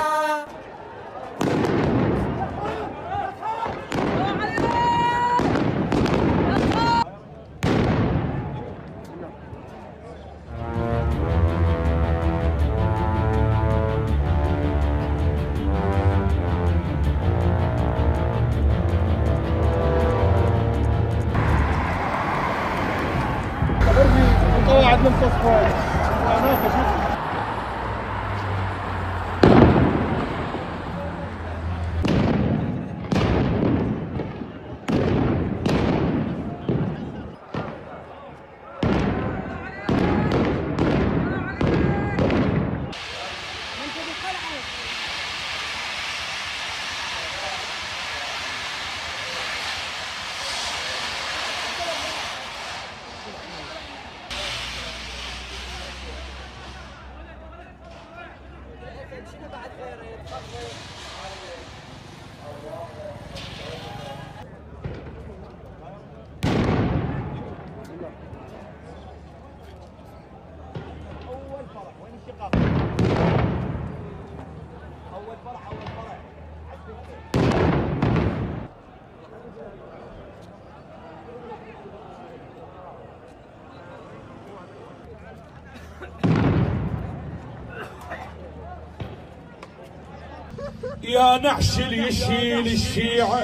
يا نعش اللي يشيل الشيعة،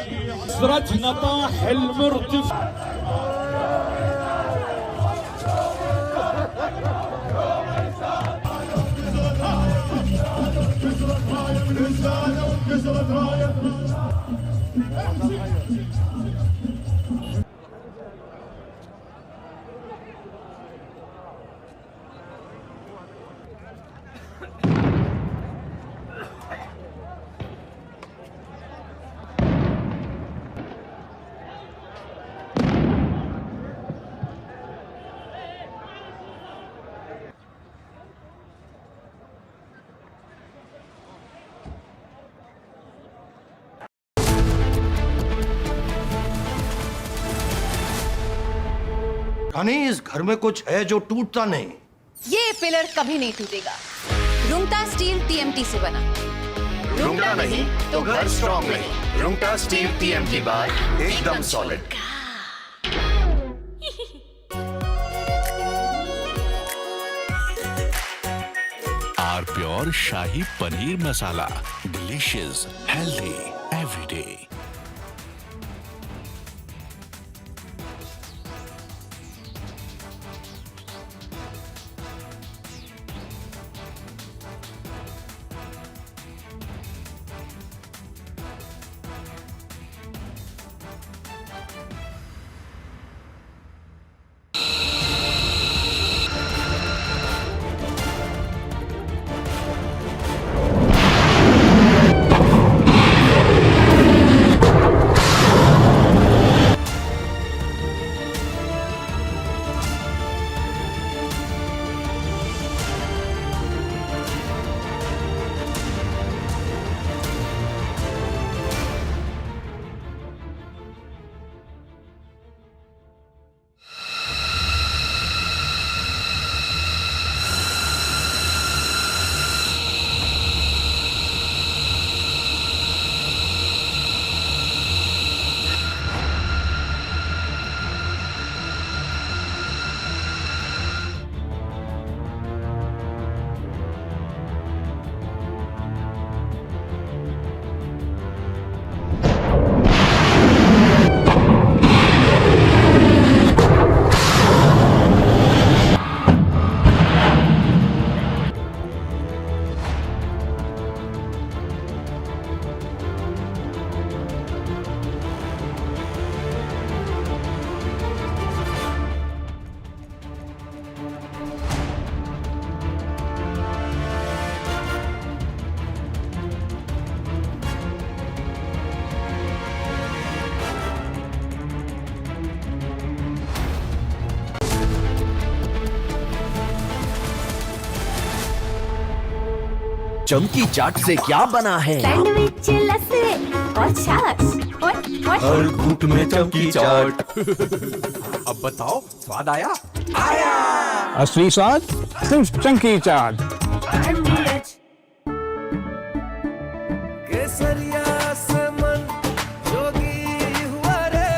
سرتنا طاح المرتفع. रानी, इस घर में कुछ है जो टूटता नहीं। ये पिलर कभी नहीं टूटेगा। रुंगटा स्टील टीएमटी से बना। रुंगटा नहीं तो घर स्ट्रॉन्ग नहीं। रुंगटा स्टील टीएमटी बार एकदम solid. Our pure shahi paneer masala, delicious, healthy everyday. चमकी चाट से क्या बना है? सैंडविच लस्सी और छाछ और हर घूंट में चमकी चाट। अब बताओ स्वाद आया? आया। असली स्वाद सिर्फ चंकी चाट। केसरिया से मन जोगी हुआ रे,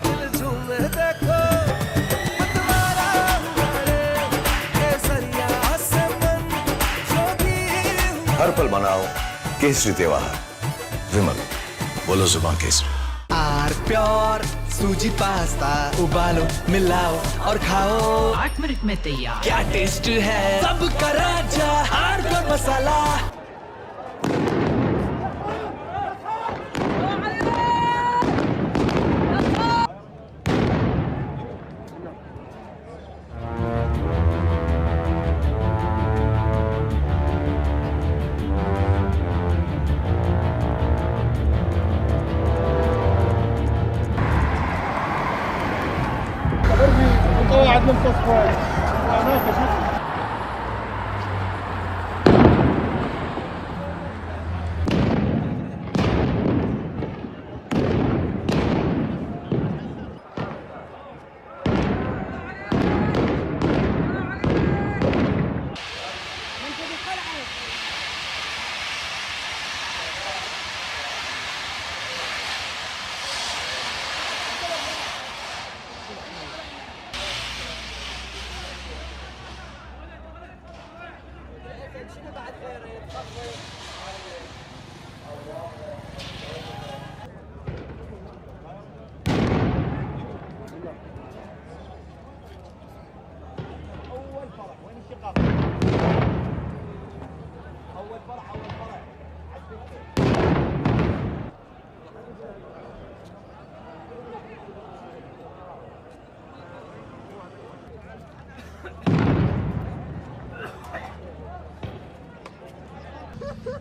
दिल झूमे देखो मतवारा हुआ रे। केसरिया से मन जोगी हुआ। हर पल मनाओ केसरी त्योहार। विमल, बोलो जुबान केसरी। आर प्योर सूजी पास्ता उबालो मिलाओ और खाओ 8 मिनट में तैयार। क्या टेस्ट है सबका राजा hardcore masala.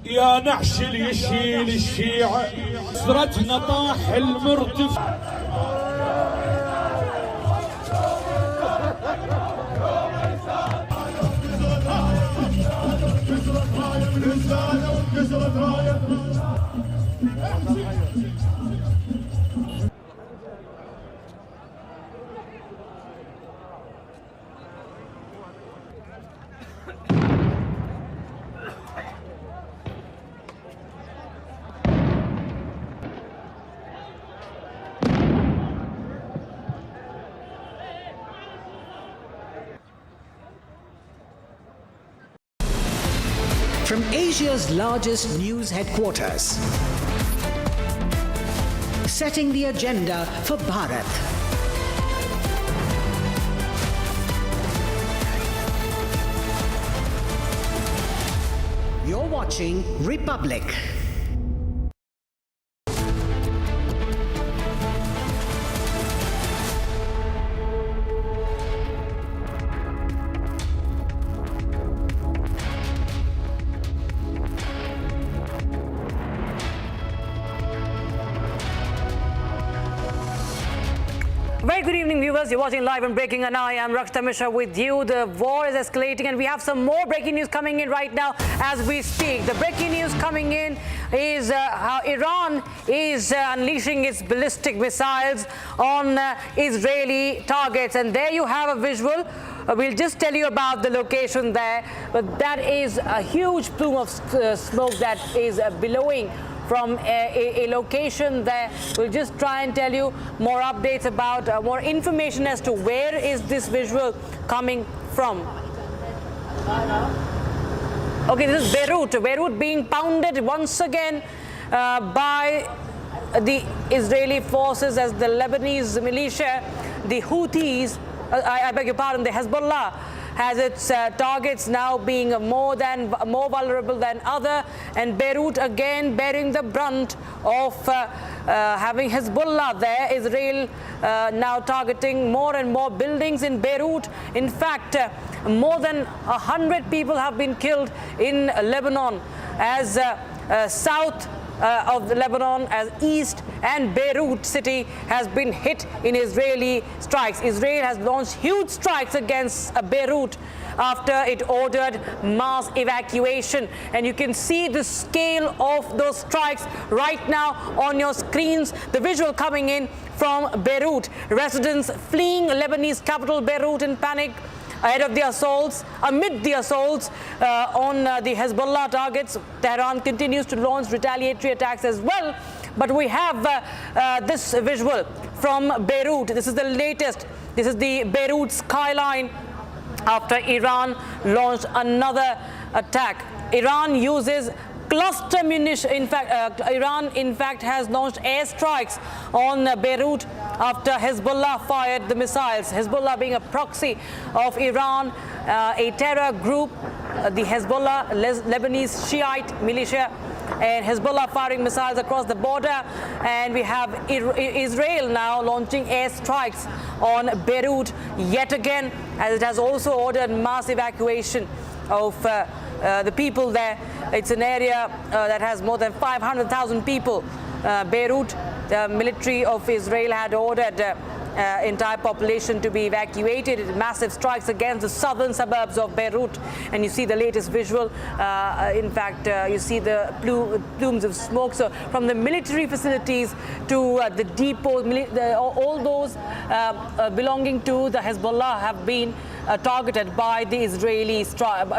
يا نعش اللي يشيل الشيعة سرتنا طاح المرتفع. From Asia's largest news headquarters, setting the agenda for Bharat. You're watching Republic. Very good evening, viewers. You're watching live and breaking, and I am Rakshita Mishra with you. The war is escalating, and we have some more breaking news coming in right now as we speak. The breaking news coming in is how Iran is unleashing its ballistic missiles on Israeli targets, and there you have a visual. We'll just tell you about the location there, but that is a huge plume of smoke that is billowing from a location there. We'll just try and tell you more updates about more information as to where is this visual coming from. Okay, this is Beirut. Beirut being pounded once again by the Israeli forces as the Lebanese militia, the Houthis, I beg your pardon, the Hezbollah has its targets now being more vulnerable than other, and Beirut again bearing the brunt of having Hezbollah there. Israel now targeting more and more buildings in Beirut. In fact, more than 100 people have been killed in Lebanon as south of Lebanon, as east and Beirut city has been hit in Israeli strikes. Israel has launched huge strikes against Beirut, after it ordered mass evacuation. And you can see the scale of those strikes right now on your screens. The visual coming in from Beirut. Residents fleeing Lebanese capital Beirut in panic ahead of the assaults, amid the assaults on the Hezbollah targets. Tehran continues to launch retaliatory attacks as well. But we have this visual from Beirut. This is the latest. This is the Beirut skyline after Iran launched another attack. Iran uses cluster munition. Iran in fact has launched airstrikes on Beirut after Hezbollah fired the missiles. Hezbollah being a proxy of Iran, a terror group, the Hezbollah, Lebanese Shiite militia, and Hezbollah firing missiles across the border. And we have Israel now launching airstrikes on Beirut yet again, as it has also ordered mass evacuation of the people there. It's an area that has more than 500,000 people. Beirut, the military of Israel had ordered entire population to be evacuated. Massive strikes against the southern suburbs of Beirut, and you see the latest visual. In fact, you see the plumes of smoke. So from the military facilities to the depots, all those belonging to the Hezbollah have been targeted by the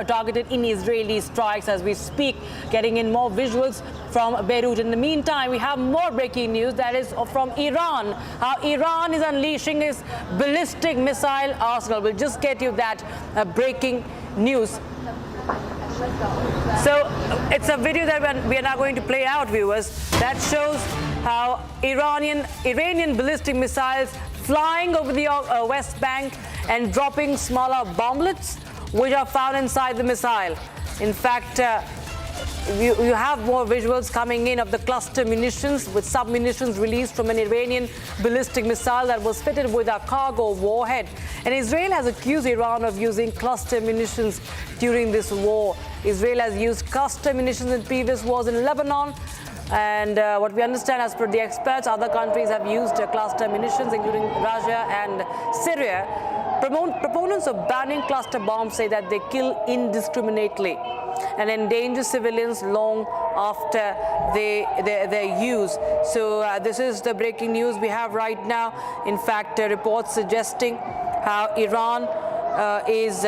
targeted in Israeli strikes as we speak. Getting in more visuals from Beirut. In the meantime, we have more breaking news that is from Iran. How Iran is unleashing its ballistic missile arsenal. We'll just get you that breaking news. So it's a video that we are now going to play out, viewers, that shows how Iranian ballistic missiles flying over the West Bank and dropping smaller bomblets which are found inside the missile. In fact, you have more visuals coming in of the cluster munitions with sub-munitions released from an Iranian ballistic missile that was fitted with a cargo warhead. And Israel has accused Iran of using cluster munitions during this war. Israel has used cluster munitions in previous wars in Lebanon. And what we understand, as per the experts, other countries have used cluster munitions, including Russia and Syria. Proponents of banning cluster bombs say that they kill indiscriminately and endanger civilians long after their use. So this is the breaking news we have right now. In fact, reports suggesting how Iran is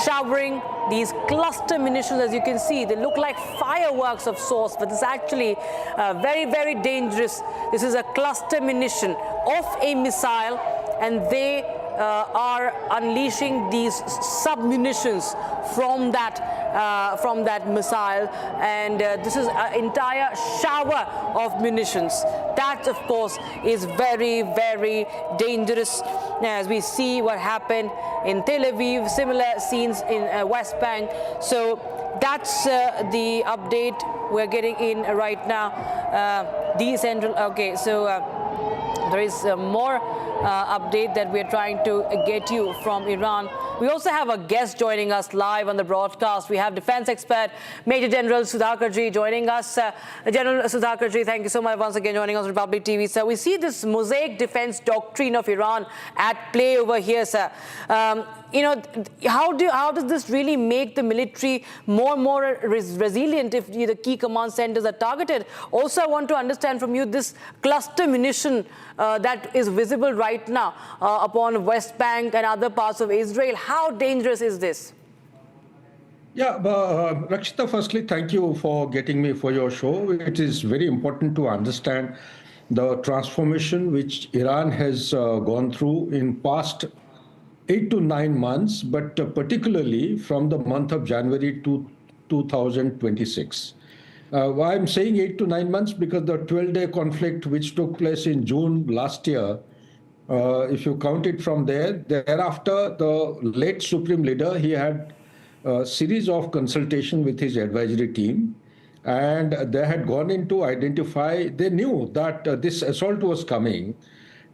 showering these cluster munitions. As you can see, they look like fireworks of sorts, but it's actually very, very dangerous. This is a cluster munition of a missile, and they are unleashing these sub-munitions from that missile, and this is an entire shower of munitions. That, of course, is very, very dangerous. As we see what happened in Tel Aviv, similar scenes in West Bank. So that's the update we're getting in right now. Okay, so there is more update that we're trying to get you from Iran. We also have a guest joining us live on the broadcast. We have defense expert Major General Sudhakarji joining us. General Sudhakarji, thank you so much once again joining us on Republic TV. So we see this mosaic defense doctrine of Iran at play over here, sir. How does this really make the military more and more resilient if the key command centers are targeted? Also, I want to understand from you this cluster munition that is visible right now upon West Bank and other parts of Israel. How dangerous is this? Yeah, Rakshita, firstly, thank you for getting me for your show. It is very important to understand the transformation which Iran has gone through in past 8 to 9 months, but particularly from the month of January to 2026. I'm saying 8 to 9 months because the 12-day conflict which took place in June last year, if you count it from thereafter, the late Supreme Leader, he had a series of consultation with his advisory team, and they had gone in to identify, they knew that this assault was coming,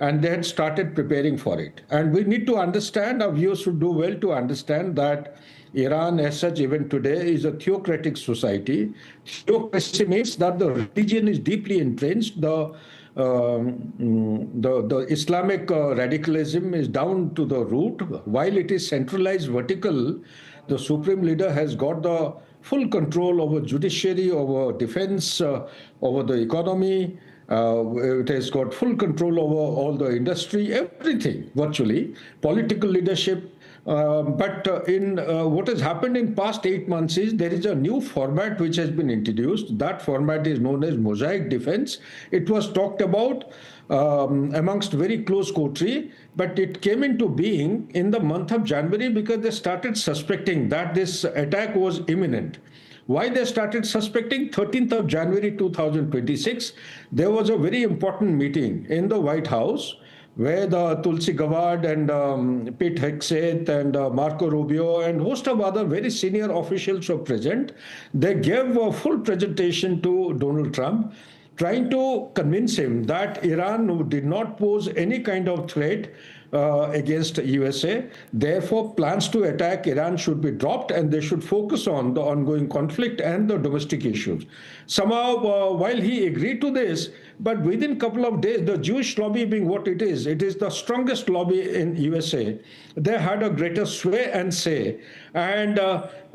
and they had started preparing for it. And we need to understand, our viewers should do well to understand that Iran as such even today is a theocratic society. Theocracy means that the religion is deeply entrenched. The the Islamic radicalism is down to the root. While it is centralized vertical, the supreme leader has got the full control over judiciary, over defense, over the economy. It has got full control over all the industry, everything, virtually, political leadership. But in what has happened in past 8 months is there is a new format which has been introduced. That format is known as mosaic defense. It was talked about amongst very close coterie, but it came into being in the month of January because they started suspecting that this attack was imminent. Why they started suspecting? 13th of January 2026, there was a very important meeting in the White House where the Tulsi Gabbard and Pete Hegseth and Marco Rubio and host of other very senior officials were present. They gave a full presentation to Donald Trump, trying to convince him that Iran did not pose any kind of threat against USA. Therefore, plans to attack Iran should be dropped and they should focus on the ongoing conflict and the domestic issues. Somehow, while he agreed to this, but within a couple of days, the Jewish lobby being what it is the strongest lobby in USA. They had a greater sway and say. And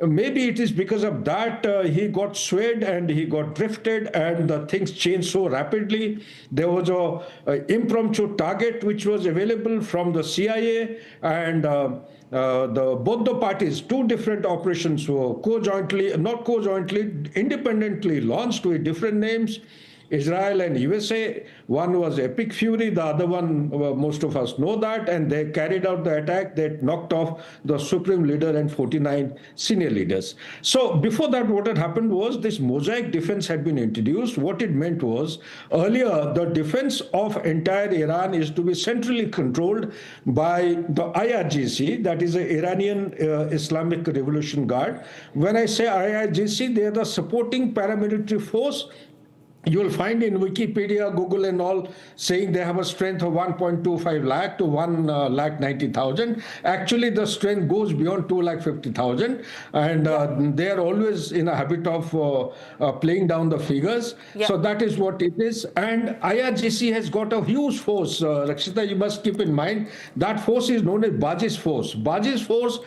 maybe it is because of that he got swayed and he got drifted and the things changed so rapidly. There was a impromptu target which was available from the CIA and both the parties, two different operations were independently launched with different names. Israel and USA. One was Epic Fury, the other one, most of us know that, and they carried out the attack that knocked off the supreme leader and 49 senior leaders. So before that, what had happened was this mosaic defense had been introduced. What it meant was earlier, the defense of entire Iran is to be centrally controlled by the IRGC, that is the Iranian Islamic Revolution Guard. When I say IRGC, they are the supporting paramilitary force. You will find in Wikipedia, Google and all saying they have a strength of 1.25 lakh to 1,90,000. Actually, the strength goes beyond 2,50,000. And they are always in a habit of playing down the figures. Yeah. So that is what it is. And IRGC has got a huge force. Rakshita, you must keep in mind, that force is known as Baji's force. Baji's force,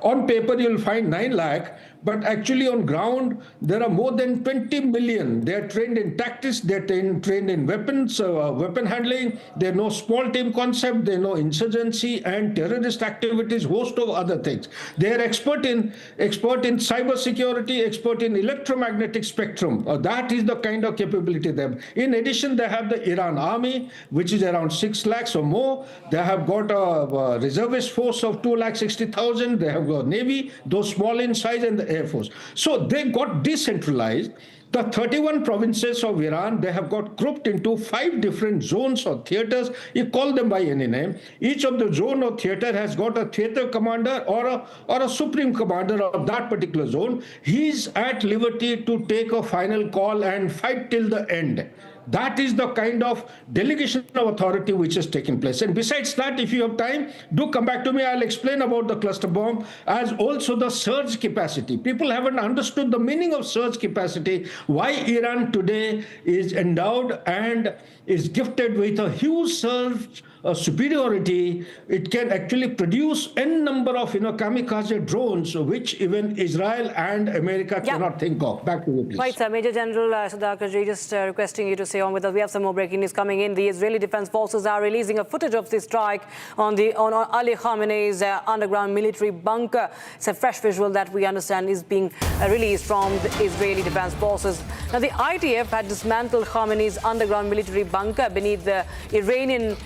on paper, you will find 9 lakh. But actually on ground, there are more than 20 million. They are trained in tactics, they are trained in weapons, weapon handling. They know small team concept, they know insurgency and terrorist activities, host of other things. They are expert in cyber security, expert in electromagnetic spectrum. That is the kind of capability they have. In addition, they have the Iran army, which is around 6 lakhs or more. They have got a reservist force of 2,60,000. They have got navy, those small in size, and the Air Force. So they got decentralized. The 31 provinces of Iran, they have got grouped into 5 different zones or theaters. You call them by any name. Each of the zone or theater has got a theater commander or a supreme commander of that particular zone. He's at liberty to take a final call and fight till the end. That is the kind of delegation of authority which has taken place. And besides that, if you have time, do come back to me. I'll explain about the cluster bomb as also the surge capacity. People haven't understood the meaning of surge capacity, why Iran today is endowed and is gifted with a huge surge superiority. It can actually produce n number of kamikaze drones, which even Israel and America cannot think of. Back to you, please. Right, sir. Major General Sudhakarji, just requesting you to stay on with us. We have some more breaking news coming in. The Israeli Defense Forces are releasing a footage of the strike on Ali Khamenei's underground military bunker. It's a fresh visual that we understand is being released from the Israeli Defense Forces. Now, the IDF had dismantled Khamenei's underground military bunker beneath the Iranian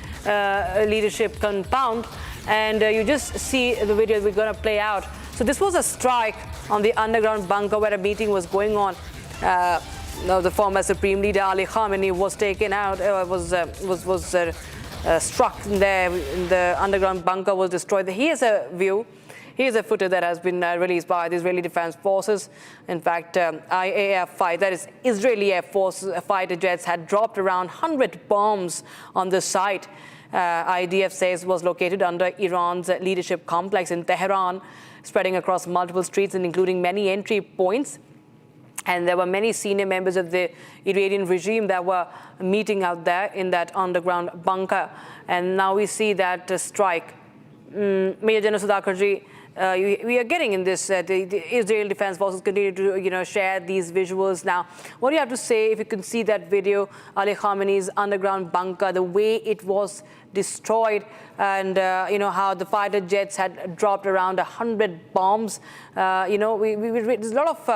leadership compound, and you just see the video we're going to play out. So this was a strike on the underground bunker where a meeting was going on. The former Supreme Leader Ali Khamenei was taken out, struck there. The underground bunker was destroyed. Here's a view. Here's a footage that has been released by the Israeli Defense Forces. In fact, IAF, that is Israeli Air Force fighter jets, had dropped around 100 bombs on the site. IDF says was located under Iran's leadership complex in Tehran, spreading across multiple streets and including many entry points. And there were many senior members of the Iranian regime that were meeting out there in that underground bunker. And now we see that strike. Major General Sudhakarji, we are getting in this, the Israel Defense Forces continue to, share these visuals now. What do you have to say if you can see that video, Ali Khamenei's underground bunker, the way it was destroyed, and how the fighter jets had dropped around 100 bombs. There's a lot of,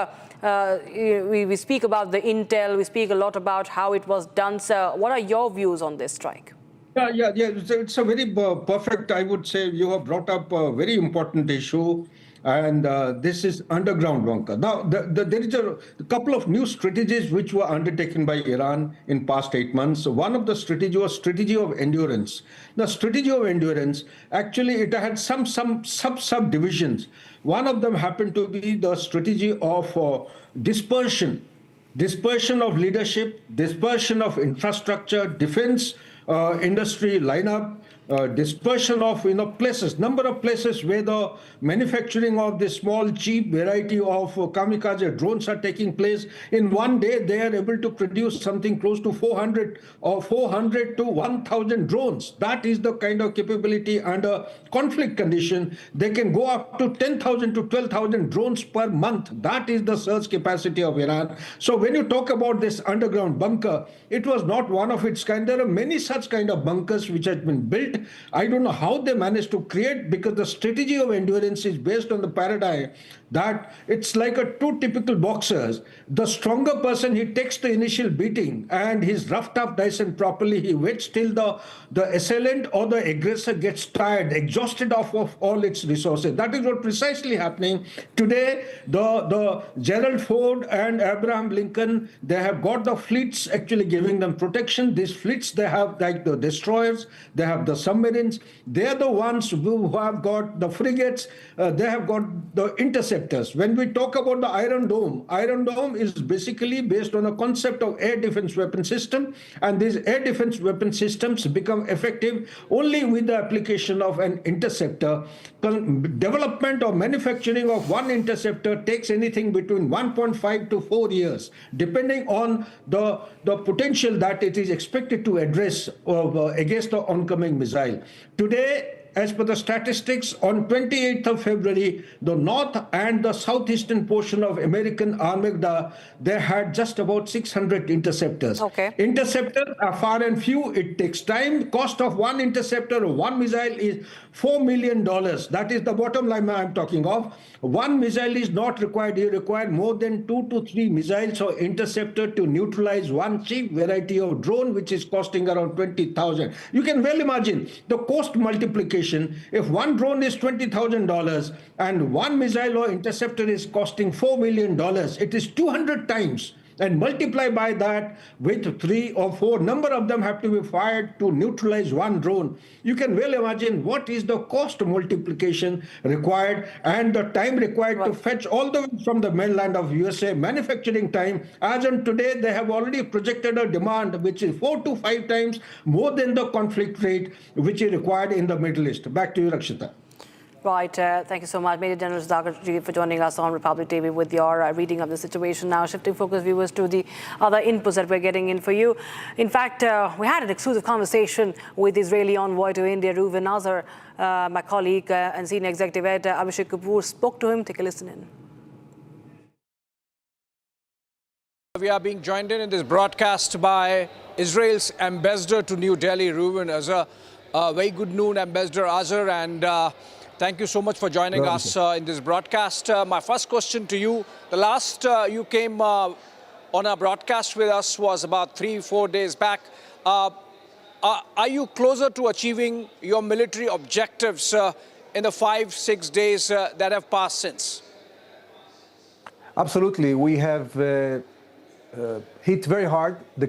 we speak about the intel, we speak a lot about how it was done. Sir, what are your views on this strike? Yeah. It's a very perfect, I would say, you have brought up a very important issue, and this is underground bunker. Now, there is a couple of new strategies which were undertaken by Iran in past 8 months. One of the strategy was strategy of endurance. The strategy of endurance, actually, it had some subdivisions. One of them happened to be the strategy of dispersion of leadership, dispersion of infrastructure, defense industry lineup, dispersion of places, number of places where the manufacturing of this small cheap variety of kamikaze drones are taking place. In one day, they are able to produce something close to 400 to 1,000 drones. That is the kind of capability under conflict condition. They can go up to 10,000 to 12,000 drones per month. That is the surge capacity of Iran. So when you talk about this underground bunker, it was not one of its kind. There are many such kind of bunkers which have been built. I don't know how they managed to create, because the strategy of endurance is based on the paradigm that it's like two typical boxers. The stronger person, he takes the initial beating and he's roughed up nice and properly. He waits till the assailant or the aggressor gets tired, exhausted of all its resources. That is what precisely happening. Today, the Gerald Ford and Abraham Lincoln, they have got the fleets actually giving them protection. These fleets, they have like the destroyers, they have the submarines. They are the ones who have got the frigates, they have got the interceptors. When we talk about the Iron Dome is basically based on a concept of air defense weapon system, and these air defense weapon systems become effective only with the application of an interceptor. Development or manufacturing of one interceptor takes anything between 1.5 to 4 years, depending on the potential that it is expected to address against the oncoming missile. Today, as per the statistics, on 28th of February, the north and the southeastern portion of American Armada, they had just about 600 interceptors. Okay. Interceptors are far and few. It takes time. Cost of one interceptor or one missile is $4 million. That is the bottom line I'm talking of. One missile is not required. You require more than 2 to 3 missiles or interceptor to neutralize one cheap variety of drone, which is costing around 20,000. You can well imagine the cost multiplication. If one drone is $20,000 and one missile or interceptor is costing $4 million, it is 200 times. And multiply by that with 3 or 4, number of them have to be fired to neutralize one drone. You can well imagine what is the cost multiplication required and the time required to fetch all the way from the mainland of USA. Manufacturing time, as on today, they have already projected a demand which is 4 to 5 times more than the conflict rate which is required in the Middle East. Back to you, Rakshita. Right, thank you so much, Major General Sudhakarji, for joining us on Republic TV with your reading of the situation. Now, shifting focus, viewers, to the other inputs that we're getting in for you. In fact, we had an exclusive conversation with Israeli envoy to India, Reuven Nazar. My colleague and senior executive editor Abhishek Kapoor spoke to him. Take a listen in. We are being joined in this broadcast by Israel's ambassador to New Delhi, Reuven Nazar. Very good noon, Ambassador Azhar, and thank you so much for joining us in this broadcast. My first question to you, the last you came on a broadcast with us was about 3-4 days back. Are you closer to achieving your military objectives in the 5-6 days that have passed since? Absolutely. We have hit very hard the